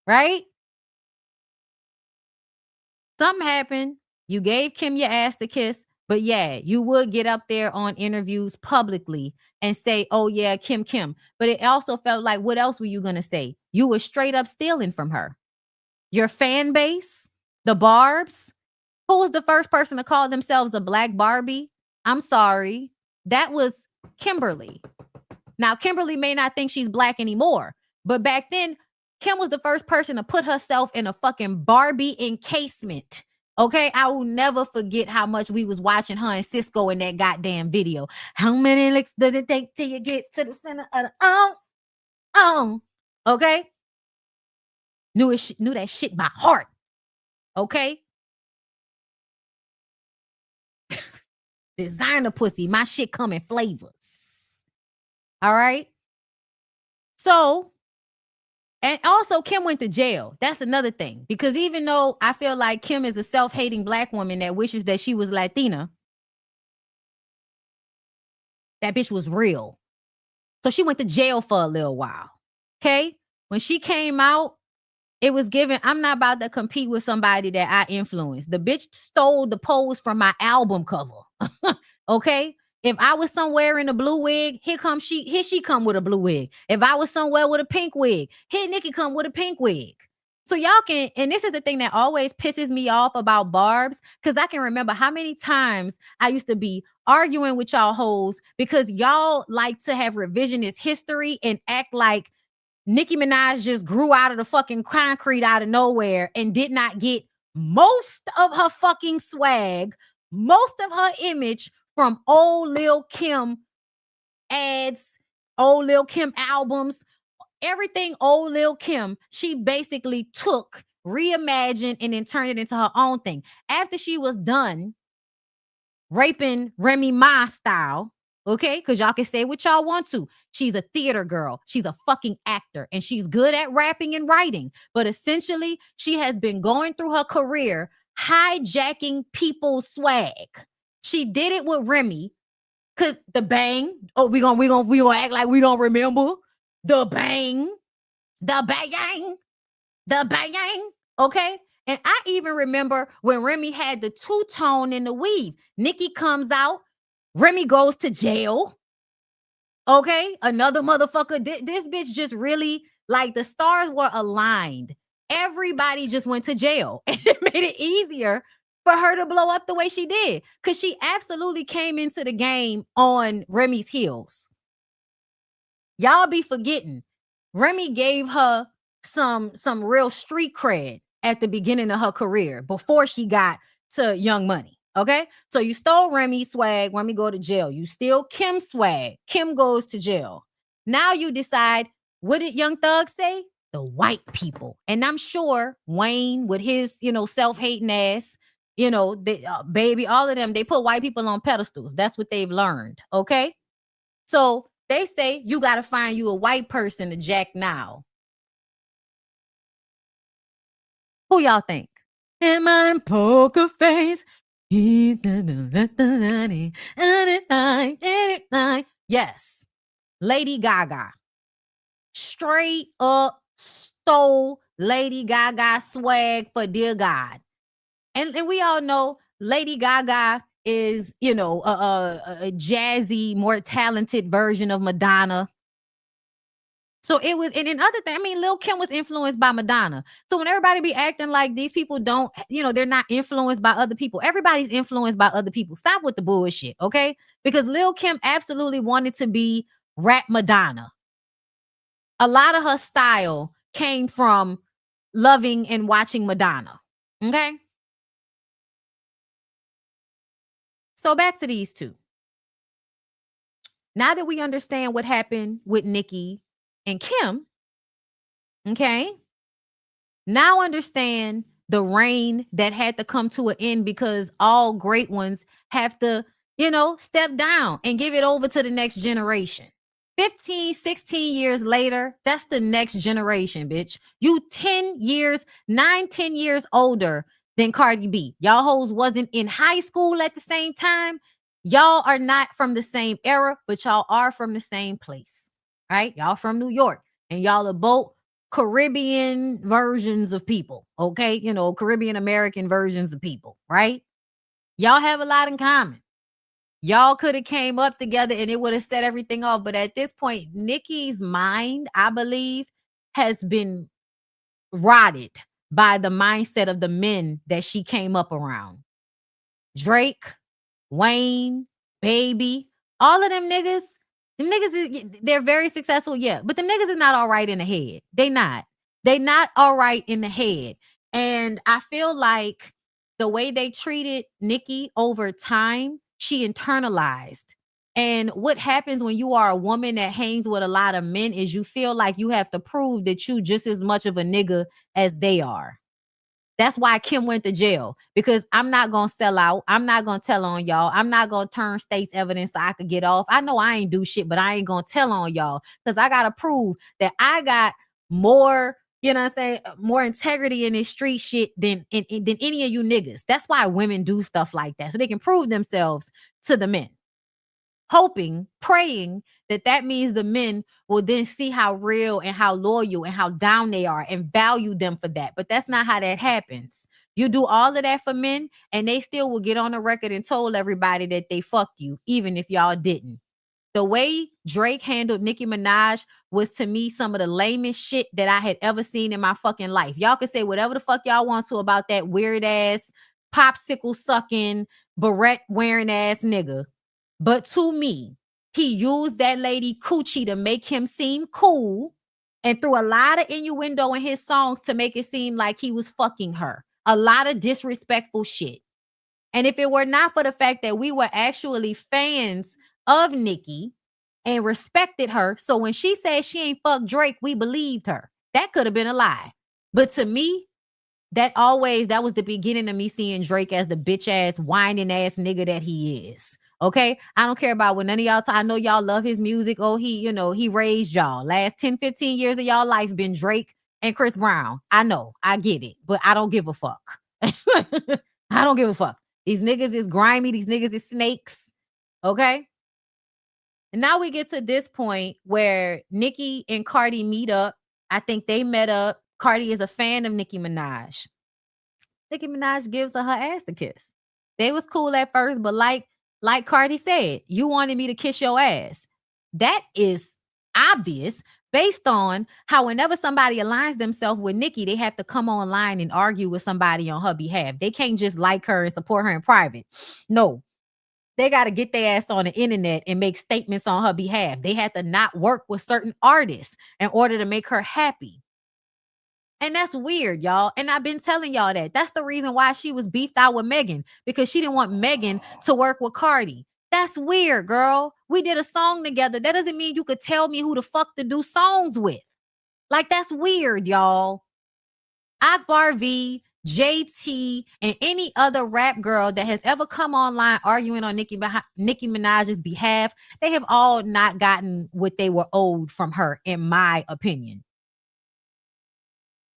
right? Something happened. You gave Kim your ass to kiss, but yeah, you would get up there on interviews publicly and say, oh yeah, Kim. But it also felt like, what else were you going to say? You were straight up stealing from her. Your fan base, the Barbs. Who was the first person to call themselves a Black Barbie? I'm sorry. That was Kimberly. Now, Kimberly may not think she's Black anymore, but back then, Kim was the first person to put herself in a fucking Barbie encasement. Okay, I will never forget how much we was watching her and Cisco in that goddamn video. How many licks does it take till you get to the center of the okay? Knew that shit by heart. Okay? Designer pussy. My shit come in flavors. All right? So, and also Kim went to jail. That's another thing. Because even though I feel like Kim is a self-hating Black woman that wishes that she was Latina, that bitch was real. So she went to jail for a little while. Okay? When she came out, it was given, I'm not about to compete with somebody that I influenced. The bitch stole the pose from my album cover. Okay? If I was somewhere in a blue wig, here she come with a blue wig. If I was somewhere with a pink wig, here Nicki come with a pink wig. So y'all can, and this is the thing that always pisses me off about Barbs, because I can remember how many times I used to be arguing with y'all hoes because y'all like to have revisionist history and act like Nicki Minaj just grew out of the fucking concrete out of nowhere and did not get most of her fucking swag, most of her image from old Lil Kim ads, old Lil Kim albums, everything old Lil Kim, she basically took, reimagined, and then turned it into her own thing. After she was done raping Remy Ma style, okay, because y'all can say what y'all want to. She's a theater girl. She's a fucking actor, and she's good at rapping and writing. But essentially, she has been going through her career hijacking people's swag. She did it with Remy, cause the bang. Oh, we gonna act like we don't remember the bang, the bang, the bang. Okay. And I even remember when Remy had the two-tone in the weave. Nicki comes out, Remy goes to jail. Okay, another motherfucker. This bitch just really, like, the stars were aligned. Everybody just went to jail, and it made it easier for her to blow up the way she did, because she absolutely came into the game on Remy's heels. Y'all be forgetting, Remy gave her some real street cred at the beginning of her career before she got to Young Money. Okay, so you stole Remy's swag, Remy go to jail. You steal Kim's swag, Kim goes to jail. Now you decide, what did Young Thug say? The white people. And I'm sure Wayne, with his, self-hating ass, baby, all of them, they put white people on pedestals. That's what they've learned. Okay, so they say you got to find you a white person to jack now. Who y'all think? Am I in poker face? Yes, Lady Gaga. Straight up stole Lady Gaga swag for dear God. And we all know Lady Gaga is, a jazzy, more talented version of Madonna. So it was, and other thing, I mean, Lil Kim was influenced by Madonna. So when everybody be acting like these people don't, they're not influenced by other people. Everybody's influenced by other people. Stop with the bullshit, okay? Because Lil Kim absolutely wanted to be rap Madonna. A lot of her style came from loving and watching Madonna, okay? So back to these two. Now that we understand what happened with Nicki and Kim, okay, now understand the reign that had to come to an end because all great ones have to, step down and give it over to the next generation. 15, 16 years later, that's the next generation, bitch. You 10 years older than Cardi B. Y'all hoes wasn't in high school at the same time. Y'all are not from the same era, but y'all are from the same place, right? Y'all from New York, and y'all are both Caribbean versions of people, okay? Caribbean American versions of people, right? Y'all have a lot in common. Y'all could have came up together and it would have set everything off. But at this point, Nicki's mind, I believe, has been rotted by the mindset of the men that she came up around. Drake, Wayne, Baby, all of them niggas, they're very successful, yeah. But them niggas is not all right in the head. They not all right in the head. And I feel like the way they treated Nicki over time, she internalized. And what happens when you are a woman that hangs with a lot of men is you feel like you have to prove that you just as much of a nigga as they are. That's why Kim went to jail, because I'm not going to sell out. I'm not going to tell on y'all. I'm not going to turn state's evidence so I could get off. I know I ain't do shit, but I ain't going to tell on y'all because I got to prove that I got more, more integrity in this street shit than any of you niggas. That's why women do stuff like that, so they can prove themselves to the men. Hoping, praying that means the men will then see how real and how loyal and how down they are and value them for that. But that's not how that happens. You do all of that for men and they still will get on the record and told everybody that they fucked you, even if y'all didn't. The way Drake handled Nicki Minaj was, to me, some of the lamest shit that I had ever seen in my fucking life. Y'all can say whatever the fuck y'all want to about that weird ass popsicle sucking, beret wearing ass nigga. But to me, he used that lady coochie to make him seem cool and threw a lot of innuendo in his songs to make it seem like he was fucking her. A lot of disrespectful shit. And if it were not for the fact that we were actually fans of Nicki and respected her, so when she said she ain't fucked Drake, we believed her. That could have been a lie. But to me, that was the beginning of me seeing Drake as the bitch ass, whining ass nigga that he is. Okay, I don't care about what none of y'all I know y'all love his music. Oh, he raised y'all. Last 10, 15 years of y'all life been Drake and Chris Brown. I know, I get it, but I don't give a fuck. I don't give a fuck. These niggas is grimy. These niggas is snakes. Okay. And now we get to this point where Nicki and Cardi meet up. I think they met up. Cardi is a fan of Nicki Minaj. Nicki Minaj gives her ass to kiss. They was cool at first, but like Cardi said, you wanted me to kiss your ass. That is obvious based on how whenever somebody aligns themselves with Nicki, they have to come online and argue with somebody on her behalf. They can't just like her and support her in private. No, they got to get their ass on the internet and make statements on her behalf. They have to not work with certain artists in order to make her happy. And that's weird, y'all. And I've been telling y'all that. That's the reason why she was beefed out with Megan, because she didn't want Megan to work with Cardi. That's weird, girl. We did a song together. That doesn't mean you could tell me who the fuck to do songs with. Like, that's weird, y'all. Akbar V, JT, and any other rap girl that has ever come online arguing on Nicki Minaj's behalf, they have all not gotten what they were owed from her, in my opinion.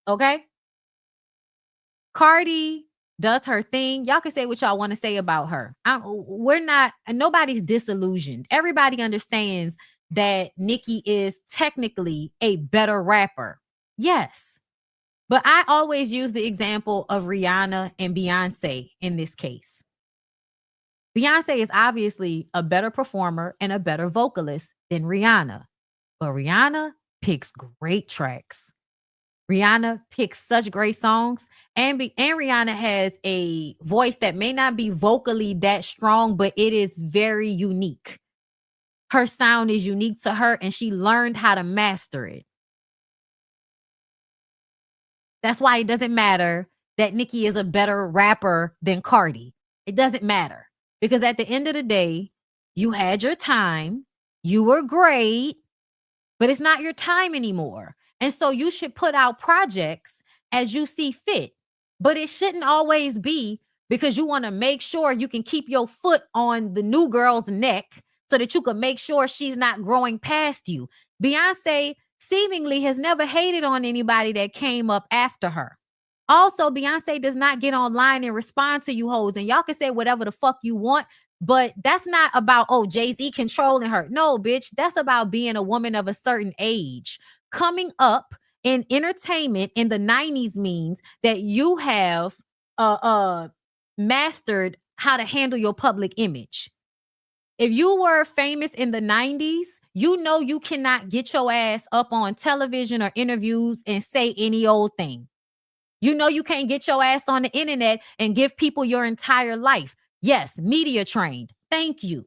Okay? Cardi does her thing. Y'all can say what y'all want to say about her. Nobody's disillusioned. Everybody understands that Nicki is technically a better rapper. Yes. But I always use the example of Rihanna and Beyonce in this case. Beyonce is obviously a better performer and a better vocalist than Rihanna. But Rihanna picks great tracks. Rihanna picks such great songs, and Rihanna has a voice that may not be vocally that strong, but it is very unique. Her sound is unique to her, and she learned how to master it. That's why it doesn't matter that Nicki is a better rapper than Cardi. It doesn't matter, because at the end of the day, you had your time, you were great, but it's not your time anymore. And so you should put out projects as you see fit. But it shouldn't always be because you want to make sure you can keep your foot on the new girl's neck so that you can make sure she's not growing past you. Beyonce seemingly has never hated on anybody that came up after her. Also, Beyonce does not get online and respond to you hoes. And y'all can say whatever the fuck you want, but that's not about, oh, Jay-Z controlling her. No, bitch, that's about being a woman of a certain age. Coming up in entertainment in the 90s means that you have mastered how to handle your public image. If you were famous in the 90s, you know you cannot get your ass up on television or interviews and say any old thing. You know you can't get your ass on the internet and give people your entire life. Yes, media trained. Thank you.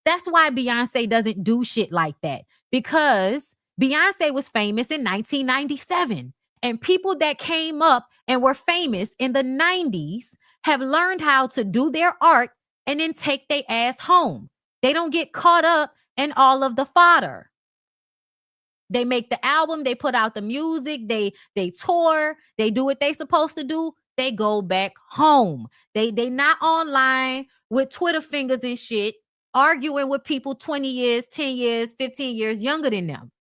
That's why Beyonce doesn't do shit like that, because Beyonce was famous in 1997, and people that came up and were famous in the 90s have learned how to do their art and then take their ass home. They don't get caught up in all of the fodder. They make the album, they put out the music, they tour, they do what they supposed to do, they go back home. They not online with Twitter fingers and shit, arguing with people 20 years, 10 years, 15 years younger than them.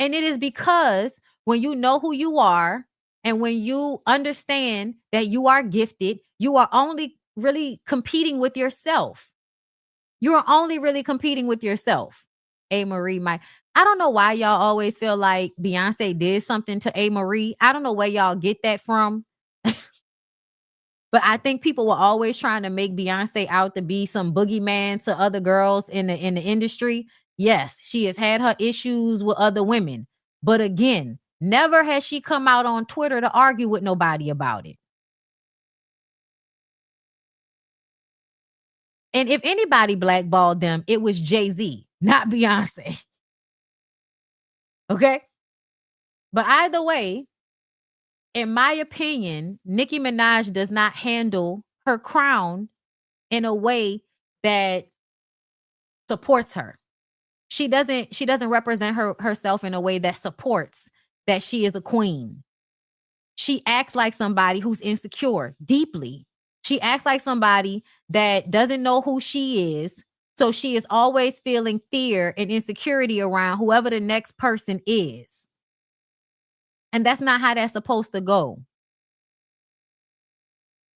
And it is because when you know who you are and when you understand that you are gifted, you are only really competing with yourself. You are only really competing with yourself. A. Marie, I don't know why y'all always feel like Beyonce did something to A. Marie. I don't know where y'all get that from. But I think people were always trying to make Beyonce out to be some boogeyman to other girls in the industry. Yes, she has had her issues with other women. But again, never has she come out on Twitter to argue with nobody about it. And if anybody blackballed them, it was Jay-Z, not Beyonce. Okay? But either way, in my opinion, Nicki Minaj does not handle her crown in a way that supports her. She doesn't represent herself in a way that supports that she is a queen. She acts like somebody who's insecure deeply. She acts like somebody that doesn't know who she is. So she is always feeling fear and insecurity around whoever the next person is. And that's not how that's supposed to go.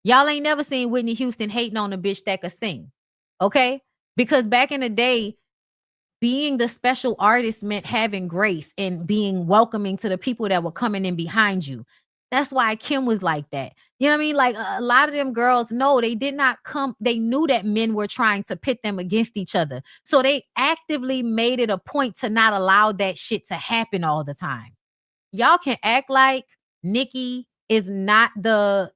Y'all ain't never seen Whitney Houston hating on a bitch that could sing. Okay? Because back in the day, being the special artist meant having grace and being welcoming to the people that were coming in behind you. That's why Kim was like that. You know what I mean? Like a lot of them girls, no, they did not come. They knew that men were trying to pit them against each other. So they actively made it a point to not allow that shit to happen all the time. Y'all can act like Nicki is not the,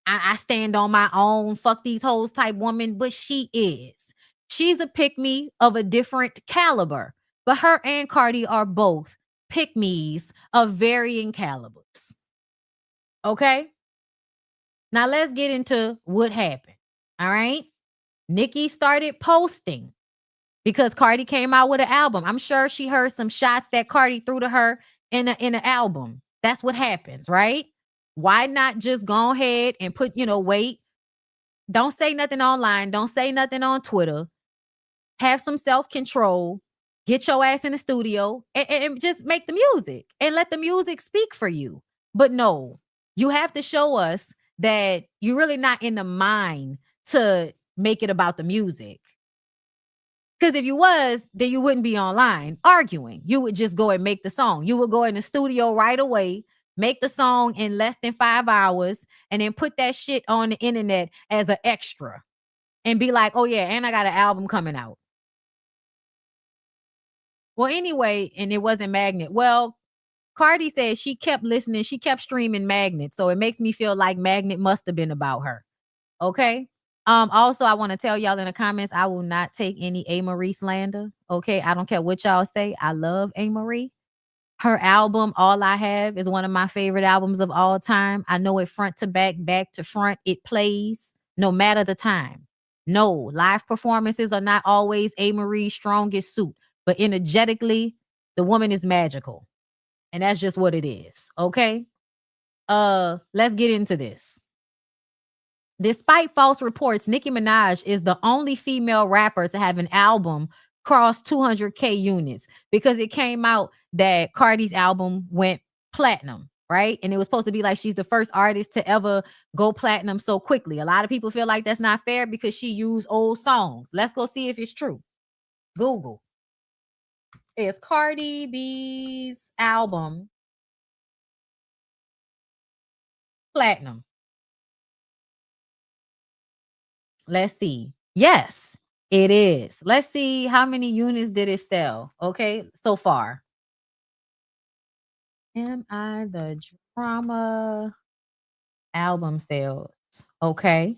I stand on my own, fuck these hoes type woman, but she is. She's a pick-me of a different caliber, but her and Cardi are both pick-me's of varying calibers. Okay? Now let's get into what happened. All right? Nicki started posting because Cardi came out with an album. I'm sure she heard some shots that Cardi threw to her in an album. That's what happens, right? Why not just go ahead and put, wait. Don't say nothing online. Don't say nothing on Twitter. Have some self-control. Get your ass in the studio and just make the music and let the music speak for you. But no, you have to show us that you're really not in the mind to make it about the music. Because if you was, then you wouldn't be online arguing. You would just go and make the song. You would go in the studio right away, make the song in less than 5 hours, and then put that shit on the internet as an extra and be like, oh yeah, and I got an album coming out. Well, anyway, and it wasn't Magnet. Well, Cardi said she kept listening. She kept streaming Magnet. So it makes me feel like Magnet must have been about her. Okay. Also, I want to tell y'all in the comments, I will not take any A. Marie slander. Okay. I don't care what y'all say. I love A. Marie. Her album, All I Have, is one of my favorite albums of all time. I know it front to back, back to front. It plays no matter the time. No, live performances are not always A. Marie's strongest suit, but energetically, the woman is magical. And that's just what it is. Okay. Let's get into this. Despite false reports, Nicki Minaj is the only female rapper to have an album cross 200K units, because it came out that Cardi's album went platinum, right? And it was supposed to be like she's the first artist to ever go platinum so quickly. A lot of people feel like that's not fair because she used old songs. Let's go see if it's true. Google. Is Cardi B's album platinum? Let's see. Yes, it is. Let's see how many units did it sell. Okay, so far. Am I the Drama album sales? Okay.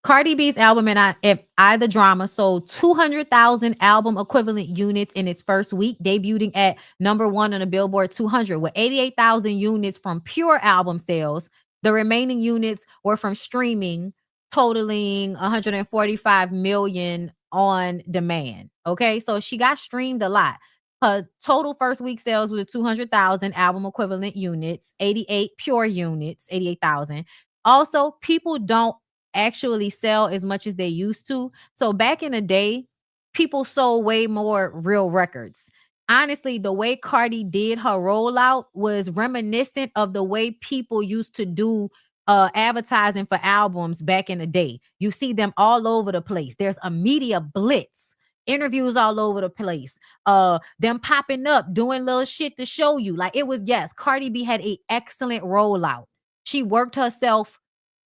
Cardi B's album and I the Drama sold 200,000 album equivalent units in its first week, debuting at #1 on the Billboard 200 with 88,000 units from pure album sales. The remaining units were from streaming, totaling 145 million on demand. Okay, so she got streamed a lot. Her total first week sales were 200,000 album equivalent units, 88 pure units, 88,000. Also, people don't actually sell as much as they used to. So back in the day, people sold way more real records. Honestly, the way Cardi did her rollout was reminiscent of the way people used to do advertising for albums back in the day. You see them all over the place. There's a media blitz, interviews all over the place, them popping up, doing little shit to show you. Like it was, yes, Cardi B had an excellent rollout. She worked herself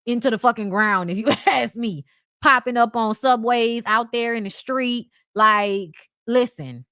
into the fucking ground, if you ask me, popping up on subways, out there in the street. Like, listen,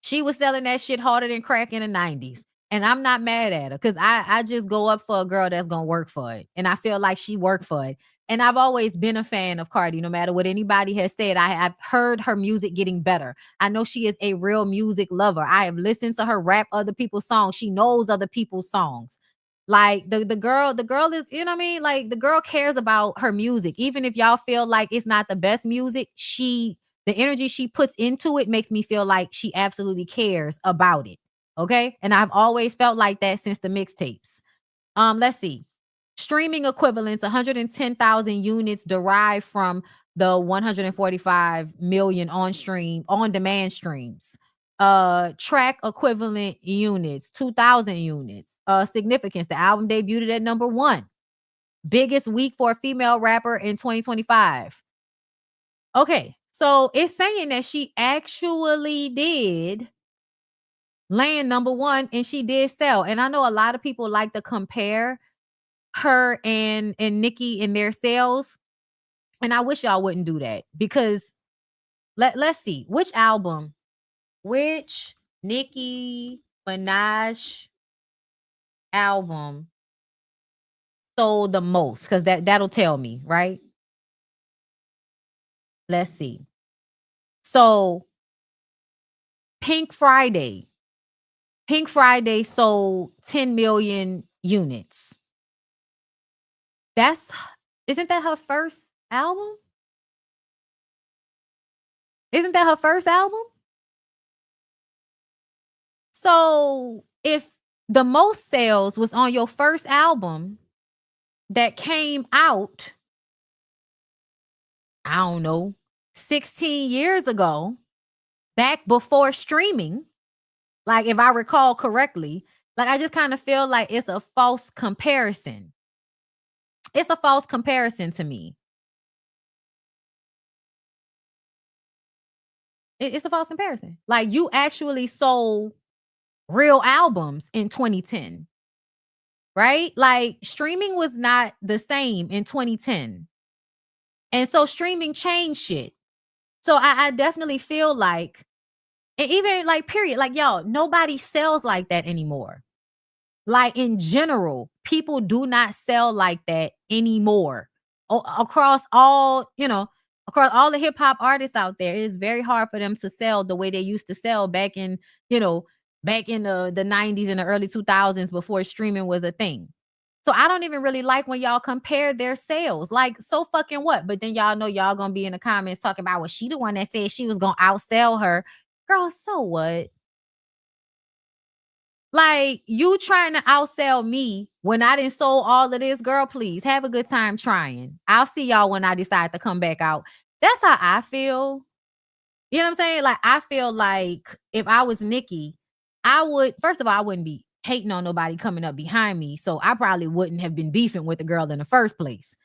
she was selling that shit harder than crack in the 90s. And I'm not mad at her because I just go up for a girl that's going to work for it. And I feel like she worked for it. And I've always been a fan of Cardi, no matter what anybody has said. I've heard her music getting better. I know she is a real music lover. I have listened to her rap other people's songs. She knows other people's songs. Like the girl is, you know what I mean? Like the girl cares about her music. Even if y'all feel like it's not the best music, the energy she puts into it makes me feel like she absolutely cares about it. Okay. And I've always felt like that since the mixtapes. Let's see. Streaming equivalents, 110,000 units derived from the 145 million on demand streams. Track equivalent units, 2,000 units. Significance, the album debuted at #1. Biggest week for a female rapper in 2025. Okay, so it's saying that she actually did land #1 and she did sell. And I know a lot of people like to compare her and Nicki in their sales. And I wish y'all wouldn't do that, because let's see which Nicki Minaj album sold the most, because that'll tell me, right? Let's see. So Pink Friday sold 10 million units. Isn't that her first album? Isn't that her first album? So if the most sales was on your first album that came out, I don't know, 16 years ago, back before streaming, like if I recall correctly, like I just kind of feel like it's a false comparison. It's a false comparison to me. It's a false comparison. Like you actually sold real albums in 2010, right? Like streaming was not the same in 2010. And so streaming changed shit. So I definitely feel like And even like, period, like, y'all, nobody sells like that anymore. Like, in general, people do not sell like that anymore. Across all, across all the hip hop artists out there, it is very hard for them to sell the way they used to sell back in, back in the 90s and the early 2000s before streaming was a thing. So I don't even really like when y'all compare their sales. Like, so fucking what? But then y'all know y'all gonna be in the comments talking about, well, she the one that said she was gonna outsell her. Girl, so what? Like, you trying to outsell me when I didn't sold all of this? Girl, please have a good time trying. I'll see y'all when I decide to come back out. That's how I feel. You know what I'm saying? Like, I feel like if I was Nicki, first of all, I wouldn't be hating on nobody coming up behind me. So I probably wouldn't have been beefing with the girl in the first place.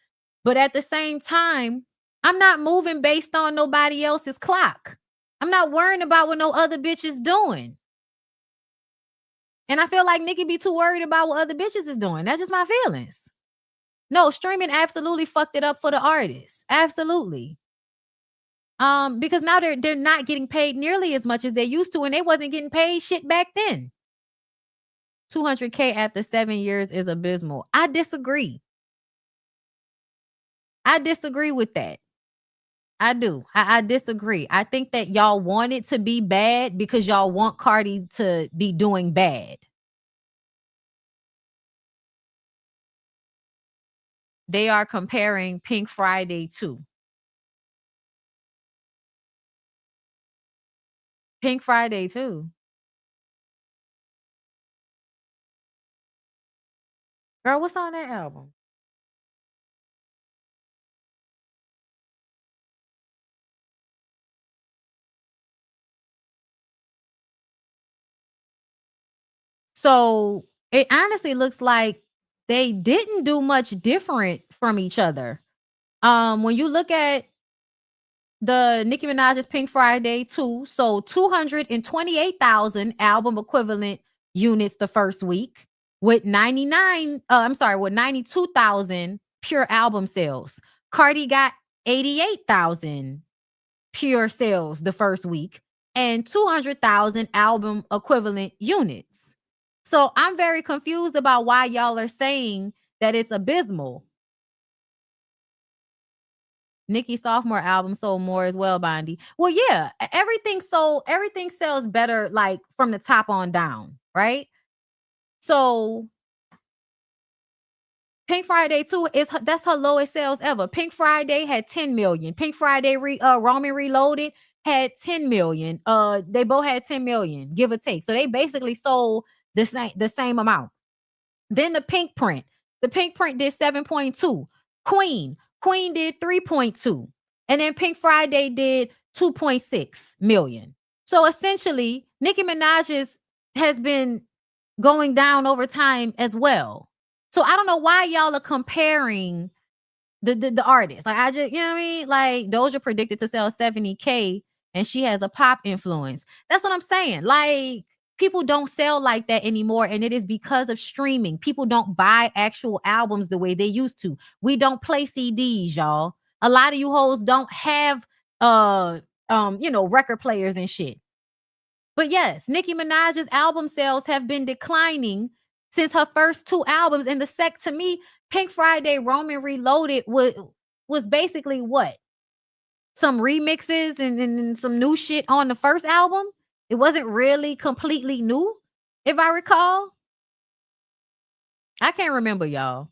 But at the same time, I'm not moving based on nobody else's clock. I'm not worrying about what no other bitch is doing. And I feel like Nicki be too worried about what other bitches is doing. That's just my feelings. No, streaming absolutely fucked it up for the artists. Absolutely. Because now they're not getting paid nearly as much as they used to, and they wasn't getting paid shit back then. 200K after 7 years is abysmal. I disagree. I disagree with that. I do. I disagree. I think that y'all want it to be bad because y'all want Cardi to be doing bad. They are comparing Pink Friday to Pink Friday too. Girl, what's on that album? So it honestly looks like they didn't do much different from each other. When you look at the Nicki Minaj's Pink Friday 2, so 228,000 album equivalent units the first week with 92,000 pure album sales. Cardi got 88,000 pure sales the first week and 200,000 album equivalent units. So I'm very confused about why y'all are saying that it's abysmal. Nicki's sophomore album sold more as well, Bondy. Well, yeah, everything sells better, like from the top on down, right? So Pink Friday 2 that's her lowest sales ever. Pink Friday had 10 million. Pink Friday Roman Reloaded had 10 million. They both had 10 million, give or take. So they basically sold the same amount. Then the Pink Print did 7.2. Queen did 3.2. And then Pink Friday did 2.6 million. So essentially, Nicki Minaj's has been going down over time as well. So I don't know why y'all are comparing the artists. Like, I just, you know what I mean? Like, Doja predicted to sell 70K and she has a pop influence. That's what I'm saying. Like, people don't sell like that anymore, and it is because of streaming. People don't buy actual albums the way they used to. We don't play CDs, y'all. A lot of you hoes don't have record players and shit. But yes, Nicki Minaj's album sales have been declining since her first 2 albums. And to me, Pink Friday Roman Reloaded was basically what? Some remixes and some new shit on the first album. It wasn't really completely new, if I recall. I can't remember, y'all.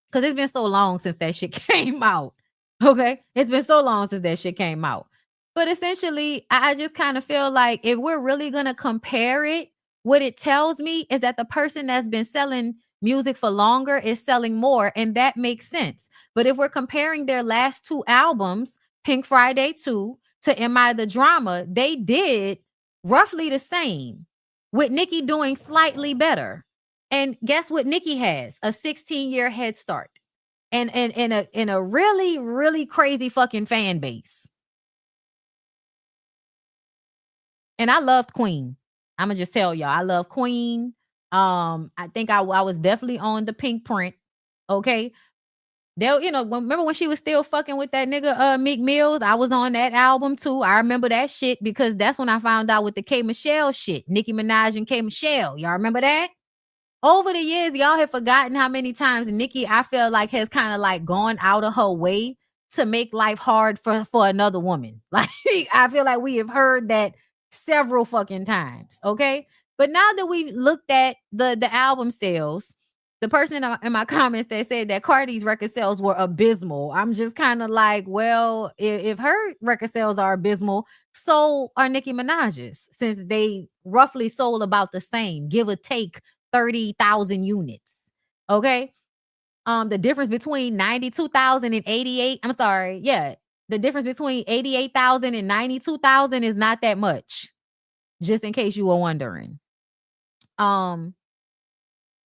Because it's been so long since that shit came out. Okay? It's been so long since that shit came out. But essentially, I just kind of feel like if we're really going to compare it, what it tells me is that the person that's been selling music for longer is selling more, and that makes sense. But if we're comparing their last 2 albums, Pink Friday 2 to Am I the Drama, they did roughly the same, with Nicki doing slightly better. And guess what Nicki has? A 16-year head start and in a really, really crazy fucking fan base. And I loved Queen. I'm gonna just tell y'all, I love Queen. I think I was definitely on the Pink Print. Okay. They'll, remember when she was still fucking with that nigga Meek Mills? I was on that album too. I remember that shit because that's when I found out with the K Michelle shit. Nicki Minaj and K Michelle. Y'all remember that? Over the years, y'all have forgotten how many times Nicki, I feel like, has kind of like gone out of her way to make life hard for another woman. Like, I feel like we have heard that several fucking times. Okay. But now that we've looked at the album sales, the person in my comments that said that Cardi's record sales were abysmal, I'm just kind of like, well, if her record sales are abysmal, so are Nicki Minaj's, since they roughly sold about the same, give or take 30,000 units. Okay. The difference between 92,000 and 88, I'm sorry. Yeah. The difference between 88,000 and 92,000 is not that much. Just in case you were wondering.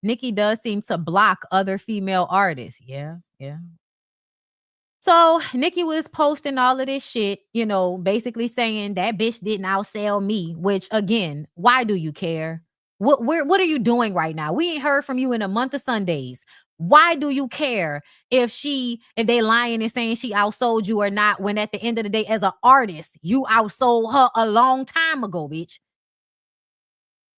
Nicki does seem to block other female artists. Yeah. So Nicki was posting all of this shit, basically saying that bitch didn't outsell me, which again, why do you care? What are you doing right now? We ain't heard from you in a month of Sundays. Why do you care if they lying and saying she outsold you or not, when at the end of the day, as an artist, you outsold her a long time ago, bitch?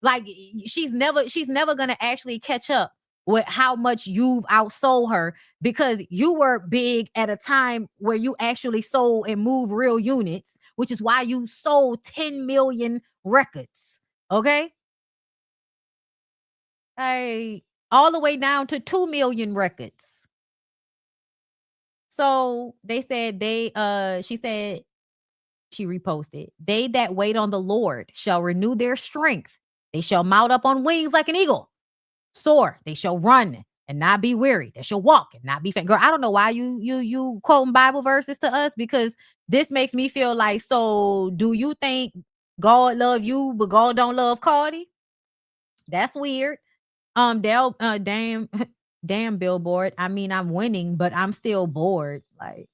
Like, she's never gonna actually catch up with how much you've outsold her, because you were big at a time where you actually sold and moved real units, which is why you sold 10 million records. Okay. All the way down to 2 million records. So they said she said, she reposted, they that wait on the Lord shall renew their strength. They shall mount up on wings like an eagle. Soar, they shall run and not be weary. They shall walk and not be faint. Girl, I don't know why you quoting Bible verses to us, because this makes me feel like, so do you think God love you, but God don't love Cardi? That's weird. Damn Billboard. I mean, I'm winning, but I'm still bored. Like,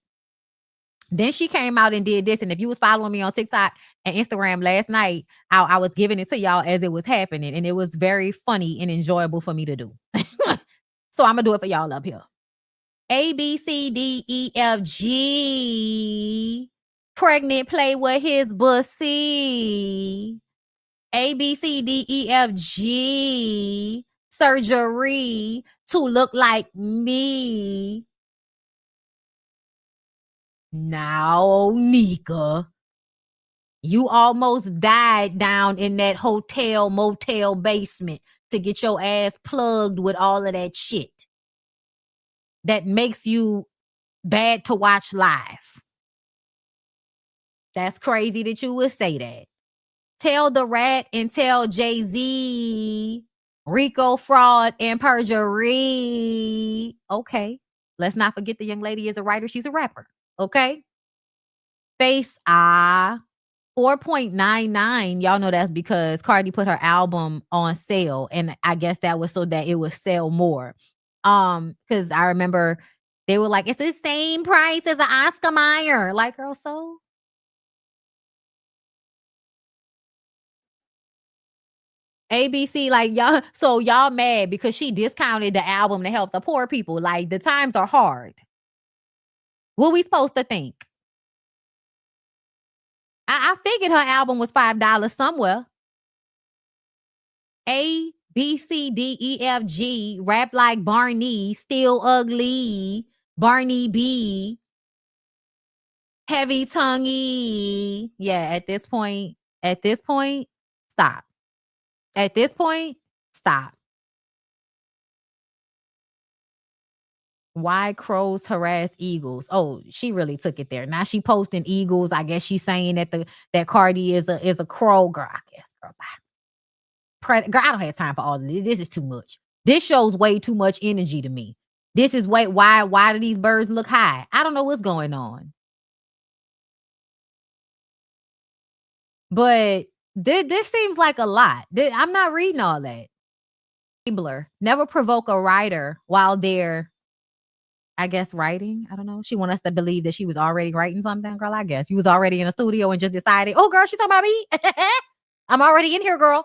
then she came out and did this. And if you was following me on TikTok and Instagram last night, I was giving it to y'all as it was happening. And it was very funny and enjoyable for me to do. So I'm going to do it for y'all up here. A, B, C, D, E, F, G. Pregnant play with his pussy. A, B, C, D, E, F, G. Surgery to look like me. Now, Nika, you almost died down in that hotel motel basement to get your ass plugged with all of that shit that makes you bad to watch live. That's crazy that you would say that. Tell the rat and tell Jay-Z, Rico fraud and perjury. Okay. Let's not forget the young lady is a writer. She's a rapper. Okay. Face 4.99. Y'all know that's because Cardi put her album on sale, and I guess that was so that it would sell more. Because I remember they were like, it's the same price as an Oscar Mayer. Like, girl, so ABC, like, y'all, so y'all mad because she discounted the album to help the poor people. Like, the times are hard. What we supposed to think? I figured her album was $5 somewhere. A, B, C, D, E, F, G, rap like Barney, still ugly, Barney B, heavy tonguey. Yeah, at this point, stop. At this point, stop. Why crows harass eagles? Oh, she really took it there. Now she posting eagles. I guess she's saying that Cardi is a crow. Girl, I guess, girl, bye. Girl, I don't have time for all of this. This is too much. This shows way too much energy to me. This is why do these birds look high? I don't know what's going on. But this seems like a lot. I'm not reading all that. Never provoke a writer while they're, I guess, writing. I don't know. She want us to believe that she was already writing something. Girl, I guess you was already in a studio and just decided, oh, girl, she's talking about me. I'm already in here, girl.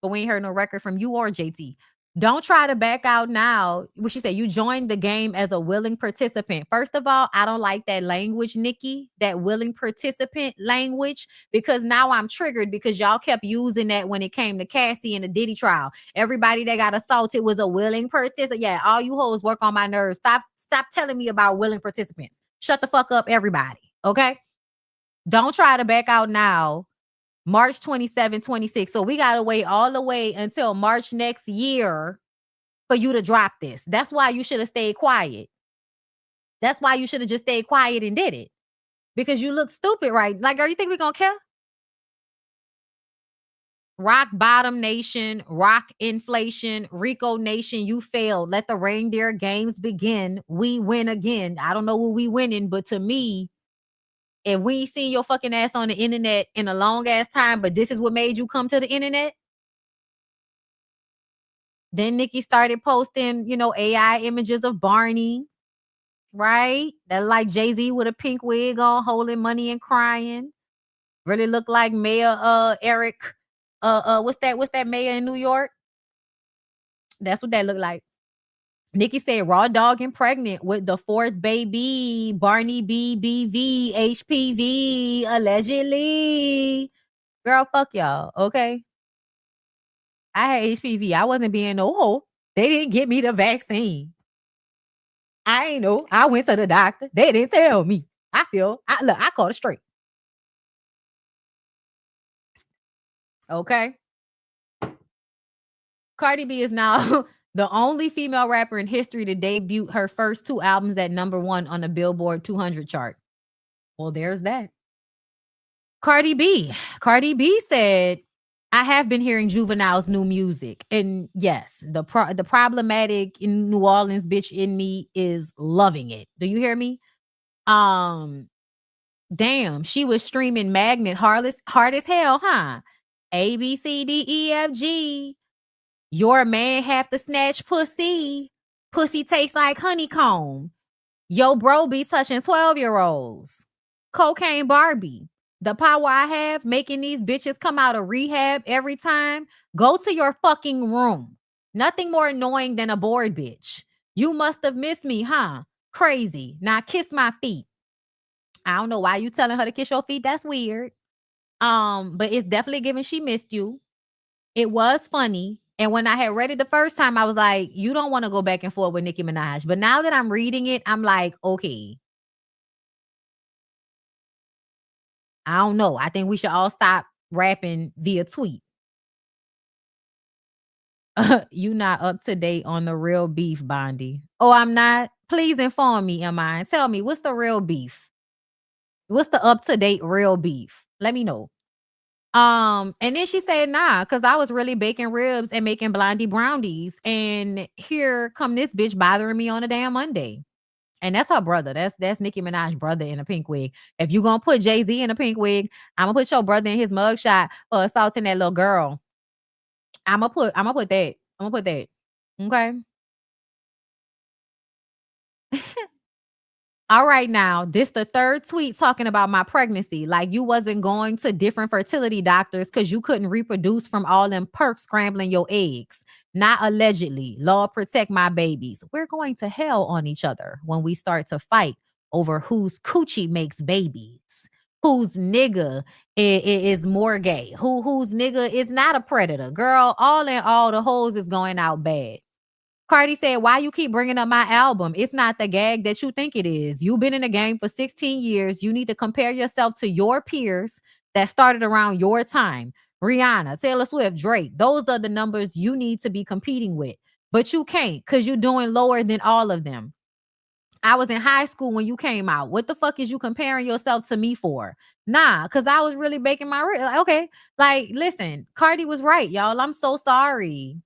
But we ain't heard no record from you or JT. Don't try to back out now. What she said, you joined the game as a willing participant. First of all, I don't like that language, Nicki, that willing participant language, because now I'm triggered because y'all kept using that when it came to Cassie and the Diddy trial. Everybody that got assaulted was a willing participant. Yeah, all you hoes work on my nerves. Stop telling me about willing participants. Shut the fuck up, everybody. Okay? Don't try to back out now. March 27, 26. So we got to wait all the way until March next year for you to drop this. That's why you should have stayed quiet. That's why you should have just stayed quiet and did it. Because you look stupid, right? Like, are you think we're going to care? Rock bottom nation, rock inflation, Rico nation, you failed. Let the reindeer games begin. We win again. I don't know what we winning, but to me, if we ain't seen your fucking ass on the internet in a long ass time, but this is what made you come to the internet. Then Nicki started posting, AI images of Barney, right? That like Jay-Z with a pink wig on, holding money and crying. Really looked like Mayor Eric. What's that mayor in New York? That's what that looked like. Nicki said raw dog and pregnant with the fourth baby, Barney BBV, HPV, allegedly. Girl, fuck y'all, okay? I had HPV. I wasn't being no hoe. They didn't get me the vaccine. I ain't know. I went to the doctor. They didn't tell me. I called it straight. Okay. Cardi B is now the only female rapper in history to debut her first 2 albums at #1 on the Billboard 200 chart. Well, there's that. Cardi B said, I have been hearing Juvenile's new music. And yes, the problematic in New Orleans bitch in me is loving it. Do you hear me? Damn, she was streaming Magnet hard as hell, huh? A, B, C, D, E, F, G. Your man have to snatch pussy. Pussy tastes like honeycomb. Yo, bro be touching 12-year-olds. Cocaine Barbie. The power I have making these bitches come out of rehab every time. Go to your fucking room. Nothing more annoying than a bored bitch. You must have missed me, huh? Crazy. Now kiss my feet. I don't know why you telling her to kiss your feet. That's weird. But it's definitely giving she missed you. It was funny. And when I had read it the first time, I was like, you don't want to go back and forth with Nicki Minaj. But now that I'm reading it, I'm like, okay. I don't know. I think we should all stop rapping via tweet. You not up to date on the real beef, Bondi. Oh, I'm not? Please inform me, am I? Tell me, what's the real beef? What's the up to date real beef? Let me know. And then she said, nah, because I was really baking ribs and making blondie brownies. And here come this bitch bothering me on a damn Monday. And that's her brother. That's Nicki Minaj's brother in a pink wig. If you gonna put Jay-Z in a pink wig, I'm gonna put your brother in his mugshot for assaulting that little girl. I'm gonna put that. Okay. All right, now, this the third tweet talking about my pregnancy. Like you wasn't going to different fertility doctors because you couldn't reproduce from all them perks scrambling your eggs. Not allegedly. Lord protect my babies. We're going to hell on each other when we start to fight over whose coochie makes babies. Whose nigga is more gay. Whose nigga is not a predator. Girl, all in all, the hoes is going out bad. Cardi said, why you keep bringing up my album? It's not the gag that you think it is. You've been in the game for 16 years. You need to compare yourself to your peers that started around your time. Rihanna, Taylor Swift, Drake. Those are the numbers you need to be competing with. But you can't because you're doing lower than all of them. I was in high school when you came out. What the fuck is you comparing yourself to me for? Nah, because I was really baking my ribs. Like, okay, like, listen, Cardi was right, y'all. I'm so sorry.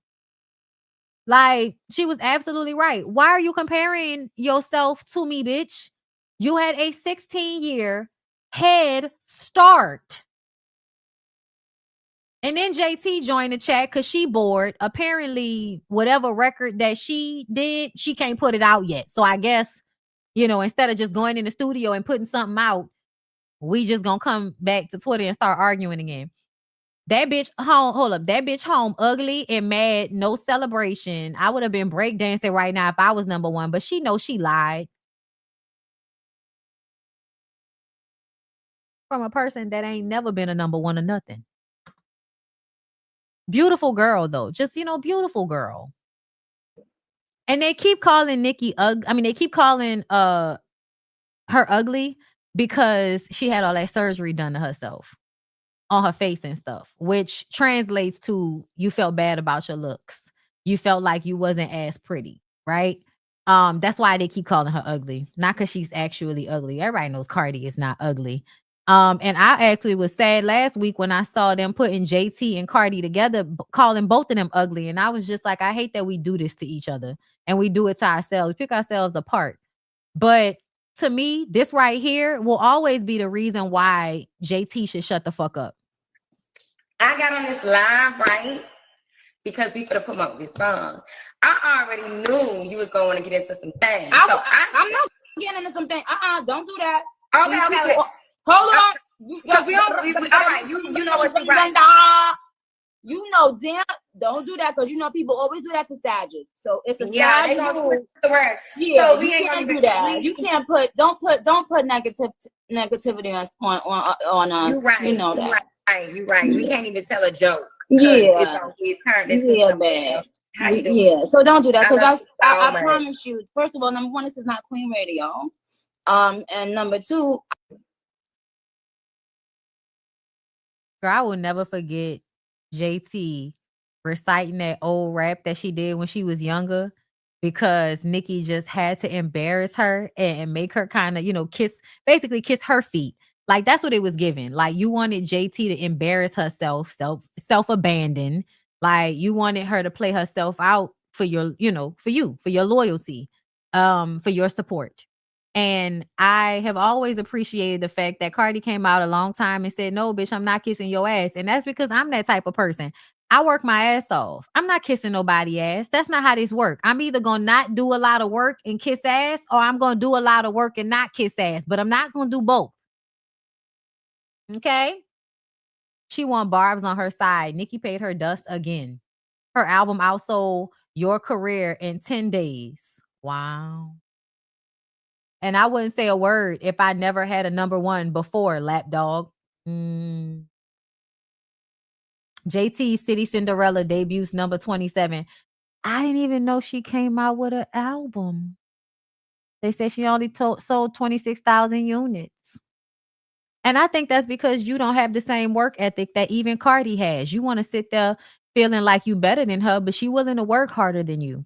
Like, she was absolutely right. Why are you comparing yourself to me, bitch? You had a 16-year head start. And then JT joined the chat because she bored. Apparently, whatever record that she did, she can't put it out yet. So I guess, instead of just going in the studio and putting something out, we just gonna come back to Twitter and start arguing again. That bitch home, hold up. That bitch home ugly and mad, no celebration. I would have been breakdancing right now if I was number one, but she knows she lied. From a person that ain't never been a number one or nothing. Beautiful girl, though. Just, beautiful girl. And they keep calling Nicki they keep calling her ugly because she had all that surgery done to herself on her face and stuff, which translates to you felt bad about your looks. You felt like you wasn't as pretty, right? That's why they keep calling her ugly. Not because she's actually ugly. Everybody knows Cardi is not ugly. And I actually was sad last week when I saw them putting JT and Cardi together, calling both of them ugly. And I was just like, I hate that we do this to each other and we do it to ourselves. We pick ourselves apart. But to me, this right here will always be the reason why JT should shut the fuck up. I got on this live, right? Because we finna promote this song. I already knew you was going to get into some things. I'm not getting into some things. Don't do that. Okay. Hold on. Because all right, you know what you're right. You know, damn, don't do that because people always do that to Sages. So it's a Sag rule. Yeah, so we ain't gonna do that. You can't don't put negativity on us. You're right. You know that. You're right. We can't even tell a joke. Yeah. It's gonna get turned into something. How you doing? Yeah. So don't do that because I promise you. First of all, number one, this is not Queen Radio. And number two, girl, I will never forget JT reciting that old rap that she did when she was younger because Nicki just had to embarrass her and make her kind of, kiss her feet. Like that's what it was given. Like you wanted JT to embarrass herself, self-abandon. Like you wanted her to play herself out for your, for your loyalty, for your support. And I have always appreciated the fact that Cardi came out a long time and said, no, bitch, I'm not kissing your ass. And that's because I'm that type of person. I work my ass off. I'm not kissing nobody's ass. That's not how this works. I'm either going to not do a lot of work and kiss ass, or I'm going to do a lot of work and not kiss ass. But I'm not going to do both. Okay? She won Barb's on her side. Nicki paid her dust again. Her album outsold Your Career in 10 days. Wow. And I wouldn't say a word if I never had a number one before, lapdog. JT City Cinderella debuts number 27. I didn't even know she came out with an album. They said she only sold 26,000 units. And I think that's because you don't have the same work ethic that even Cardi has. You want to sit there feeling like you better than her, but she willing to work harder than you.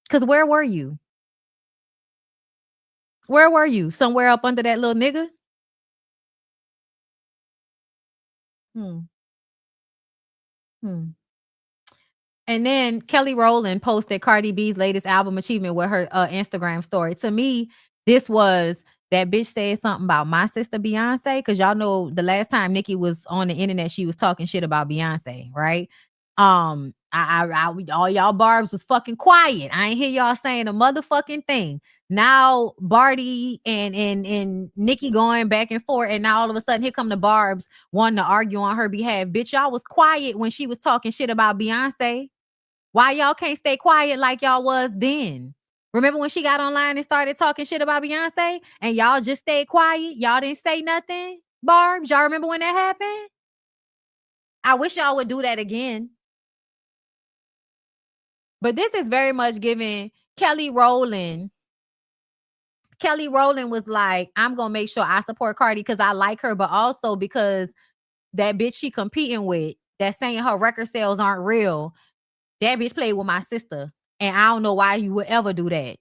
Because where were you? Where were you? Somewhere up under that little nigga? And then Kelly Rowland posted Cardi B's latest album achievement with her Instagram story. To me, this was that bitch said something about my sister Beyonce, because y'all know the last time Nicki was on the internet, she was talking shit about Beyonce, right? All y'all barbs was fucking quiet. I ain't hear y'all saying a motherfucking thing. Now Barty and Nicki going back and forth, and now all of a sudden here come the barbs wanting to argue on her behalf. Bitch, y'all was quiet when she was talking shit about Beyonce. Why y'all can't stay quiet like y'all was then? Remember when she got online and started talking shit about Beyonce and y'all just stayed quiet? Y'all didn't say nothing? Barbs, y'all remember when that happened? I wish y'all would do that again. But this is very much giving Kelly Rowland. Kelly Rowland was like, I'm going to make sure I support Cardi because I like her, but also because that bitch she competing with, that's saying her record sales aren't real, that bitch played with my sister. And I don't know why you would ever do that.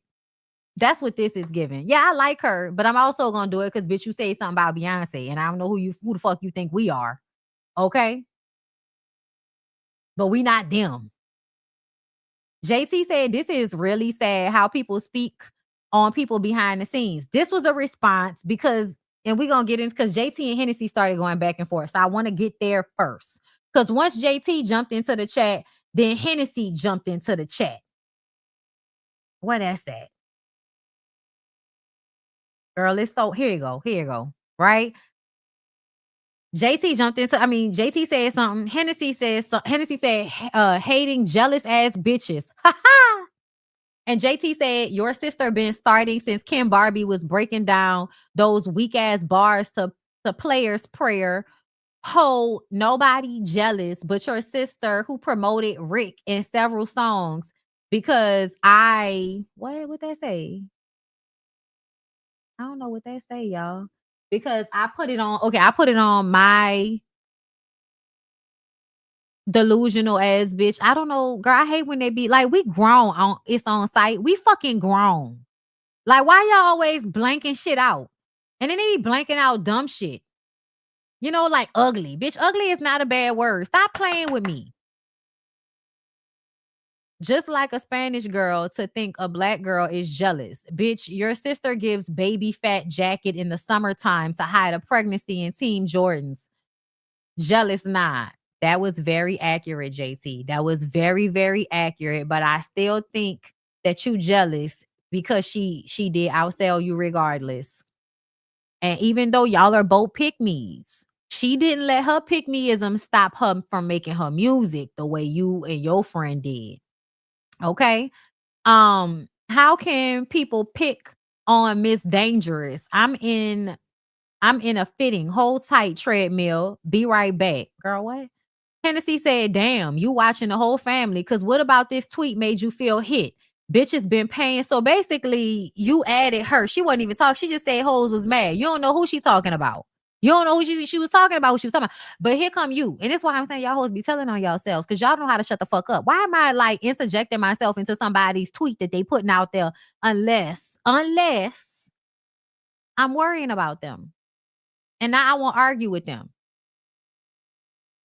That's what this is giving. Yeah, I like her, but I'm also going to do it because, bitch, you say something about Beyonce, and I don't know who the fuck you think we are. Okay? But we not them. JT said, this is really sad how people speak on people behind the scenes. This was a response because, and we're going to get into, because JT and Hennessy started going back and forth. So I want to get there first. Because once JT jumped into the chat, then Hennessy jumped into the chat. What that's that? Girl, it's so, here you go, right? JT jumped into, JT said something. Hennessy said, hating jealous ass bitches. Ha ha. And JT said, your sister been starting since Kim Barbie was breaking down those weak ass bars to Players Prayer. Ho, nobody jealous but your sister who promoted Rick in several songs because what would that say? I don't know what that say, y'all. Because I put it on my delusional ass bitch. I don't know, girl. I hate when they be like, we grown on it's on site. We fucking grown. Like, why y'all always blanking shit out? And then they be blanking out dumb shit. You know, like ugly. Bitch, ugly is not a bad word. Stop playing with me. Just like a Spanish girl to think a black girl is jealous. Bitch, your sister gives baby fat jacket in the summertime to hide a pregnancy in Team Jordans. Jealous not. That was very accurate, JT. That was very, very accurate. But I still think that you jealous because she did outsell you regardless. And even though y'all are both pick-me's, she didn't let her pick-meism stop her from making her music the way you and your friend did. Okay. How can people pick on Miss Dangerous? I'm in a fitting, hold tight treadmill. Be right back. Girl, what? Hennessy said, damn, you watching the whole family. Cause what about this tweet made you feel hit? Bitch has been paying. So basically you added her. She wasn't even talking. She just said hoes was mad. You don't know who she talking about. You don't know who she was talking about, what she was talking about. But here come you. And that's why I'm saying y'all hoes be telling on yourselves because y'all know how to shut the fuck up. Why am I like interjecting myself into somebody's tweet that they putting out there unless I'm worrying about them. And now I won't argue with them.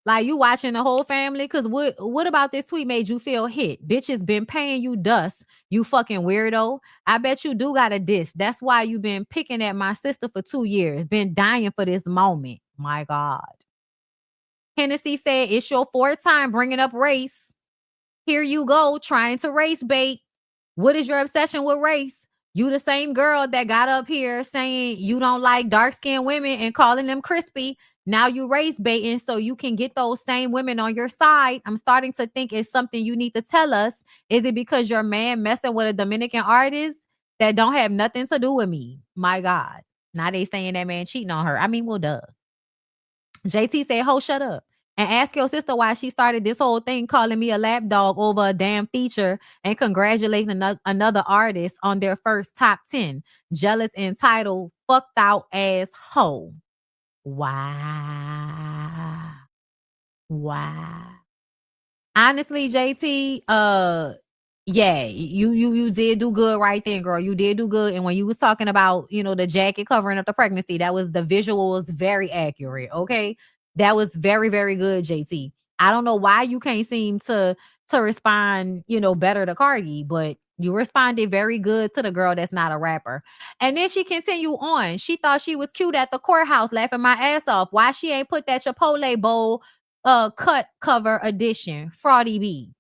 Like you watching the whole family? Because what about this tweet made you feel hit? Bitch has been paying you dust, you fucking weirdo. I bet you do got a diss. That's why you been picking at my sister for 2 years. Been dying for this moment. My God. Hennessy said, it's your 4th time bringing up race. Here you go, trying to race bait. What is your obsession with race? You the same girl that got up here saying you don't like dark-skinned women and calling them crispy. Now you race baiting so you can get those same women on your side. I'm starting to think it's something you need to tell us. Is it because your man messing with a Dominican artist that don't have nothing to do with me? My God. Now they saying that man cheating on her. I mean, well, duh. JT said, ho, shut up. And ask your sister why she started this whole thing calling me a lapdog over a damn feature and congratulating another artist on their first top 10. Jealous, entitled, fucked out ass hoe. Wow. Honestly, JT, yeah, you did do good right then, girl. You did do good. And when you was talking about, the jacket covering up the pregnancy, that was the visual was very accurate. Okay. That was very, very good, JT. I don't know why you can't seem to respond, better to Cardi, but you responded very good to the girl that's not a rapper. And then she continued on. She thought she was cute at the courthouse, laughing my ass off. Why she ain't put that Chipotle bowl cut cover edition? Fraudy B.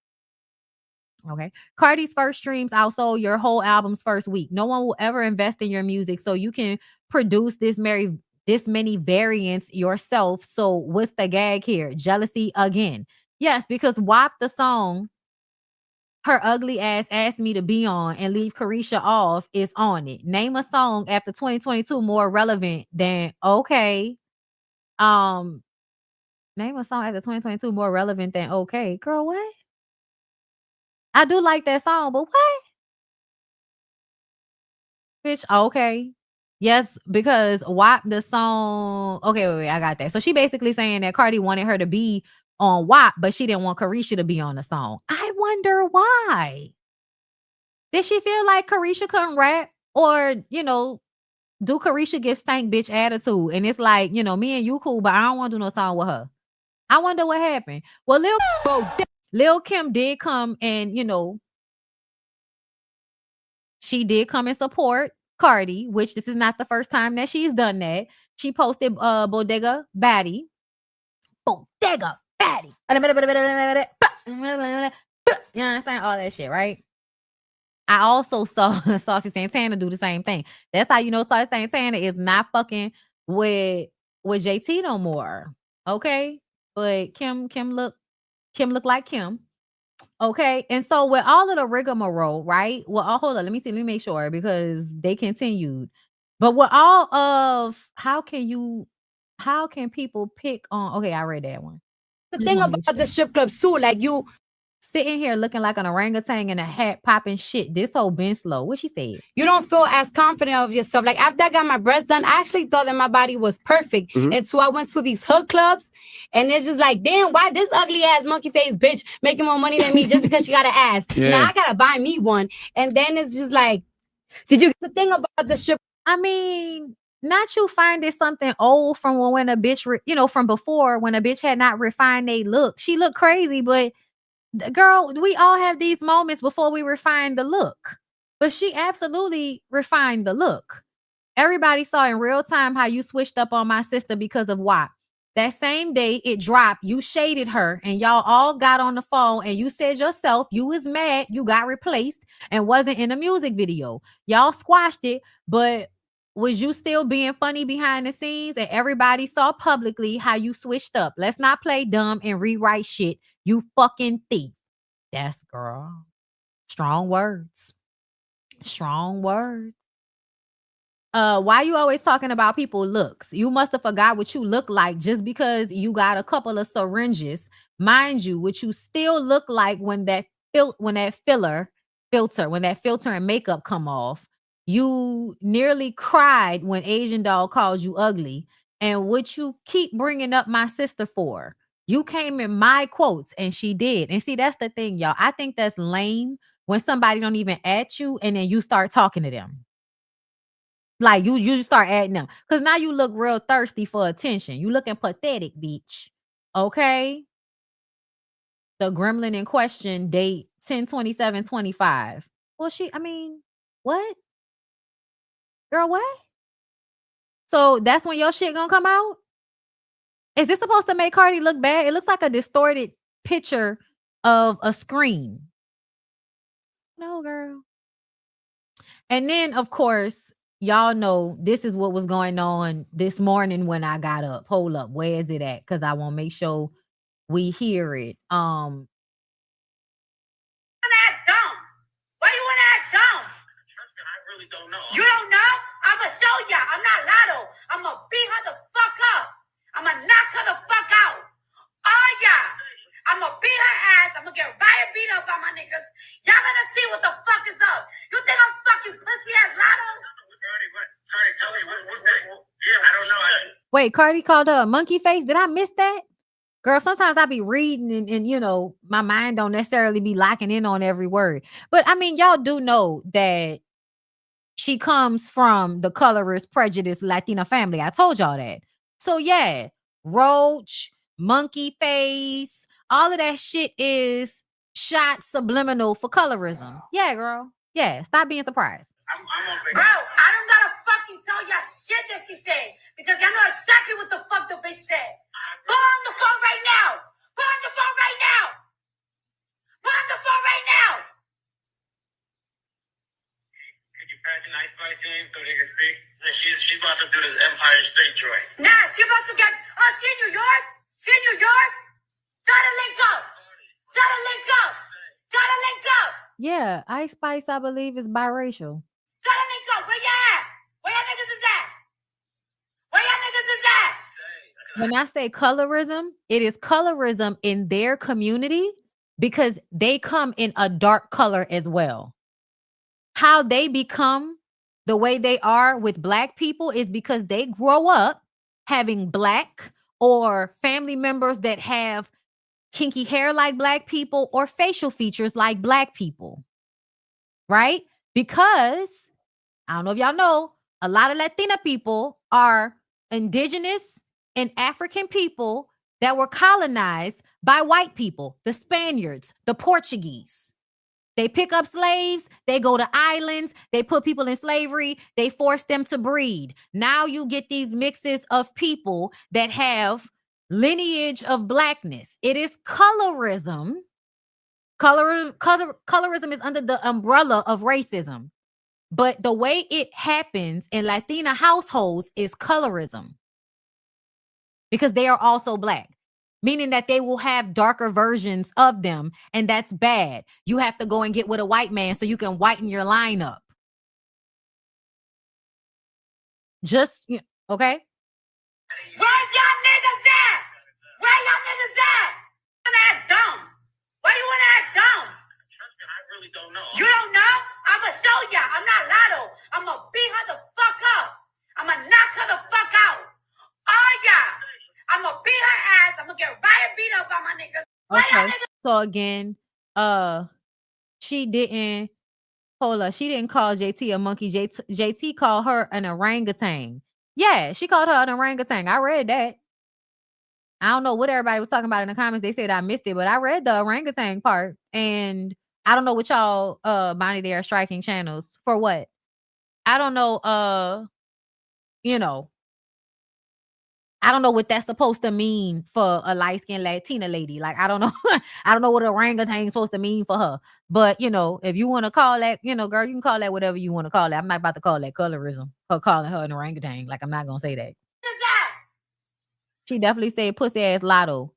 Okay. Cardi's first streams outsold your whole album's first week. No one will ever invest in your music so you can produce this many variants yourself. So what's the gag here? Jealousy again. Yes, because WAP the song her ugly ass asked me to be on and leave Carisha off is on it. Name a song after 2022 more relevant than okay. Name a song after 2022 more relevant than okay. Girl, what? I do like that song, but what? Bitch, okay. Yes, because WAP the song. Okay, wait, I got that. So she basically saying that Cardi wanted her to be on WAP, but she didn't want Carisha to be on the song. I wonder why. Did she feel like Carisha couldn't rap? Or, do Carisha give stank bitch attitude? And it's like, me and you cool, but I don't want to do no song with her. I wonder what happened. Well, Lil Kim did come and, she did come and support Cardi, which this is not the first time that she's done that. She posted Bodega Baddie. Bodega Baddie. You know what I'm saying? All that shit, right? I also saw Saucy Santana do the same thing. That's how you know Saucy Santana is not fucking with JT no more. Okay, but Kim look like Kim. Okay, and so with all of the rigmarole, right? Well, hold on, let me make sure because they continued. But with all of how can people pick on? Okay, I read that one. The thing about the strip clubs too, like you sitting here looking like an orangutan in a hat, popping shit. This whole been slow. What she said? You don't feel as confident of yourself. Like after I got my breasts done, I actually thought that my body was perfect. And so I went to these hood clubs, and it's just like, damn, why this ugly ass monkey face bitch making more money than me just because she got an ass? Now I gotta buy me one. And then it's just like, did you get the thing about the strip? I mean, not you find it something old from when a bitch, from before when a bitch had not refined they look. She looked crazy, but girl, we all have these moments before we refine the look. But she absolutely refined the look. Everybody saw in real time how you switched up on my sister because of WAP. That same day it dropped, you shaded her and y'all all got on the phone and you said yourself you was mad you got replaced and wasn't in a music video. Y'all squashed it, but was you still being funny behind the scenes? And everybody saw publicly how you switched up. Let's not play dumb and rewrite shit. You fucking thief. That's girl. Strong words. Strong words. Why you always talking about people looks? You must have forgot what you look like just because you got a couple of syringes. Mind you, what you still look like when that filter and makeup come off. You nearly cried when Asian doll called you ugly. And what you keep bringing up my sister for? You came in my quotes and she did. And see, that's the thing, y'all. I think that's lame when somebody don't even at you and then you start talking to them. Like you start adding them. Because now you look real thirsty for attention. You looking pathetic, bitch. Okay? The gremlin in question, date 10/27/25. Well, what? Girl, what? So that's when your shit gonna come out? Is this supposed to make Cardi look bad? It looks like a distorted picture of a screen. No, girl. And then, of course, y'all know this is what was going on this morning when I got up. Hold up. Where is it at? Because I want to make sure we hear it. Act dumb. Why you want to act dumb? I really don't know. You don't know? I'ma show ya. I'm not Lotto. I'ma beat her the fuck up. I'ma knock her the fuck out. Oh yeah. I'ma beat her ass. I'ma get riot beat up by my niggas. Y'all gonna see what the fuck is up. You think I'm fucking pussy ass Lotto? Sorry, tell me what's that? Yeah, I don't know. Wait, Cardi called her a monkey face. Did I miss that? Girl, sometimes I be reading and my mind don't necessarily be locking in on every word. But I mean, y'all do know that she comes from the colorist, prejudiced Latina family. I told y'all that. So yeah, roach, monkey face, all of that shit is shot subliminal for colorism. Yeah, girl. Yeah, stop being surprised. Bro, I don't gotta fucking tell y'all shit that she said because y'all know exactly what the fuck the bitch said. Put on the phone right now. Put on the phone right now. Put on the phone right now. Could you pass an ice spice in so they can speak? She's about to do this Empire State joint. Nah, she about to get. Oh, she in New York? She in New York? Try to link up. Try to link up. Try to link up. Yeah, Ice Spice, I believe, is biracial. Try to link up. Where you at? Where y'all niggas is at? Where y'all niggas is at? When I say colorism, it is colorism in their community because they come in a dark color as well. How they become the way they are with Black people is because they grow up having Black or family members that have kinky hair like Black people or facial features like Black people. Right? Because, I don't know if y'all know, a lot of Latina people are indigenous and African people that were colonized by white people, the Spaniards, the Portuguese. They pick up slaves, they go to islands, they put people in slavery, they force them to breed. Now you get these mixes of people that have lineage of Blackness. It is colorism. Colorism is under the umbrella of racism. But the way it happens in Latina households is colorism. because they are also black, meaning that they will have darker versions of them, and that's bad. You have to go and get with a white man so you can whiten your lineup. Just, okay? Where y'all niggas at? Where y'all niggas at? You wanna act dumb? Why you wanna act dumb? I really don't know. You don't know? I'ma show ya. I'm not Lotto. I'ma beat her the fuck up. I'ma knock her the fuck out. Oh yeah. I'ma beat her ass. I'ma get right beat up by my niggas. Where y'all Okay. niggas? So again, she didn't call JT a monkey. JT called her an orangutan. Yeah, she called her an orangutan. I read that. I don't know what everybody was talking about in the comments. They said I missed it, but I read the orangutan part. And I don't know what y'all Bonnie, they are striking channels for what. I don't know, you know, I don't know what that's supposed to mean for a light-skinned Latina lady. Like, I don't know. I don't know what orangutan is supposed to mean for her. But, if you want to call that, girl, you can call that whatever you want to call that. I'm not about to call that colorism. Her calling her an orangutan. Like, I'm not going to say that. She definitely said pussy ass Lotto,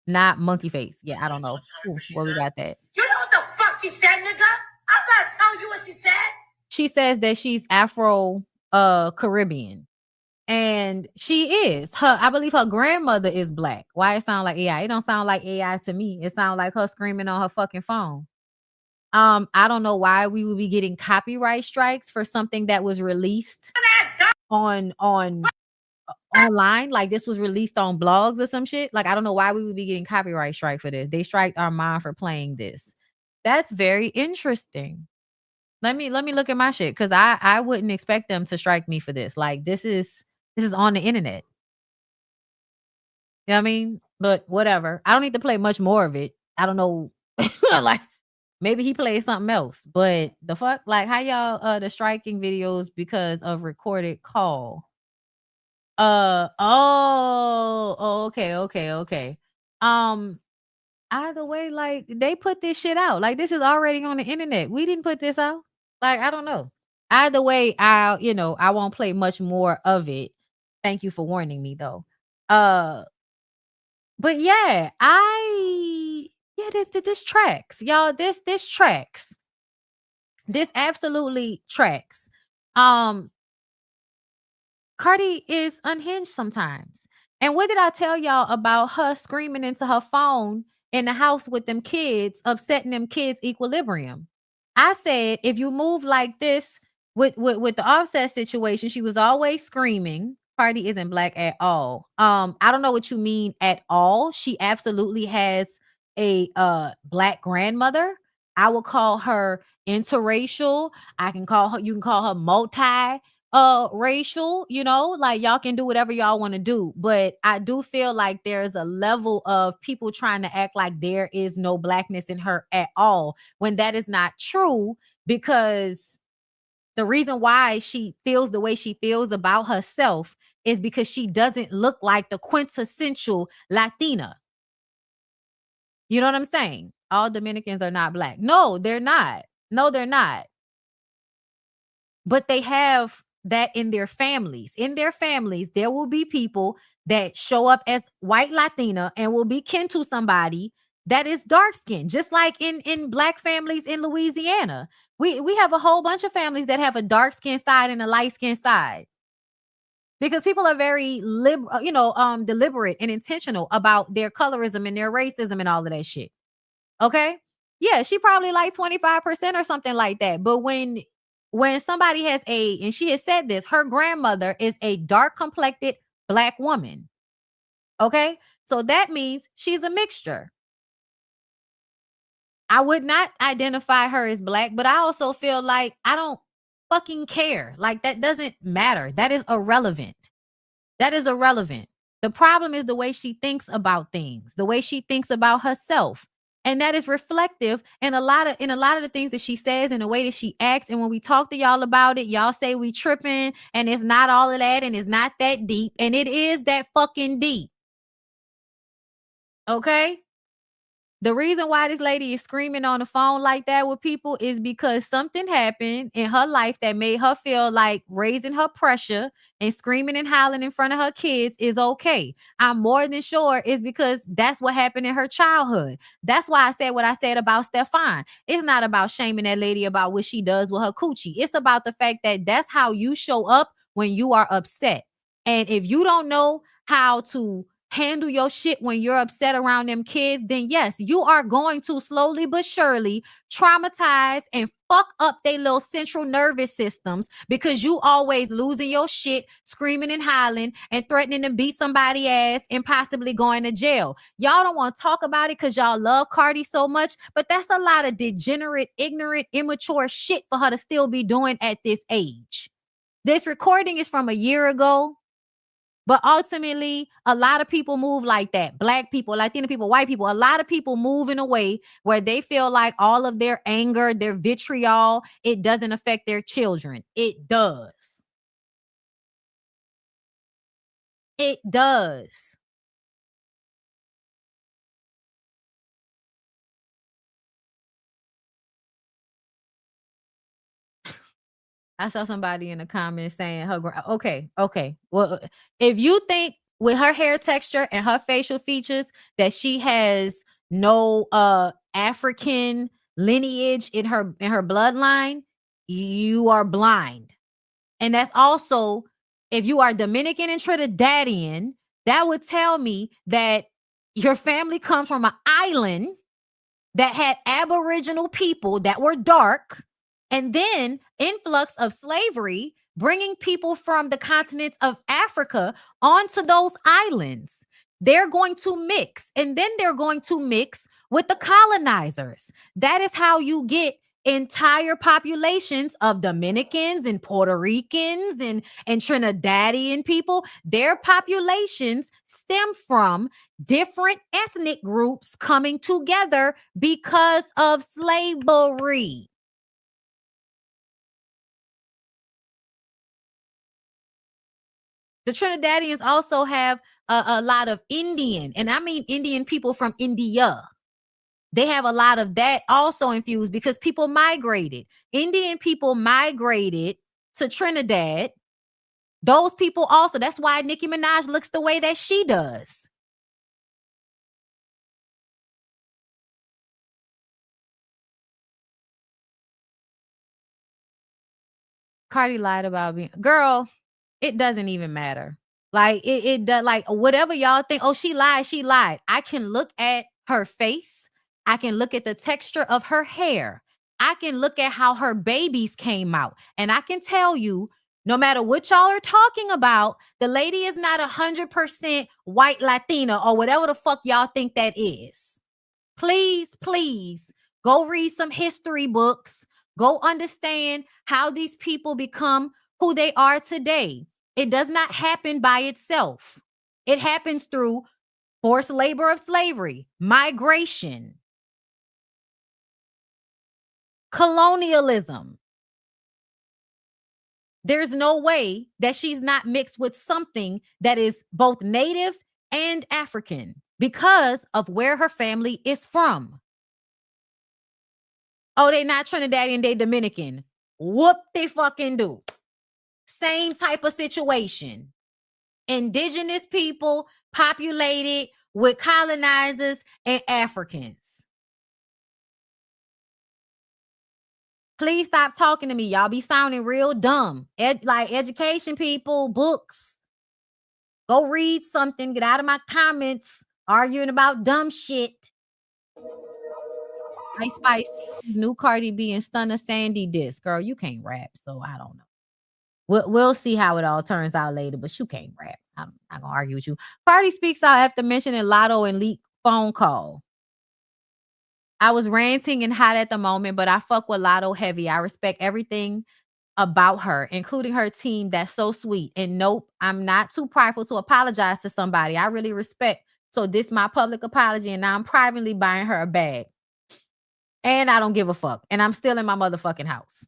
not monkey face. Yeah, I don't know. Ooh, where we got that. You know what the fuck she said, nigga? I'm gonna tell you what she said. She says that she's Afro Caribbean. And she is. I believe her grandmother is black. Why it sound like AI? It don't sound like AI to me. It sounds like her screaming on her fucking phone. I don't know why we would be getting copyright strikes for something that was released on online. Like this was released on blogs or some shit. Like I don't know why we would be getting copyright strike for this. They striked our mind for playing this. That's very interesting. Let me look at my shit because I wouldn't expect them to strike me for this. Like this is on the internet. You know what I mean? But whatever. I don't need to play much more of it. I don't know. Like maybe he plays something else. But the fuck? Like how y'all the striking videos because of recorded call. Okay. Either way, like they put this shit out. Like this is already on the internet. We didn't put this out. Like, I don't know. Either way, I won't play much more of it. Thank you for warning me though. But yeah, this tracks. Y'all, this tracks. This absolutely tracks. Cardi is unhinged sometimes. And what did I tell y'all about her screaming into her phone in the house with them kids, upsetting them kids' equilibrium? I said, if you move like this with the Offset situation, she was always screaming. Cardi isn't black at all. I don't know what you mean at all. She absolutely has a black grandmother. I will call her interracial. You can call her multi racial, like y'all can do whatever y'all want to do, but I do feel like there's a level of people trying to act like there is no blackness in her at all when that is not true, because the reason why she feels the way she feels about herself is because she doesn't look like the quintessential Latina. You know what I'm saying? All Dominicans are not black. No, they're not. But they have that in their families. In their families, there will be people that show up as white Latina and will be kin to somebody that is dark skinned, just like in black families in Louisiana. We have a whole bunch of families that have a dark skin side and a light skin side, because people are very deliberate and intentional about their colorism and their racism and all of that shit. Okay? Yeah, she probably like 25% or something like that. But when somebody has and she has said this, her grandmother is a dark complected black woman. Okay? So that means she's a mixture. I would not identify her as black, but I also feel like I don't fucking care. Like that doesn't matter. That is irrelevant. The problem is the way she thinks about things, the way she thinks about herself. And that is reflective in a lot of the things that she says and the way that she acts. And when we talk to y'all about it, y'all say we tripping and it's not all of that and it's not that deep. And it is that fucking deep. Okay? The reason why this lady is screaming on the phone like that with people is because something happened in her life that made her feel like raising her pressure and screaming and hollering in front of her kids is okay. I'm more than sure it's because that's what happened in her childhood. That's why I said what I said about Stefan. It's not about shaming that lady about what she does with her coochie. It's about the fact that that's how you show up when you are upset. And if you don't know how to handle your shit when you're upset around them kids, then yes, you are going to slowly but surely traumatize and fuck up their little central nervous systems because you always losing your shit, screaming and hollering and threatening to beat somebody's ass and possibly going to jail. Y'all don't want to talk about it because y'all love Cardi so much, but that's a lot of degenerate, ignorant, immature shit for her to still be doing at this age. This recording is from a year ago. But ultimately, a lot of people move like that. Black people, Latino people, white people, a lot of people move in a way where they feel like all of their anger, their vitriol, it doesn't affect their children. It does. It does. I saw somebody in the comments saying okay. Well, if you think with her hair texture and her facial features that she has no African lineage in her bloodline, you are blind. And that's also, if you are Dominican and Trinidadian, that would tell me that your family comes from an island that had Aboriginal people that were dark, and then influx of slavery, bringing people from the continents of Africa onto those islands. They're going to mix, and then they're going to mix with the colonizers. That is how you get entire populations of Dominicans and Puerto Ricans and Trinidadian people. Their populations stem from different ethnic groups coming together because of slavery. The Trinidadians also have a lot of Indian, and I mean Indian people from India. They have a lot of that also infused because people migrated. Indian people migrated to Trinidad. Those people also, that's why Nicki Minaj looks the way that she does. Cardi lied about being, girl, it doesn't even matter. Like it does, like whatever y'all think, oh, she lied. I can look at her face. I can look at the texture of her hair. I can look at how her babies came out. And I can tell you, no matter what y'all are talking about, the lady is not 100% white Latina or whatever the fuck y'all think that is. Please, please go read some history books. Go understand how these people become who they are today. It does not happen by itself. It happens through forced labor of slavery, migration, colonialism. There's no way that she's not mixed with something that is both native and African because of where her family is from. Oh, they not Trinidadian, they Dominican. Whoop they fucking do. Same type of situation. Indigenous people populated with colonizers and Africans. Please stop talking to me. Y'all be sounding real dumb. Like education people, books. Go read something. Get out of my comments arguing about dumb shit. Ice Spice, new Cardi B and Stunner Sandy disc. Girl, you can't rap, so I don't know. We'll see how it all turns out later, but you can't rap. I'm not gonna argue with you. Cardi speaks out after mentioning Lotto and leak phone call. I was ranting and hot at the moment, but I fuck with Lotto heavy. I respect everything about her, including her team. That's so sweet. And nope, I'm not too prideful to apologize to somebody. I really respect. So this is my public apology, and now I'm privately buying her a bag. And I don't give a fuck. And I'm still in my motherfucking house.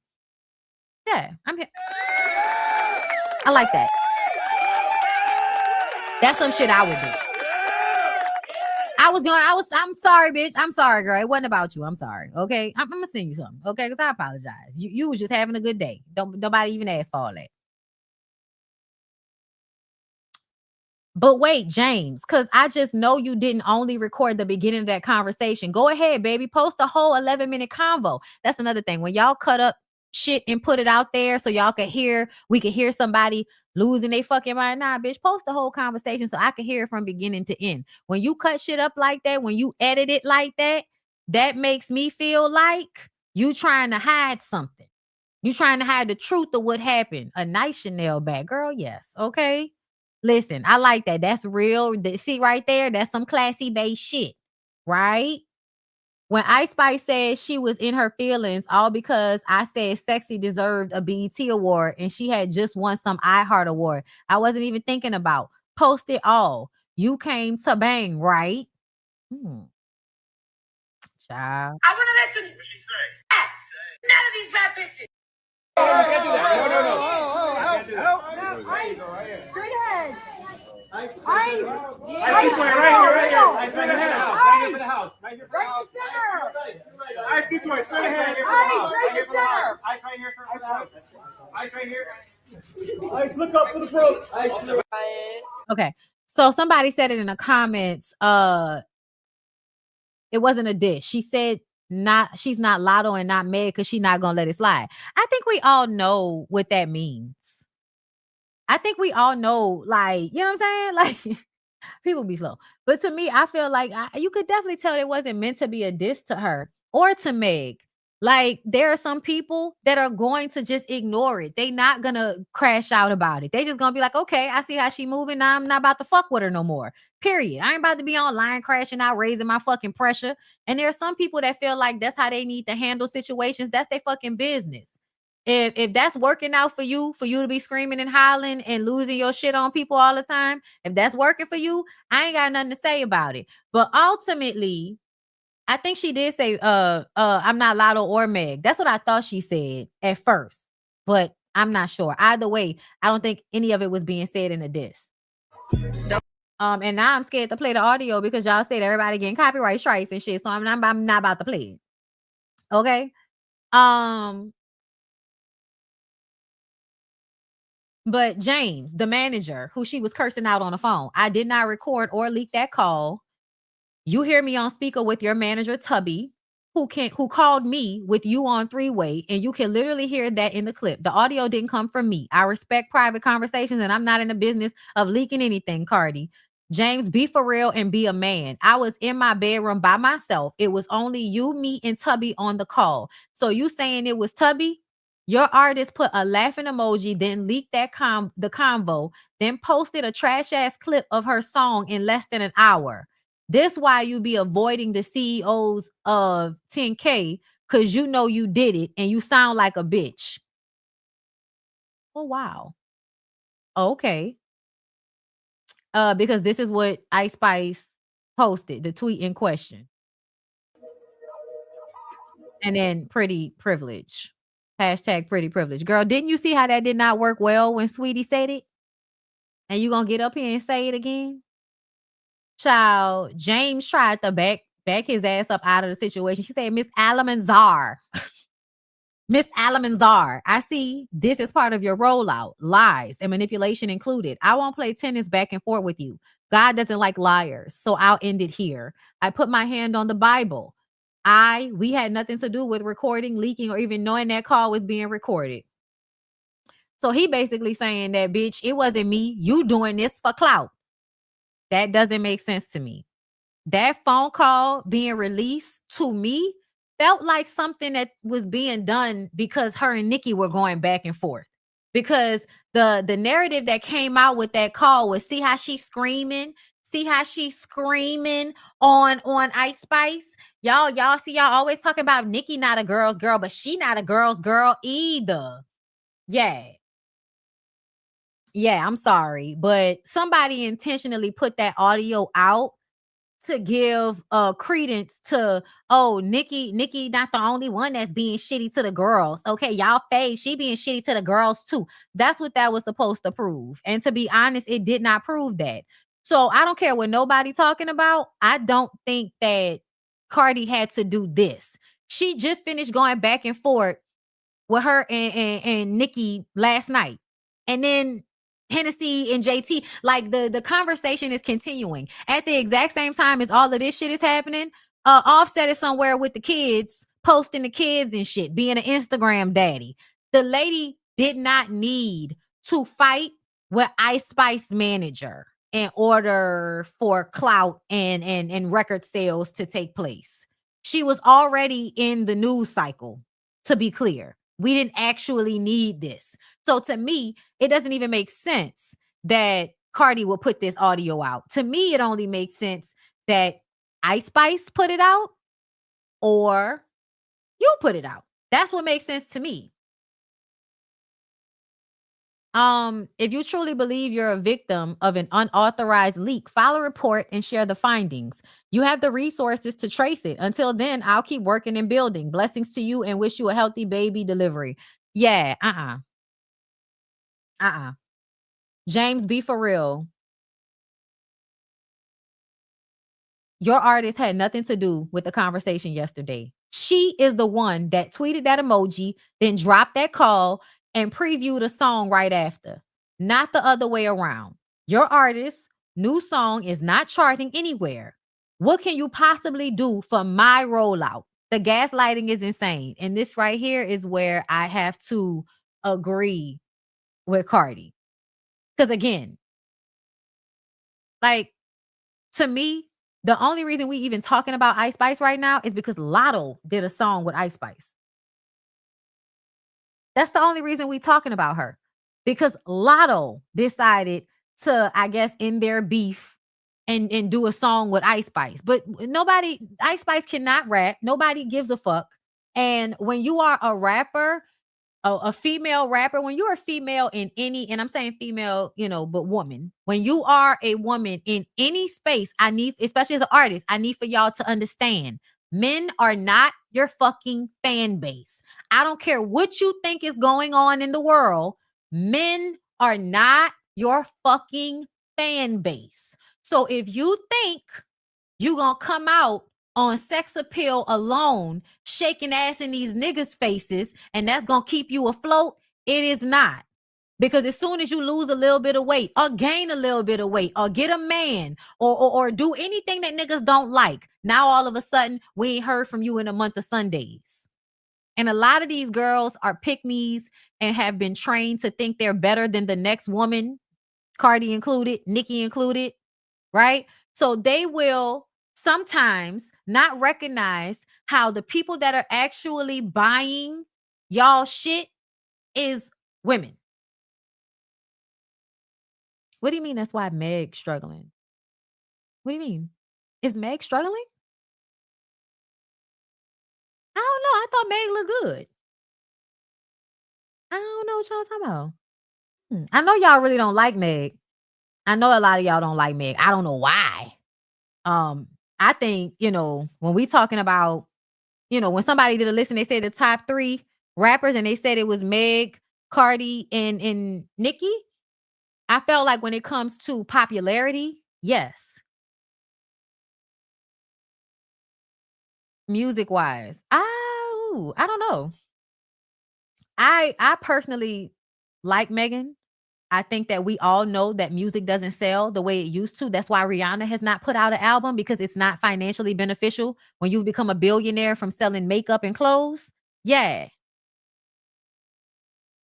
Yeah, I'm here. I like that. That's some shit I would do. I'm sorry, bitch. I'm sorry, girl. It wasn't about you. I'm sorry. Okay. I'm gonna send you something. Okay. Because I apologize. You was just having a good day. Nobody even asked for all that. But wait, James, because I just know you didn't only record the beginning of that conversation. Go ahead, baby. Post the whole 11-minute convo. That's another thing. When y'all cut up shit and put it out there so y'all can hear, we can hear somebody losing their fucking mind. Nah, bitch, post the whole conversation so I can hear it from beginning to end. When you cut shit up like that, when you edit it like that, that makes me feel like you trying to hide something. You trying to hide the truth of what happened. A nice Chanel bag. Girl, yes. Okay. Listen, I like that. That's real. See right there? That's some classy based shit, right? When Ice Spice said she was in her feelings all because I said Sexy deserved a BET award and she had just won some iHeart award. I wasn't even thinking about. Post it all. You came to bang, right? Child. I want to let you. What she say? None of these rap bitches. No. Straight ahead. Ice this way, right here. Ice right ahead. Right here for the house. Right here for the house. Ice this way, straight ahead. Ice right here for the house. Ice right here for the house. Ice right here. Ice, look up for the bro. Okay. So somebody said it in the comments. It wasn't a dish. She said she's not Lotto and not Meg because she's not gonna let it slide. I think we all know what that means. I think we all know, like, you know what I'm saying? Like, people be slow. But to me, I feel like you could definitely tell it wasn't meant to be a diss to her or to Meg. Like, there are some people that are going to just ignore it. They not gonna crash out about it. They just gonna be like, okay, I see how she moving. Now I'm not about to fuck with her no more. Period. I ain't about to be online crashing out, raising my fucking pressure. And there are some people that feel like that's how they need to handle situations. That's their fucking business. If that's working out for you to be screaming and hollering and losing your shit on people all the time, if that's working for you, I ain't got nothing to say about it. But ultimately, I think she did say, I'm not Lotto or Meg. That's what I thought she said at first, but I'm not sure. Either way, I don't think any of it was being said in a diss. And now I'm scared to play the audio because y'all said everybody getting copyright strikes and shit. So I'm not about to play it. Okay. But James, the manager who she was cursing out on the phone, I did not record or leak that call. You hear me on speaker with your manager, Tubby, who called me with you on three-way, and you can literally hear that in the clip. The audio didn't come from me. I respect private conversations, and I'm not in the business of leaking anything, Cardi. James, be for real and be a man. I was in my bedroom by myself. It was only you, me, and Tubby on the call. So you saying it was Tubby? Your artist put a laughing emoji, then leaked that the convo, then posted a trash ass clip of her song in less than an hour. This why you be avoiding the CEOs of 10K, because you know you did it and you sound like a bitch. Oh, wow. Okay. Because this is what Ice Spice posted, the tweet in question. And then pretty privilege. Hashtag pretty privilege. Girl, didn't you see how that did not work well when Sweetie said it? And you gonna get up here and say it again? Child, James tried to back his ass up out of the situation. She said, Miss Alamanzar. Miss Alamanzar, I see this is part of your rollout. Lies and manipulation included. I won't play tennis back and forth with you. God doesn't like liars. So I'll end it here. I put my hand on the Bible. We had nothing to do with recording, leaking, or even knowing that call was being recorded. So he basically saying that, bitch, it wasn't me. You doing this for clout. That doesn't make sense to me. That phone call being released to me felt like something that was being done because her and Nicki were going back and forth. Because the narrative that came out with that call was see how she's screaming. See how she's screaming on Ice Spice. Y'all see y'all always talking about Nicki not a girl's girl, but she not a girl's girl either. Yeah, I'm sorry, but somebody intentionally put that audio out to give credence to, oh, Nicki not the only one that's being shitty to the girls. Okay, y'all fave, she being shitty to the girls too. That's what that was supposed to prove. And to be honest, it did not prove that. So I don't care what nobody talking about. I don't think that Cardi had to do this. She just finished going back and forth with her and Nicki last night. And then Hennessy and JT, like the conversation is continuing. At the exact same time as all of this shit is happening, Offset is somewhere with the kids, posting the kids and shit, being an Instagram daddy. The lady did not need to fight with Ice Spice manager in order for clout and record sales to take place. She was already in the news cycle, to be clear. We didn't actually need this. So to me, it doesn't even make sense that Cardi will put this audio out. To me, it only makes sense that Ice Spice put it out or you put it out. That's what makes sense to me. If you truly believe you're a victim of an unauthorized leak, file a report and share the findings. You have the resources to trace it. Until then, I'll keep working and building. Blessings to you and wish you a healthy baby delivery. Yeah, James, be for real. Your artist had nothing to do with the conversation yesterday. She is the one that tweeted that emoji, then dropped that call and previewed a song right after. Not the other way around. Your artist's new song is not charting anywhere. What can you possibly do for my rollout? The gaslighting is insane. And this right here is where I have to agree with Cardi. Because again, like, to me, the only reason we even talking about Ice Spice right now is because Lotto did a song with Ice Spice. That's the only reason we talking about her. Because Lotto decided to, I guess, end their beef and do a song with Ice Spice. But Ice Spice cannot rap. Nobody gives a fuck. And when you are a rapper, a female rapper, when you're a female in any, and I'm saying female, but woman, when you are a woman in any space, I need, especially as an artist, I need for y'all to understand, men are not your fucking fan base. I don't care what you think is going on in the world. Men are not your fucking fan base. So if you think you're going to come out on sex appeal alone, shaking ass in these niggas' faces, and that's gonna keep you afloat, it is not. Because as soon as you lose a little bit of weight, or gain a little bit of weight, or get a man, or do anything that niggas don't like, now all of a sudden we ain't heard from you in a month of Sundays. And a lot of these girls are pick-me's and have been trained to think they're better than the next woman, Cardi included, Nicki included, right? So they will sometimes not recognize how the people that are actually buying y'all shit is women. What do you mean that's why Meg's struggling? What do you mean? Is Meg struggling? I don't know. I thought Meg looked good. I don't know what y'all talking about. I know y'all really don't like Meg. I know a lot of y'all don't like Meg. I don't know why. I think, when we talking about, when somebody did a list and they said the top 3 rappers and they said it was Meg, Cardi, and Nicki, I felt like when it comes to popularity, yes. Music-wise, I don't know. I personally like Megan. I think that we all know that music doesn't sell the way it used to. That's why Rihanna has not put out an album, because it's not financially beneficial when you've become a billionaire from selling makeup and clothes. Yeah.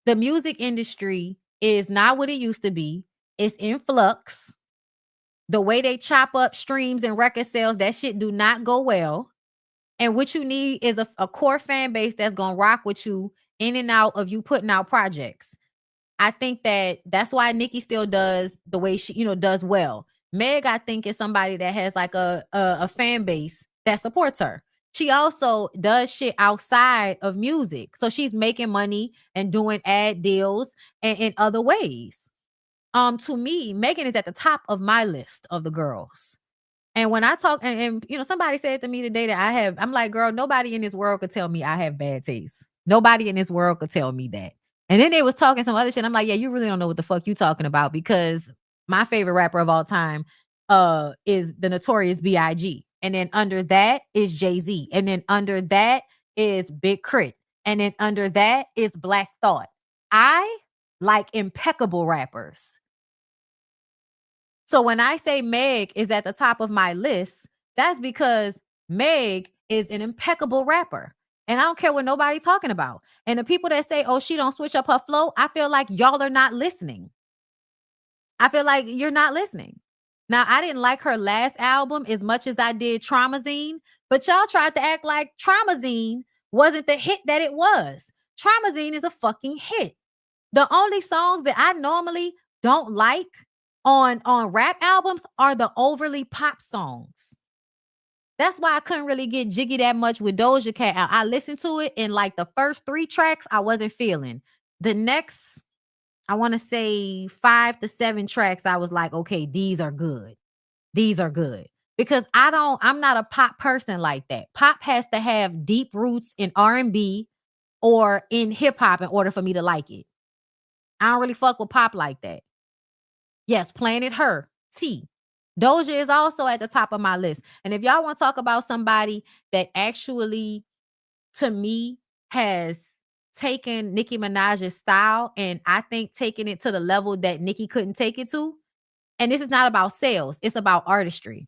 The music industry is not what it used to be. It's in flux. The way they chop up streams and record sales, that shit do not go well. And what you need is a core fan base that's going to rock with you in and out of you putting out projects. I think that's why Nicki still does the way she, does well. Meg, I think, is somebody that has like a fan base that supports her. She also does shit outside of music. So she's making money and doing ad deals and in other ways. To me, Megan is at the top of my list of the girls. And when I talk, and somebody said to me today that I'm like, girl, nobody in this world could tell me I have bad taste. Nobody in this world could tell me that. And then they was talking some other shit. I'm like, yeah, you really don't know what the fuck you talking about, because my favorite rapper of all time is the Notorious B.I.G. And then under that is Jay-Z. And then under that is Big Crit. And then under that is Black Thought. I like impeccable rappers. So when I say Meg is at the top of my list, that's because Meg is an impeccable rapper. And I don't care what nobody's talking about. And the people that say, oh, she don't switch up her flow, I feel like y'all are not listening. I feel like you're not listening. Now, I didn't like her last album as much as I did Traumazine, but y'all tried to act like Traumazine wasn't the hit that it was. Traumazine is a fucking hit. The only songs that I normally don't like on rap albums are the overly pop songs. That's why I couldn't really get jiggy that much with Doja Cat. I listened to it, and like the first 3 tracks, I wasn't feeling. The next, I want to say 5 to 7 tracks, I was like, okay, these are good. These are good. Because I'm not a pop person like that. Pop has to have deep roots in R&B or in hip hop in order for me to like it. I don't really fuck with pop like that. Yes, Planet Her, T. Doja is also at the top of my list. And if y'all want to talk about somebody that actually, to me, has taken Nicki Minaj's style and I think taken it to the level that Nicki couldn't take it to, and this is not about sales, it's about artistry.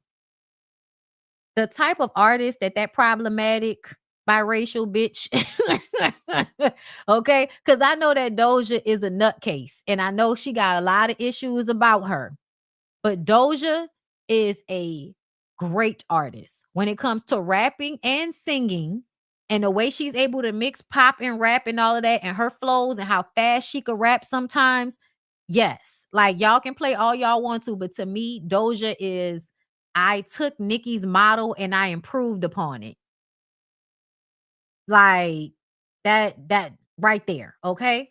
The type of artist that problematic biracial bitch, okay? Because I know that Doja is a nutcase, and I know she got a lot of issues about her. But Doja is a great artist when it comes to rapping and singing, and the way she's able to mix pop and rap and all of that, and her flows and how fast she could rap sometimes. Yes, like y'all can play all y'all want to, but to me, Doja is, I took Nicki's model and I improved upon it. Like that right there, okay?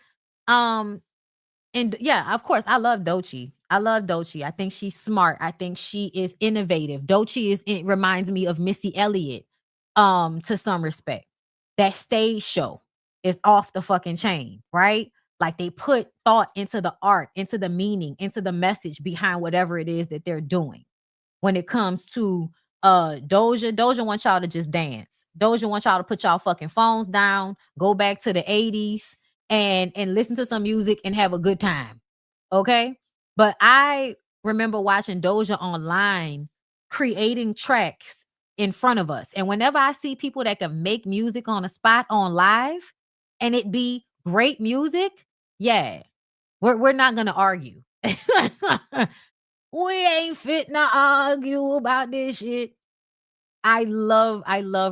And yeah, of course, I love Doechii. I think she's smart. I think she is innovative. It reminds me of Missy Elliott, to some respect. That stage show is off the fucking chain, right? Like they put thought into the art, into the meaning, into the message behind whatever it is that they're doing. When it comes to Doja wants y'all to just dance. Doja wants y'all to put y'all fucking phones down, go back to the 80s and listen to some music and have a good time. Okay? But I remember watching Doja online creating tracks in front of us. And whenever I see people that can make music on a spot on live and it be great music, yeah, we're not gonna argue. We ain't fit to argue about this shit. I love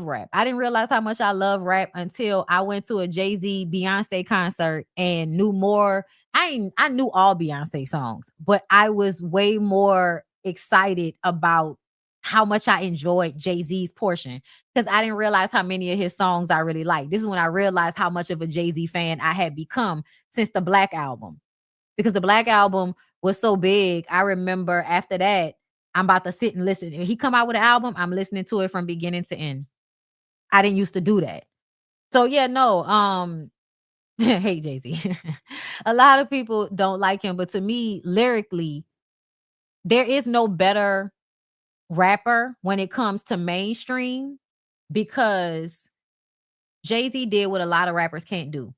rap. I didn't realize how much I love rap until I went to a Jay-Z Beyonce concert and knew more. I knew all Beyonce songs, but I was way more excited about how much I enjoyed Jay-Z's portion because I didn't realize how many of his songs I really liked. This is when I realized how much of a Jay-Z fan I had become since the Black album. Because the Black album was so big, I remember after that, I'm about to sit and listen. If he come out with an album, I'm listening to it from beginning to end. I didn't used to do that. So yeah, no, hey Jay-Z. A lot of people don't like him, but to me, lyrically, there is no better rapper when it comes to mainstream because Jay-Z did what a lot of rappers can't do.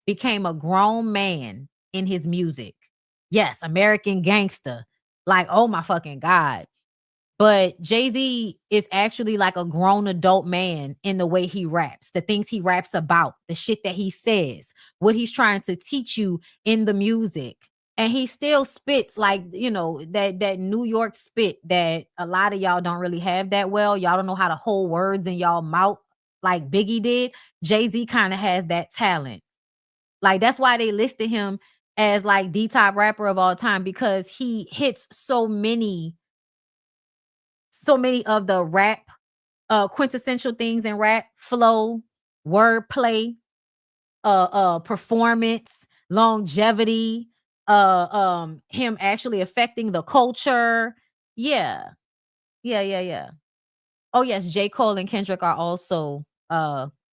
Became a grown man in his music. Yes, American Gangster. Like, oh my fucking God. But Jay-Z is actually like a grown adult man in the way he raps, the things he raps about, the shit that he says, what he's trying to teach you in the music. And he still spits like, you know, that New York spit that a lot of y'all don't really have that well. Y'all don't know how to hold words in y'all mouth like Biggie did. Jay-Z kind of has that talent. Like, that's why they listed him as like the top rapper of all time because he hits so many of the rap quintessential things in rap: flow, wordplay, performance, longevity, him actually affecting the culture. Yeah. Oh yes, J. Cole and Kendrick are also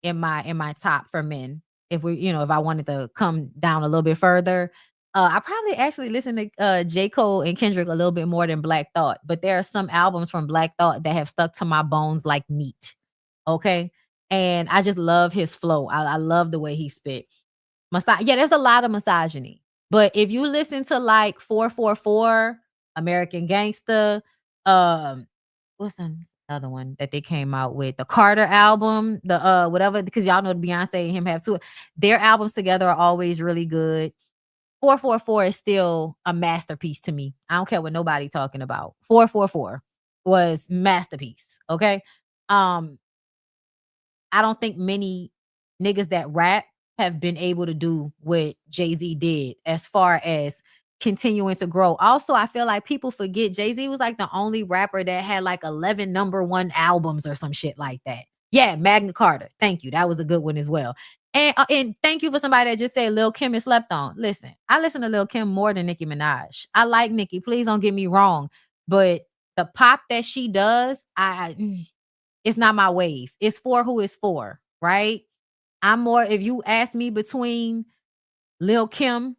in my top for men. If I wanted to come down a little bit further, I probably actually listen to J. Cole and Kendrick a little bit more than Black Thought, but there are some albums from Black Thought that have stuck to my bones like meat. Okay. And I just love his flow. I love the way he spit. Yeah, there's a lot of misogyny. But if you listen to like 444, American Gangster, what's another one that they came out with? The Carter album, the whatever, because y'all know Beyonce and him have two. Their albums together are always really good. 444 is still a masterpiece to me. I don't care what nobody talking about. 444 was masterpiece. Okay. I don't think many niggas that rap have been able to do what Jay-Z did as far as continuing to grow. Also, I feel like people forget Jay-Z was like the only rapper that had like 11 #1 albums or some shit like that. Yeah, Magna Carta. Thank you. That was a good one as well. And thank you for somebody that just said Lil Kim is slept on. Listen, I listen to Lil Kim more than Nicki Minaj. I like Nicki. Please don't get me wrong. But the pop that she does, it's not my wave. It's for who it's for, right? I'm more, if you ask me between Lil Kim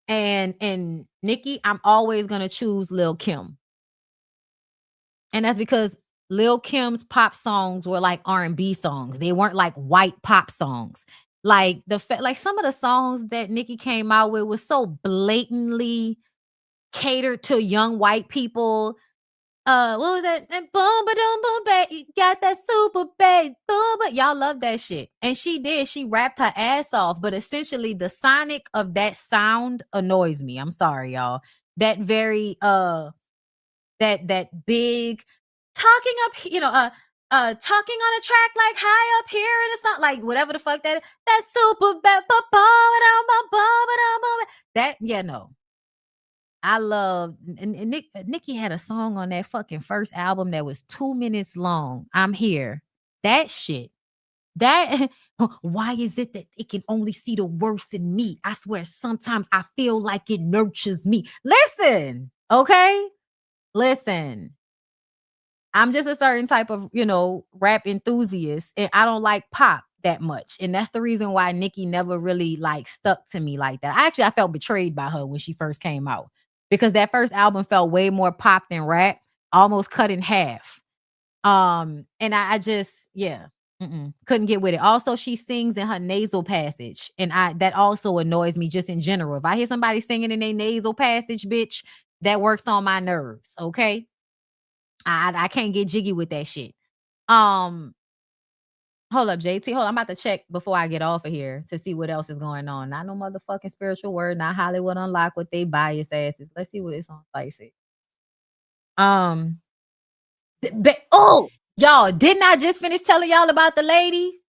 and Nicki, I'm always going to choose Lil Kim. And that's because Lil Kim's pop songs were like R&B songs. They weren't like white pop songs. Like like some of the songs that Nicki came out with was so blatantly catered to young white people. What was that? And boom, ba-dum, boom, baby, got that super bass, boom, but y'all love that shit. And she did. She rapped her ass off. But essentially, the sonic of that sound annoys me. I'm sorry, y'all. That very that big talking up, talking on a track like high up here, and it's not like whatever the fuck that super bad, that no. I love, and Nicki had a song on that fucking first album that was 2 minutes long. I'm here. That shit. That, why is it that it can only see the worst in me? I swear sometimes I feel like it nurtures me. Listen, okay? Listen. I'm just a certain type of, rap enthusiast, and I don't like pop that much. And that's the reason why Nicki never really like stuck to me like that. I felt betrayed by her when she first came out. Because that first album felt way more pop than rap, almost cut in half. And I just, couldn't get with it. Also, she sings in her nasal passage, and that also annoys me just in general. If I hear somebody singing in their nasal passage, bitch, that works on my nerves. Okay, I can't get jiggy with that shit. Hold up, JT. Hold on. I'm about to check before I get off of here to see what else is going on. Not no motherfucking spiritual word, not Hollywood Unlocked with they bias asses. Let's see what it's on Spicy. Y'all, didn't I just finish telling y'all about the lady?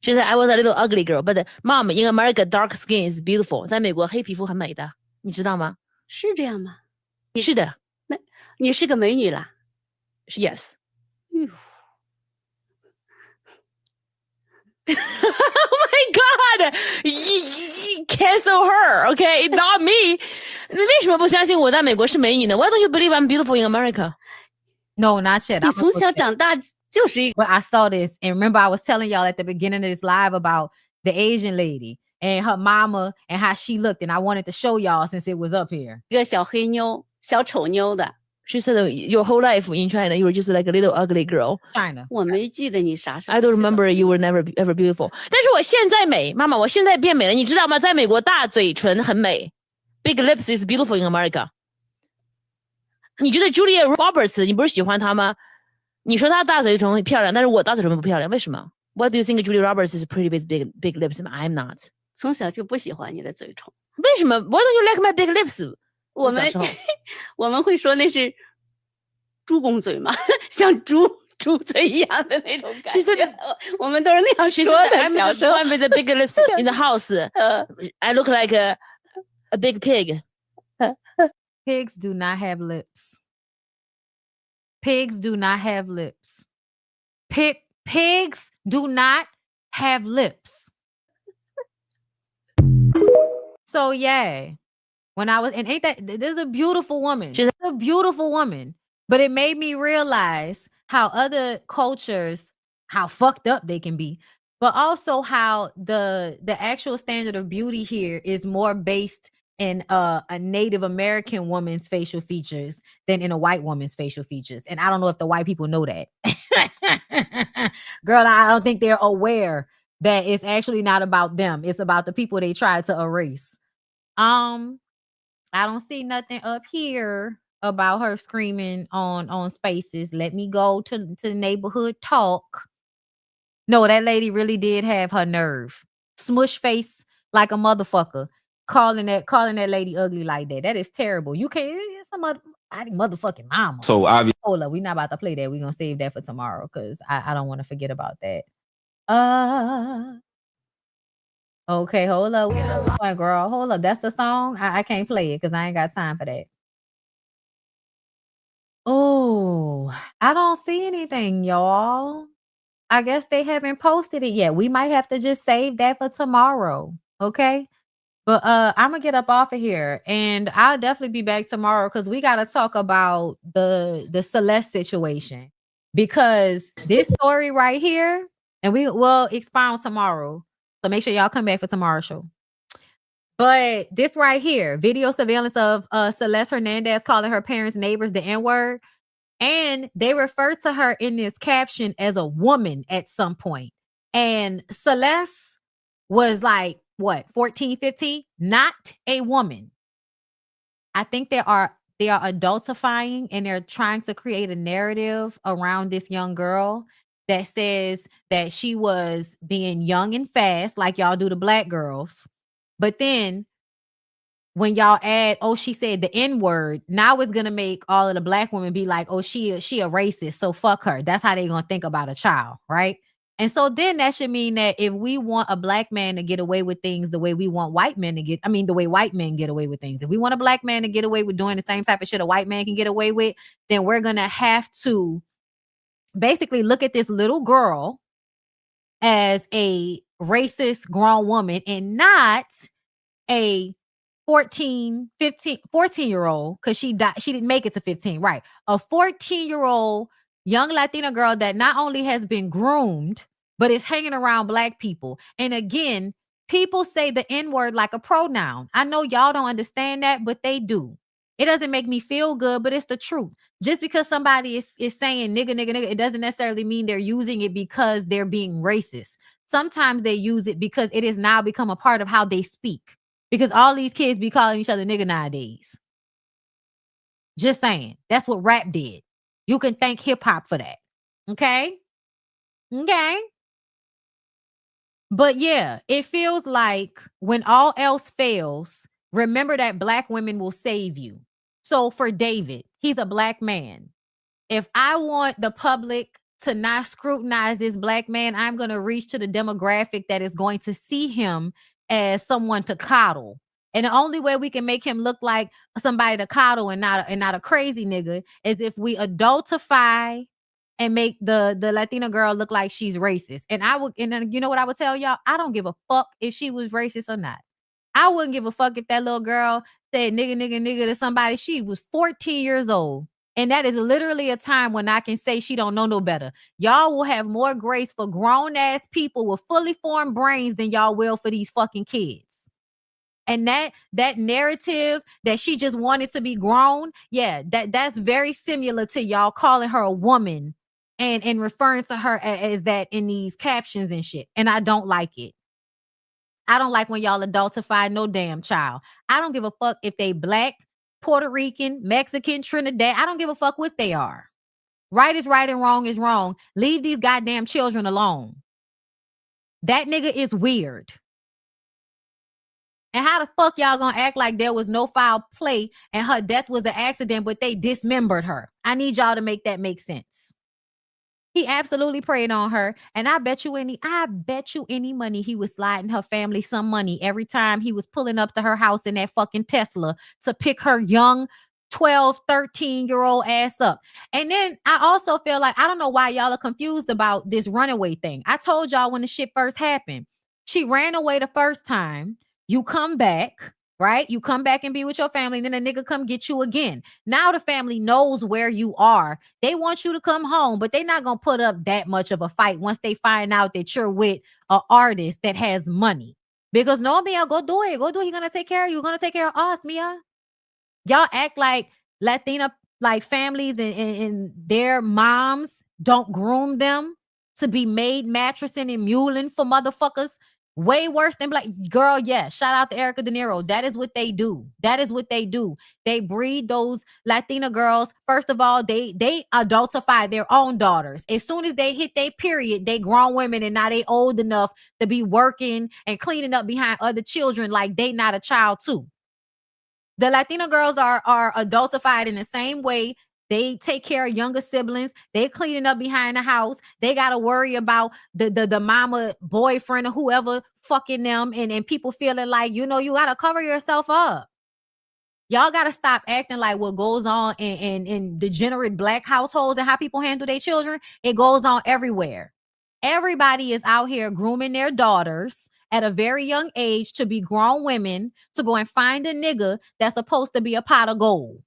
She said I was a little ugly girl, but mom, in America, dark skin is beautiful. 在美国，黑皮肤很美的，你知道吗？是这样吗？是的。那你是个美女啦。Yes. Oh my God! You cancel her, okay? Not me. 你为什么不相信我在美国是美女呢？ Why don't you believe I'm beautiful in America? No, not shit. 你从小长大就是一个。 But I saw this, and remember I was telling y'all at the beginning of this live about the Asian lady and her mama and how she looked, and I wanted to show y'all since it was up here. 一个小黑妞，小丑妞的。She said your whole life in China, you were just like a little ugly girl. China. 我没记得你啥时候。 I don't remember you were never ever beautiful. 但是我现在美，妈妈，我现在变美了，你知道吗？在美国大嘴唇很美。Big lips is beautiful in America. 你觉得 Julia Roberts 你不是喜欢她吗？你说她大嘴唇漂亮，但是我大嘴唇不漂亮，为什么 ？Why do you think Julia Roberts is pretty with big lips? I'm not. 从小就不喜欢你的嘴唇。为什么 ？Why don't you like my big lips? 我们会说那是猪公嘴嘛，像猪嘴一样的那种感觉。我们都是那样说的。小时候 I'm with the big lips in the house. I look like a big pig. Pigs do not have lips. Pigs do not have lips. Pigs do not have lips. So yeah. When I was, and this is a beautiful woman. She's a beautiful woman. But it made me realize how other cultures, how fucked up they can be, but also how the actual standard of beauty here is more based in a Native American woman's facial features than in a white woman's facial features. And I don't know if the white people know that. Girl, I don't think they're aware that it's actually not about them. It's about the people they try to erase. I don't see nothing up here about her screaming on Spaces. Let me go to neighborhood talk. No, that lady really did have her nerve. Smush face like a motherfucker. Calling that lady ugly like that. That is terrible. You can't. It's a motherfucking mama. So obviously, hold up, we're not about to play that. We're gonna save that for tomorrow because I don't want to forget about that. Okay, hold up. Girl, hold up. That's the song. I can't play it because I ain't got time for that. Oh, I don't see anything, y'all. I guess they haven't posted it yet. We might have to just save that for tomorrow. Okay. But I'm gonna get up off of here and I'll definitely be back tomorrow because we gotta talk about the Celeste situation. Because this story right here, and we will expound tomorrow. So make sure y'all come back for tomorrow's show. But this right here, video surveillance of Celeste Hernandez calling her parents' neighbors the N-word. And they refer to her in this caption as a woman at some point. And Celeste was like, what, 14, 15? Not a woman. I think they are adultifying and they're trying to create a narrative around this young girl that says that she was being young and fast like y'all do to black girls. But then when y'all add, oh, she said the N-word, now it's gonna make all of the black women be like, oh, she a racist, so fuck her. That's how they gonna think about a child, right? And so then that should mean that if we want a black man to get away with things the way we want white men to the way white men get away with things, if we want a black man to get away with doing the same type of shit a white man can get away with, then we're gonna have to basically look at this little girl as a racist grown woman and not a 14-year-old, because she didn't make it to 15, right? A 14-year-old young Latina girl that not only has been groomed, but is hanging around black people. And again, people say the N-word like a pronoun. I know y'all don't understand that, but they do. It doesn't make me feel good, but it's the truth. Just because somebody is saying nigga, it doesn't necessarily mean they're using it because they're being racist. Sometimes they use it because it has now become a part of how they speak. Because all these kids be calling each other nigga nowadays. Just saying. That's what rap did. You can thank hip hop for that. Okay? Okay. But yeah, it feels like when all else fails, remember that black women will save you. So for David, he's a black man. If I want the public to not scrutinize this black man, I'm going to reach to the demographic that is going to see him as someone to coddle. And the only way we can make him look like somebody to coddle and not a crazy nigga is if we adultify and make the Latina girl look like she's racist. And then you know what I would tell y'all? I don't give a fuck if she was racist or not. I wouldn't give a fuck if that little girl said nigga to somebody. She was 14 years old. And that is literally a time when I can say she don't know no better. Y'all will have more grace for grown ass people with fully formed brains than y'all will for these fucking kids. And that narrative that she just wanted to be grown, yeah, that's very similar to y'all calling her a woman and referring to her as that in these captions and shit. And I don't like it. I don't like when y'all adultify no damn child. I don't give a fuck if they black, Puerto Rican, Mexican, Trinidad. I don't give a fuck what they are. Right is right and wrong is wrong. Leave these goddamn children alone. That nigga is weird. And how the fuck y'all gonna act like there was no foul play and her death was an accident, but they dismembered her? I need y'all to make that make sense. He absolutely preyed on her. And I bet you any money he was sliding her family some money every time he was pulling up to her house in that fucking Tesla to pick her young 12, 13-year-old ass up. And then I also feel like, I don't know why y'all are confused about this runaway thing. I told y'all when the shit first happened, she ran away the first time. You come back, right? You come back and be with your family, and then a nigga come get you again. Now the family knows where you are. They want you to come home, but they're not going to put up that much of a fight once they find out that you're with an artist that has money. Because no, Mia, go do it. Go do it. He's gonna take care of you. He's gonna take care of us, Mia. Y'all act like Latina like families and their moms don't groom them to be made mattressing and muling for motherfuckers. Way worse than black girl. Yeah, shout out to Erica De Niro. That is what they do. That is what they do. They breed those Latina girls. First of all, they adultify their own daughters. As soon as they hit their period, they grown women and now they old enough to be working and cleaning up behind other children like they not a child too. The Latina girls are adultified in the same way. They take care of younger siblings. They cleaning up behind the house. They got to worry about the mama, boyfriend, or whoever fucking them. And people feeling like, you know, you got to cover yourself up. Y'all got to stop acting like what goes on in degenerate black households and how people handle their children. It goes on everywhere. Everybody is out here grooming their daughters at a very young age to be grown women to go and find a nigga that's supposed to be a pot of gold.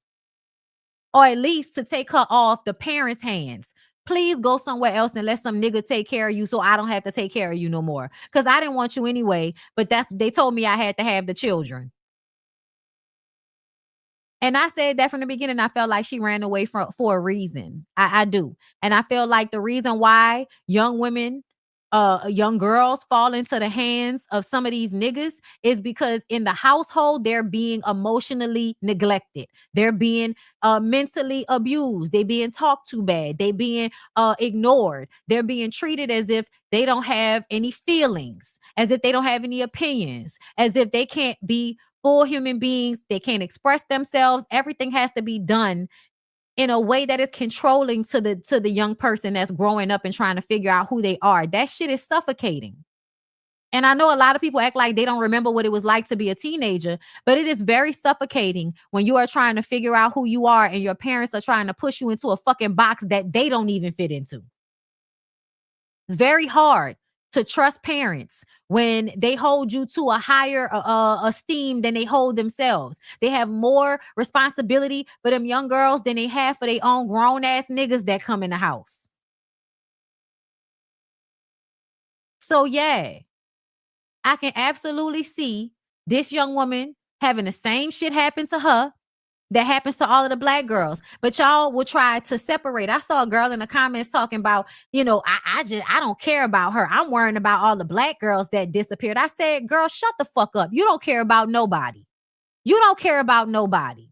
Or at least to take her off the parents' hands. Please go somewhere else and let some nigga take care of you so I don't have to take care of you no more. Because I didn't want you anyway, but they told me I had to have the children. And I said that from the beginning. I felt like she ran away for a reason. I do. And I feel like the reason why young women, young girls fall into the hands of some of these niggas is because in the household, they're being emotionally neglected. They're being mentally abused. They're being talked to bad. They're being ignored. They're being treated as if they don't have any feelings, as if they don't have any opinions, as if they can't be full human beings. They can't express themselves. Everything has to be done in a way that is controlling to the young person that's growing up and trying to figure out who they are. That shit is suffocating. And I know a lot of people act like they don't remember what it was like to be a teenager, but it is very suffocating when you are trying to figure out who you are and your parents are trying to push you into a fucking box that they don't even fit into. It's very hard to trust parents when they hold you to a higher esteem than they hold themselves. They have more responsibility for them young girls than they have for their own grown ass niggas that come in the house. So yeah, I can absolutely see this young woman having the same shit happen to her that happens to all of the black girls, but y'all will try to separate. I saw a girl in the comments talking about, you know, I don't care about her. I'm worrying about all the black girls that disappeared. I said, girl, shut the fuck up. You don't care about nobody. You don't care about nobody.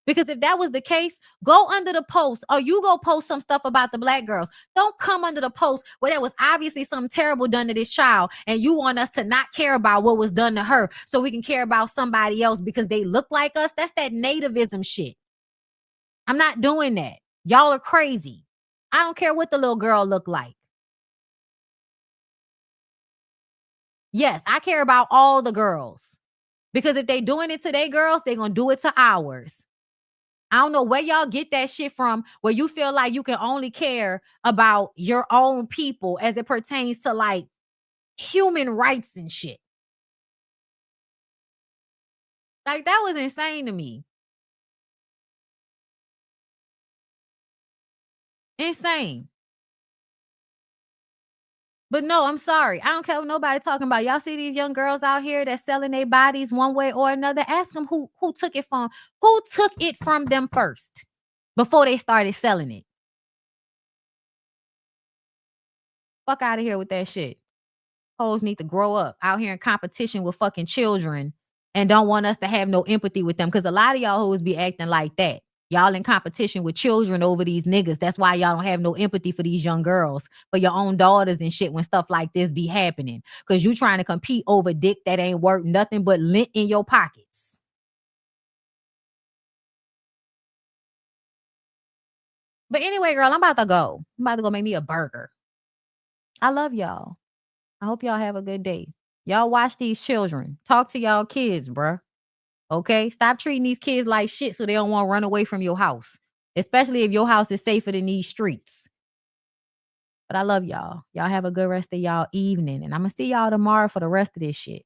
Because if that was the case, go under the post or you go post some stuff about the black girls. Don't come under the post where there was obviously something terrible done to this child and you want us to not care about what was done to her so we can care about somebody else because they look like us. That's that nativism shit. I'm not doing that. Y'all are crazy. I don't care what the little girl look like. Yes, I care about all the girls because if they doing it to their girls, they're going to do it to ours. I don't know where y'all get that shit from where you feel like you can only care about your own people as it pertains to like human rights and shit. Like that was insane to me. Insane. But no, I'm sorry. I don't care what nobody talking about. Y'all see these young girls out here that's selling their bodies one way or another. Ask them who took it from them first before they started selling it. Fuck out of here with that shit. Hoes need to grow up out here in competition with fucking children and don't want us to have no empathy with them. Because a lot of y'all hoes be acting like that. Y'all in competition with children over these niggas. That's why y'all don't have no empathy for these young girls, for your own daughters and shit when stuff like this be happening. Because you trying to compete over dick that ain't worth nothing but lint in your pockets. But anyway, girl, I'm about to go. I'm about to go make me a burger. I love y'all. I hope y'all have a good day. Y'all watch these children. Talk to y'all kids, bruh. Okay? Stop treating these kids like shit so they don't want to run away from your house. Especially if your house is safer than these streets. But I love y'all. Y'all have a good rest of y'all evening. And I'm going to see y'all tomorrow for the rest of this shit.